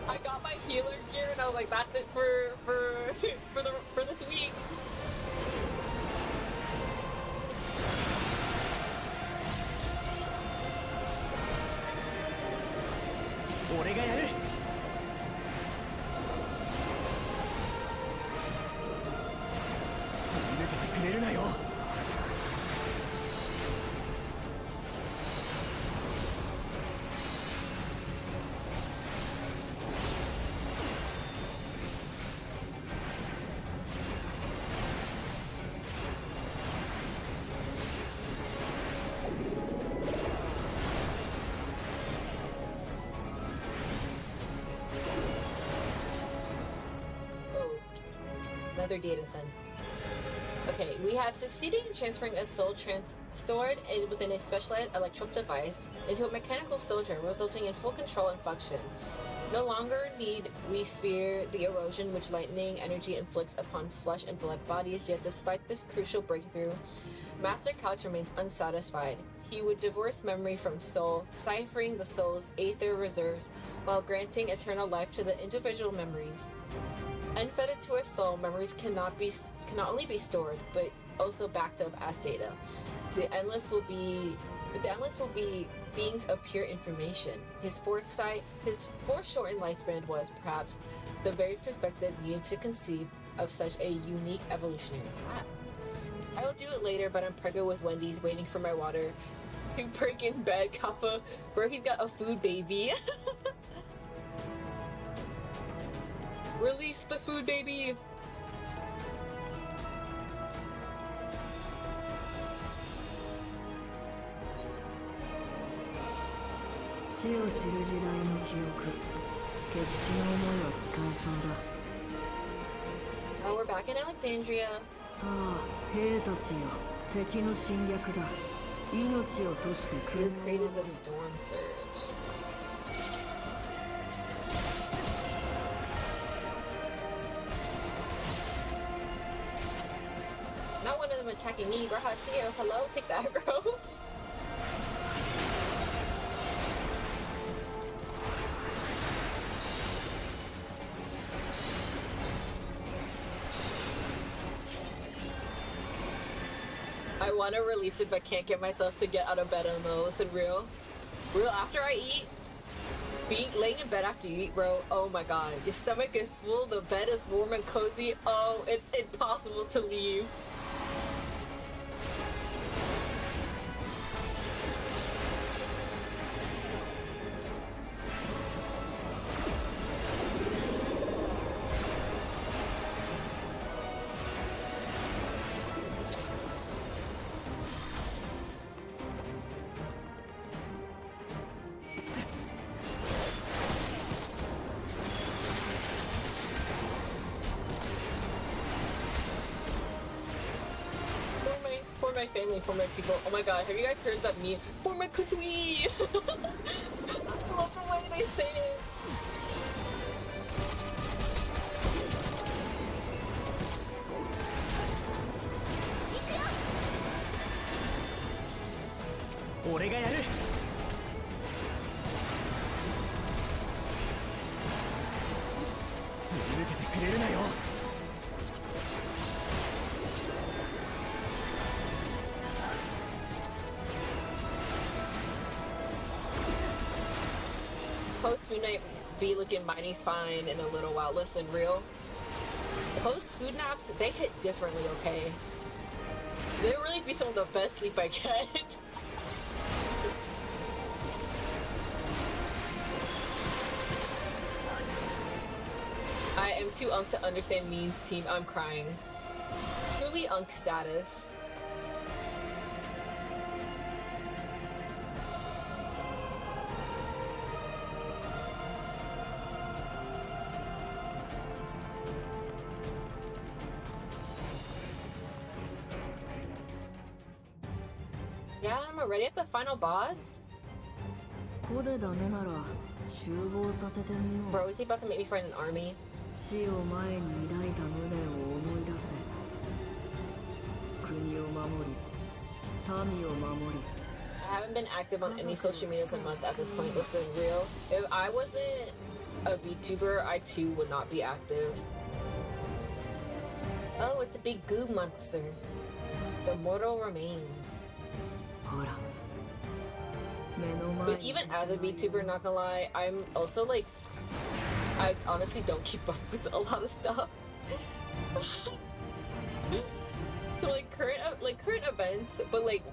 I got my healer gear and I was like, that's it for this week. another data center. Okay, we have succeeded in transferring a soul stored within a specialized electric device into a mechanical soldier, resulting in full control and function. No longer need we fear the erosion which lightning energy inflicts upon flesh and blood bodies, yet despite this crucial breakthrough, Master Couch remains unsatisfied. He would divorce memory from soul, ciphering the soul's aether reserves while granting eternal life to the individual memories. Unfettered to a soul, memories cannot only be stored, but also backed up as data. The endless will be beings of pure information. His foreshortened lifespan was perhaps the very perspective needed to conceive of such a unique evolutionary path. I will do it later, but I'm pregnant with Wendy's waiting for my water to break in bed, Kappa. Bro, he's got a food baby. Release the food baby! Oh, we're back in Alexandria. You created the storm surge. Not one of them attacking me, bro. Hello, take that, bro. I want to release it, but can't get myself to get out of bed on the listen, real, after I eat, laying in bed after you eat, bro, oh my god, your stomach is full, the bed is warm and cozy, oh, it's impossible to leave. Family, for my people. Oh my god, have you guys heard that meme? For my queen! I love the way they say it. Post food night be looking mighty fine in a little while. Listen, real. Post food naps, they hit differently, okay? They really be some of the best sleep I get. I am too unk to understand memes, team. I'm crying. Truly unk status. Yeah, I'm already at the final boss. Bro, is he about to make me fight an army? I haven't been active on any social medias in a month at this point. Listen, real. If I wasn't a VTuber, I too would not be active. Oh, it's a big goo monster. The mortal remains. But even as a VTuber, not gonna lie, I'm also like, I honestly don't keep up with a lot of stuff. So like current events, but like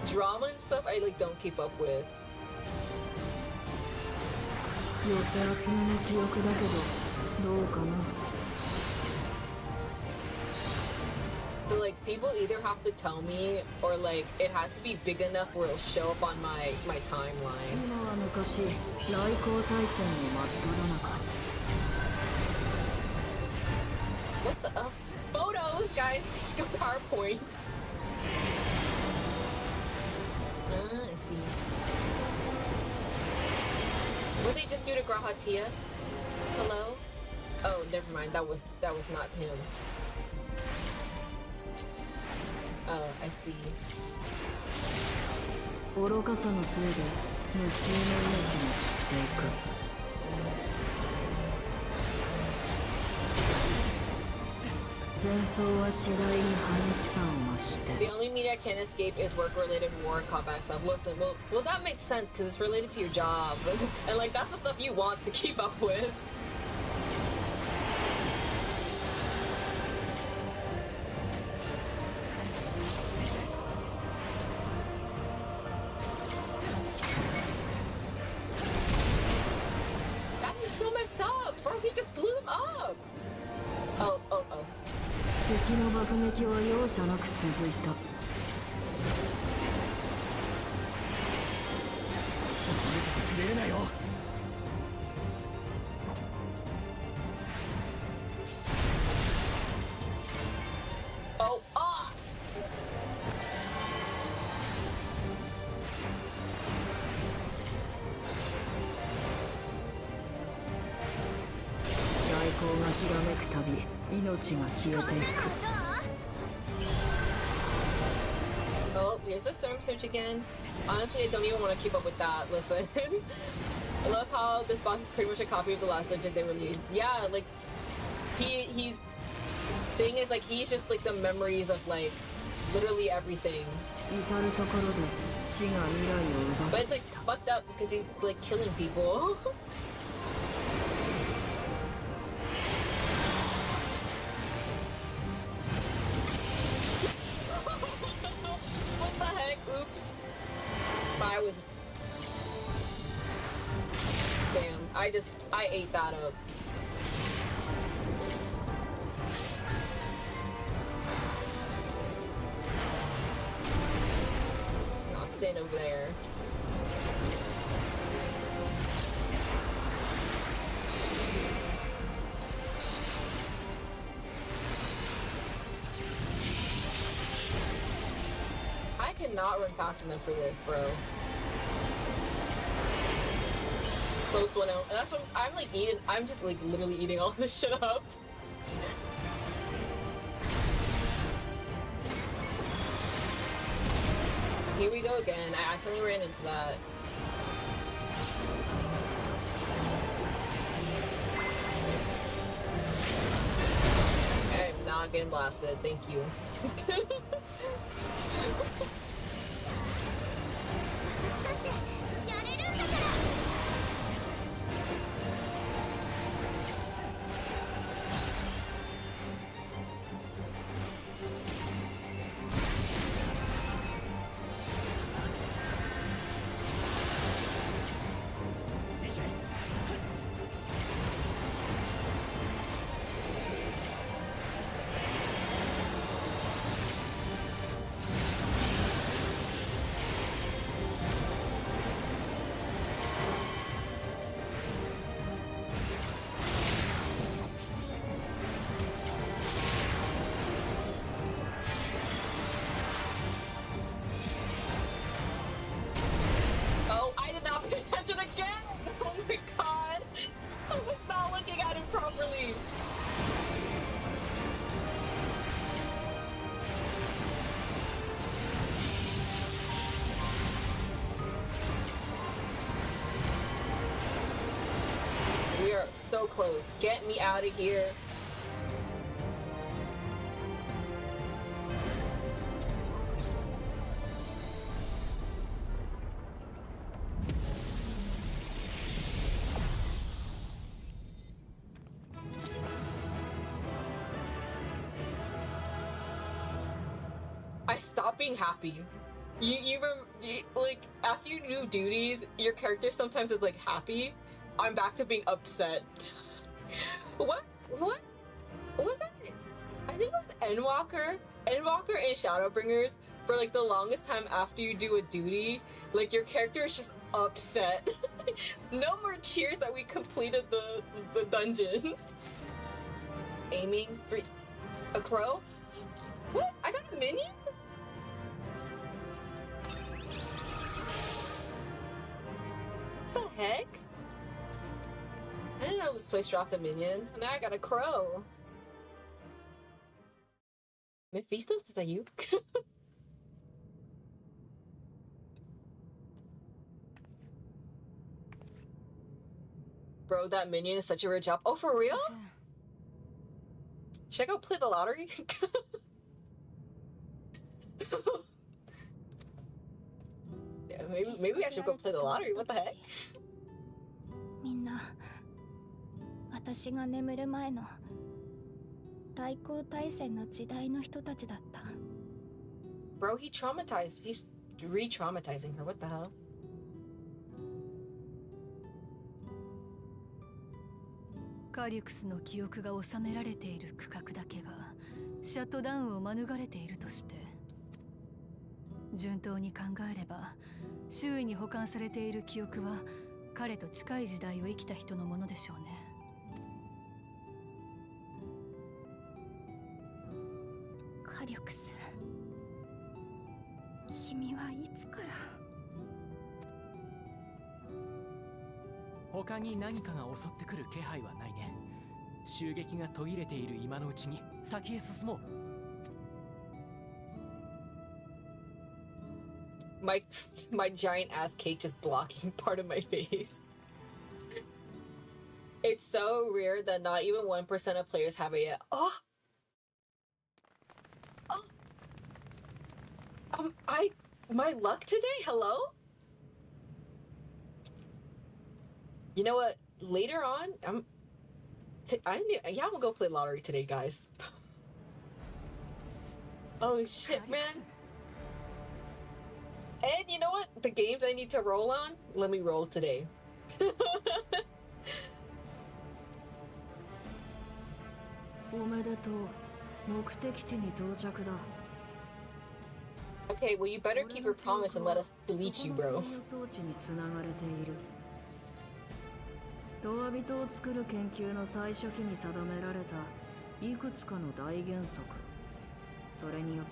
drama and stuff, I like don't keep up with. So like people either have to tell me, or like it has to be big enough where it'll show up on my timeline. What the photos, guys? PowerPoint. I see. What did they just do to Grahatia? Hello? Oh, never mind. That was not him. Oh, I see. 愚かさのせいで無数の命が散っていく。戦争は次第に激しさを増して。 The only media I can't escape is work-related war and combat stuff. Listen, well, that makes sense because it's related to your job, and like that's the stuff you want to keep up with. That is so messed up, bro. He just blew him up. Oh. 敵の爆撃は容赦なく続いた。くれなよ。Oh, ah! 大光がひらめくたび命が消えていく。 Oh, here's a storm surge again. Honestly, I don't even want to keep up with that. Listen. I love how this boss is pretty much a copy of the last dungeon they released. Yeah, like, he's... Thing is, like, he's just, like, the memories of, like, literally everything. But it's, like, fucked up because he's, like, killing people. What the heck? Oops. I was... Damn, I ate that up. Not staying over there. I cannot run fast enough for this, bro. Close one out. That's what I'm like eating. I'm just like literally eating all this shit up. Here we go again. I accidentally ran into that. I'm not getting blasted. Thank you. Oh, I did not pay attention again! Oh my god! I was not looking at it properly! We are so close. Get me out of here. I stopped being happy. Like, after you do duties, your character sometimes is like happy. I'm back to being upset. What was that? I think it was Endwalker and Shadowbringers. For like the longest time after you do a duty, like your character is just upset. No more cheers that we completed the dungeon. aiming three. A crow? What? I got a minion? What the heck? I didn't know it was placed off the minion. Now I got a crow. Mephistos, is that you? Bro, that minion is such a rich job. Oh, for real? Should I go play the lottery? Yeah, maybe I should go play the lottery. What the heck? みんな私が眠る前の大航大戦の時代の人たちだった。 Bro, he traumatized. He's re-traumatizing her. What the hell? カリュクスの記憶が収められている区画だけがシャットダウンを免れているとして、順当に考えれば周囲に保管されている記憶は彼と近い時代を生きた人のものでしょうね。カリュクス、君はいつから。他に何かが襲ってくる気配はないね。襲撃が途切れている今のうちに先へ進もう。My giant ass cake just blocking part of my face. It's so rare that not even 1% of players have it yet. Oh! Oh! My luck today? Hello? You know what? Later on, I'm gonna go play lottery today, guys. Oh shit, man. And you know what? The games I need to roll on, let me roll today. Okay, well you better keep your promise and let us delete you, bro. ドア人を作る研究の最初期に定められたいくつかの大原則。それによっ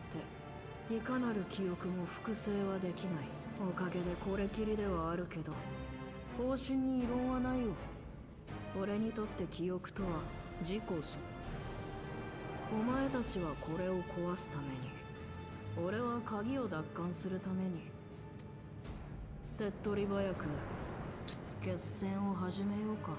ていかなる記憶も複製はできない。おかげでこれきりではあるけど、方針に異論はないよ。俺にとって記憶とは自己そ。お前たちはこれを壊すために、俺は鍵を奪還するために。手っ取り早く決戦を始めようか。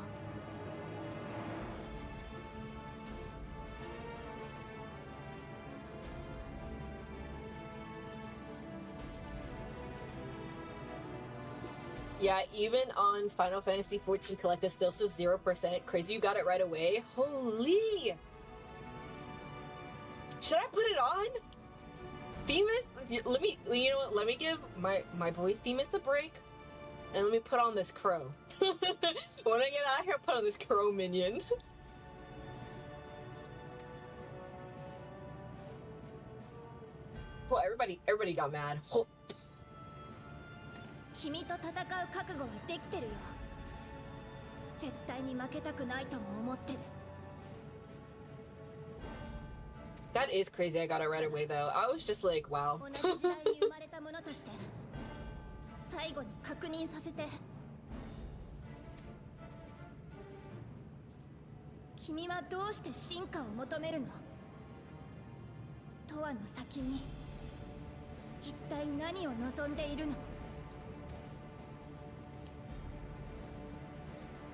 Yeah, even on Final Fantasy XIV Collective still says 0%. Crazy you got it right away. Holy! Should I put it on? Themis? Let me, you know what? Let me give my boy Themis a break. And let me put on this crow. When I get out of here, put on this crow minion. Well, everybody got mad. 君と戦う覚悟はできてるよ。絶対に負けたくないとも思ってる。That is crazy. I got it right away though. I was just like, wow. 同じ時代に生まれたものとして最後に確認させて。君はどうして進化を求めるの？とわの先に一体何を望んでいるの？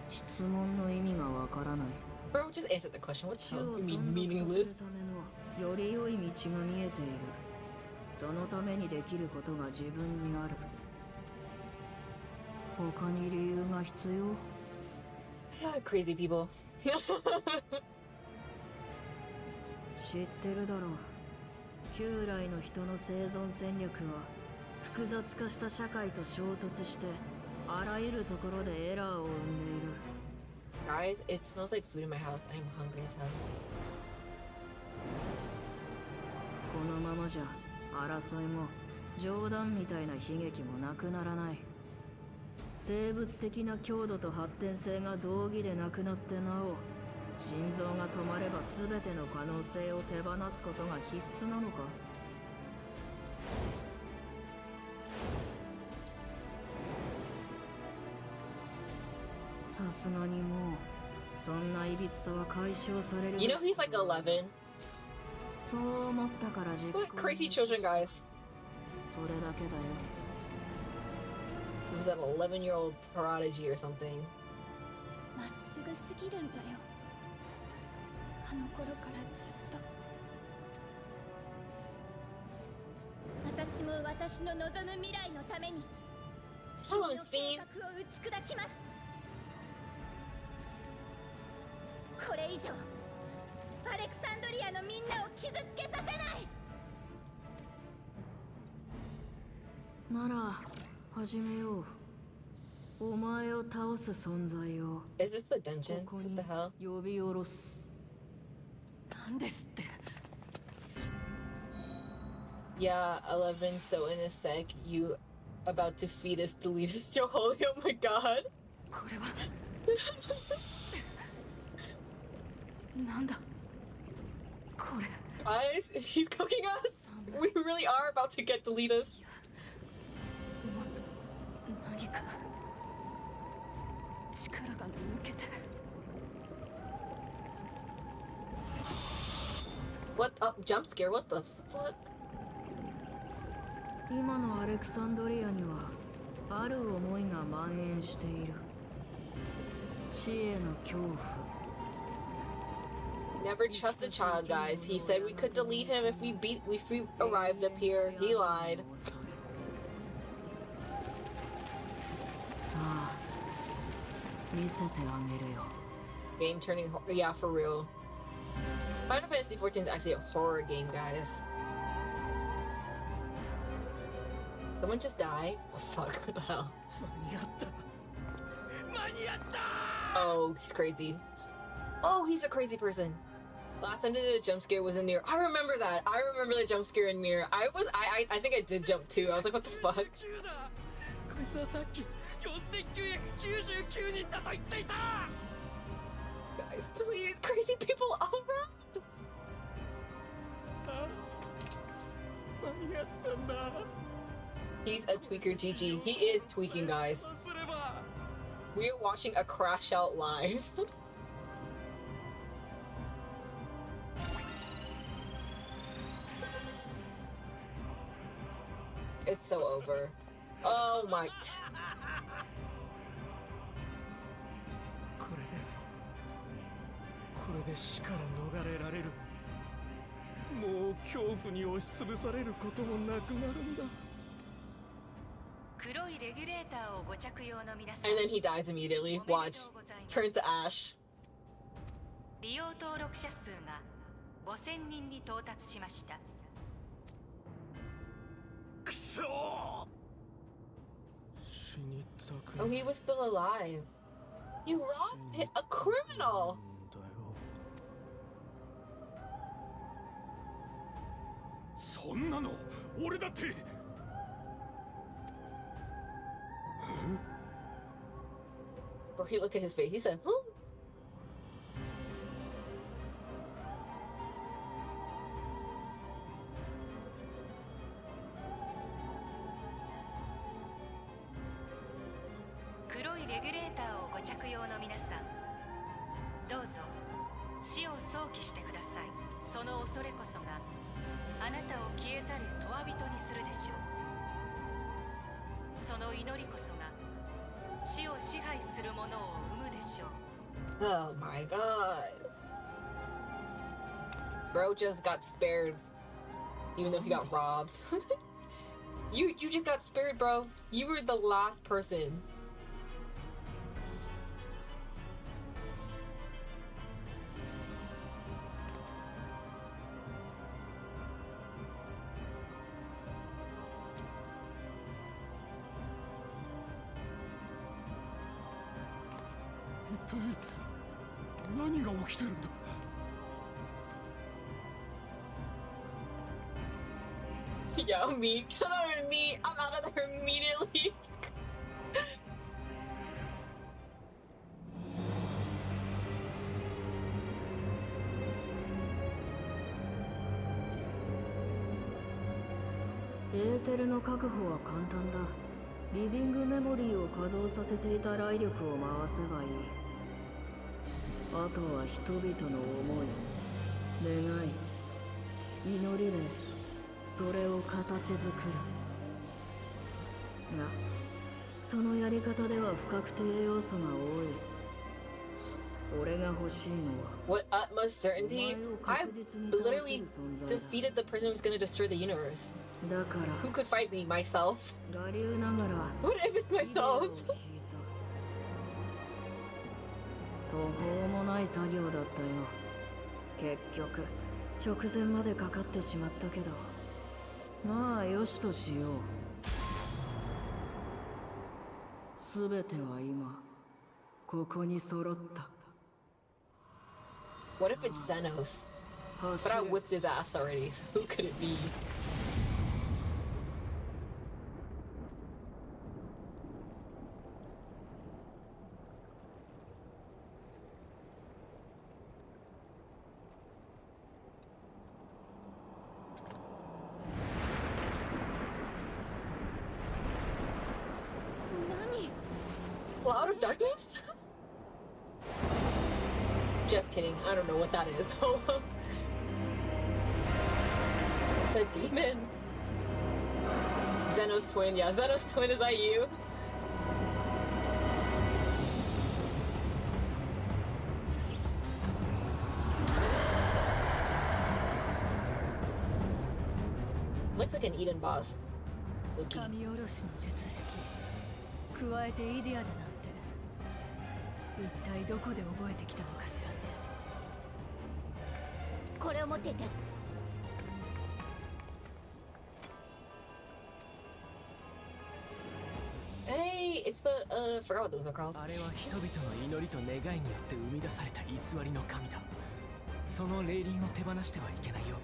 質問の意味がわからない。 Bro, just answer the question. What the hell? You mean meaningless? より良い道が見えている。そのためにできることが自分にある。他に理由が必要？ Crazy people. 知ってるだろう。旧来の人の生存戦略は複雑化した社会と衝突してあらゆるところでエラーを生んでいる。Guys, it smells like food in my house. I'm hungry as hell. このままじゃ争いも冗談みたいな悲劇もなくならない。生物的な強度と発展性が同義でなくなってなお心臓が止まれば全ての可能性を手放すことが必須なのか。さすがにもうそんないびつさは解消される。 You know he's like 11. そう思ったから実行 What crazy children, guys. それだけだよ。 He was an 11-year-old prodigy or something. まっすぐすぎるんだよ、あの頃からずっと。私も私の望む未来のために Hello, Miss 計 Fee. 画を打ち砕きます。これ以上アレクサンドリアのみんなを傷つけさせない。なら始めよう。お前を倒す存在を Is this the dungeon? ここ What に the hell? 呼び下ろす。なんですって。 Yeah, 11. So in a sec, you about to feed us Deletus Joholi. Oh my god. これはなんだこれ。 Guys, he's cooking us. We really are about to get Deletus. もっと何か力が抜けて。 What? Jump scare? What the fuck? 今のアレクサンドリアにはある思いが蔓延している。死への恐怖。 Never trust a child, guys. He said we could delete him if we arrived up here. He lied. さあ見せてあげるよ。 Game turning. Yeah, for real. Final Fantasy XIV is actually a horror game, guys. Someone just died? Oh fuck, what the hell? 間に合った間に合った Oh, he's crazy. Oh, he's a crazy person. Last time they did a jump scare was in Nier. I remember that. I remember the jump scare in Nier. I think I did jump too. I was like, what the fuck? こいつはさっき4999人だと言っていた Guys, please, crazy people all around. 間に合ったんだ He's a tweaker, GG. He is tweaking, guys. そうすれば We are watching a crash out live. It's so over. Oh my. これで死から逃れられる。もう恐怖に押しつぶされることもなくなるんだ。黒いレギュレーターをご着用の皆さん。 And then he dies immediately. Watch. Turn to ash. 利用登録者数が5000人に到達しました。くそー。死にたく Oh, he was still alive. You robbed a criminal. そんなの俺だって。 Bro, he look at his face. He said, "Huh?" 黒いレギュレーターをご着用の皆さん、どうぞ死を想起してください。その恐れこそがあなたを消えざる永人にするでしょう。その祈りこそが死を支配するものを生むでしょう。 Oh my god. Bro just got spared. Even though he got robbed. You just got spared, bro. You were the last person. What 何が起きてるんだ Yo, me. Come on, me. I'm out of there immediately. ーテルの確保は簡単だ。リビングメモリーを稼働させていた雷力を回せばいい。あとは人々の思い、願い、祈りでそれを形作る。が、そのやり方では不確定要素が多い。俺が欲しいのは What utmost certainty? I literally defeated the person who's gonna destroy the universe. だから Who could fight me? Myself? 我流ながら What if it's myself? 途方もない作業だったよ。結局直前までかかってしまったけど、まあよしとしよう。すべては今ここに揃った。 What if it's Xenos? But I whipped his ass already. So who could it be? Cloud of darkness? Just kidding. I don't know what that is. It's a demon. Zeno's twin. Yeah, Zeno's twin. Is that you? Looks like an Eden boss. Loki. 神下ろしの術式加えてイデアだなんて一体どこで覚えてきたのかしらね。これを持ってて。Hey, it's the forgot what those are called. あれは人々の祈りと願いによって生み出された偽りの神だ。その霊輪を手放してはいけないよ。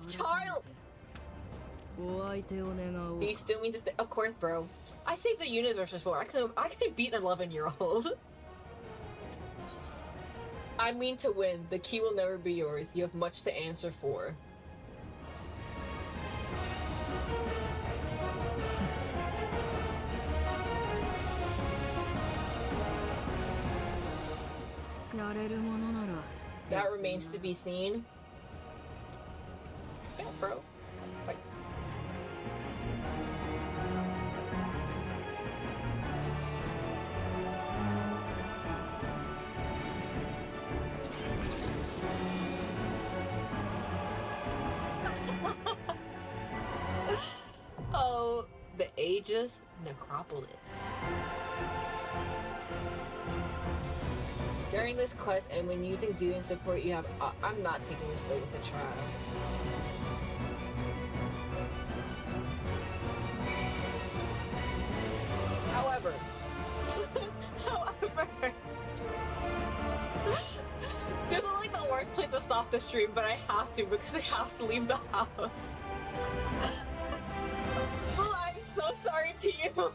Child! お相手を願おう。 Do you still mean to stay? Of course, bro. I saved the universe before. I could beat an 11-year-old. I mean to win. The key will never be yours. You have much to answer for. That remains to be seen. Yeah, bro. Fight. Oh, the Aegis Necropolis. During this quest and when using Duin support, you have. I'm not taking this though with the trial. However, this is like the worst place to stop the stream, but I have to because I have to leave the house. Oh, I'm so sorry to you.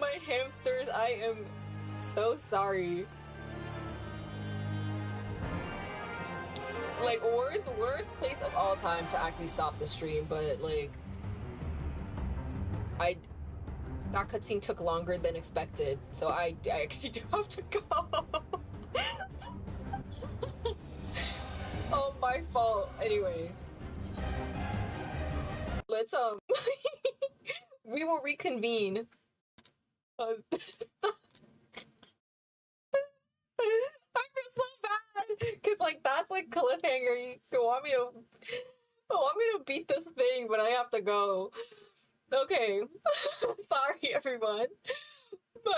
My hamsters, I am so sorry. Like, worst place of all time to actually stop the stream, but like, that cutscene took longer than expected, so I actually do have to go. Oh, my fault. Anyway, let's we will reconvene. I feel so bad because like that's like cliffhanger. You want me to beat this thing, but I have to go. Okay, sorry everyone, but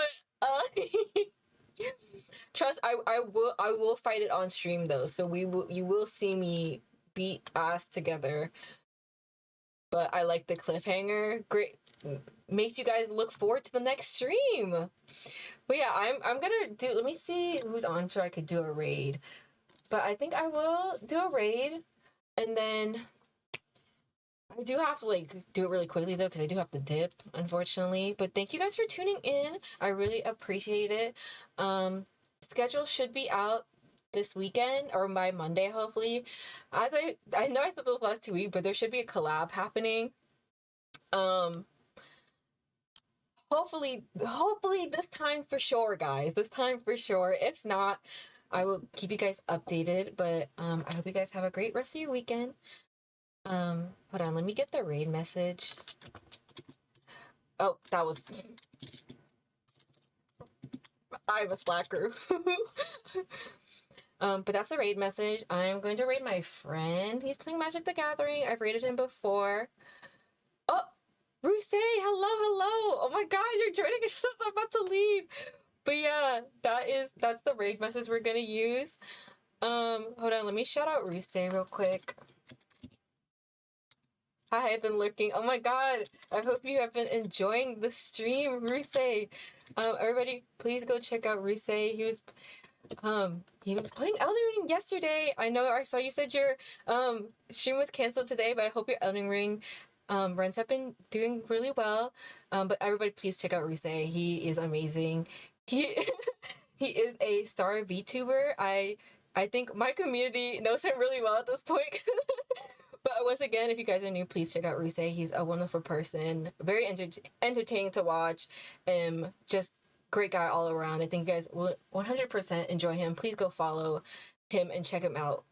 trust I will fight it on stream though. So you will see me beat ass together. But I like the cliffhanger. Great, makes you guys look forward to the next stream. But yeah, I'm gonna do. Let me see who's on so I could do a raid. But I think I will do a raid, and then I do have to like do it really quickly though, because I do have to dip, unfortunately. But thank you guys for tuning in. I really appreciate it. Schedule should be out this weekend or by Monday, hopefully. As I know I said those last 2 weeks, but there should be a collab happening. Hopefully this time for sure, guys. This time for sure. If not, I will keep you guys updated. But I hope you guys have a great rest of your weekend. Hold on, let me get the raid message. Oh, that was I'm a slacker. But that's the raid message. I'm going to raid my friend. He's playing Magic the Gathering. I've raided him before. Oh, Ruse, hello. Oh my god, you're joining us as I'm about to leave. But yeah, that's the raid message we're gonna use. Hold on, let me shout out Ruse real quick. Hi, I've been lurking. Oh my god, I hope you have been enjoying the stream, Ruse. Everybody, please go check out Ruse. He was playing Elden Ring yesterday. I know I saw you said your stream was canceled today, but I hope your Elden Ring runs have been doing really well. But everybody please check out Ruse. He is amazing. He he is a star VTuber. I think my community knows him really well at this point. But once again, if you guys are new, please check out Ruse. He's a wonderful person, very entertaining to watch, just great guy all around. I think you guys will 100% enjoy him. Please go follow him and check him out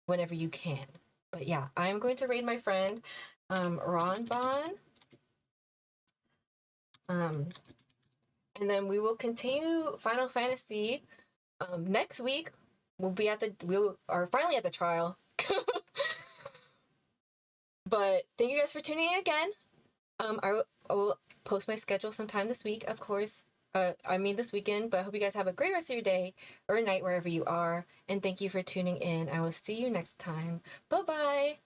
whenever you can. But yeah, I'm going to raid my friend, Ron Bon. And then we will continue Final Fantasy. Next week, we are finally at the trial. But thank you guys for tuning in again. I will post my schedule sometime this week, of course. This weekend, but I hope you guys have a great rest of your day or night wherever you are. And thank you for tuning in. I will see you next time. Bye-bye.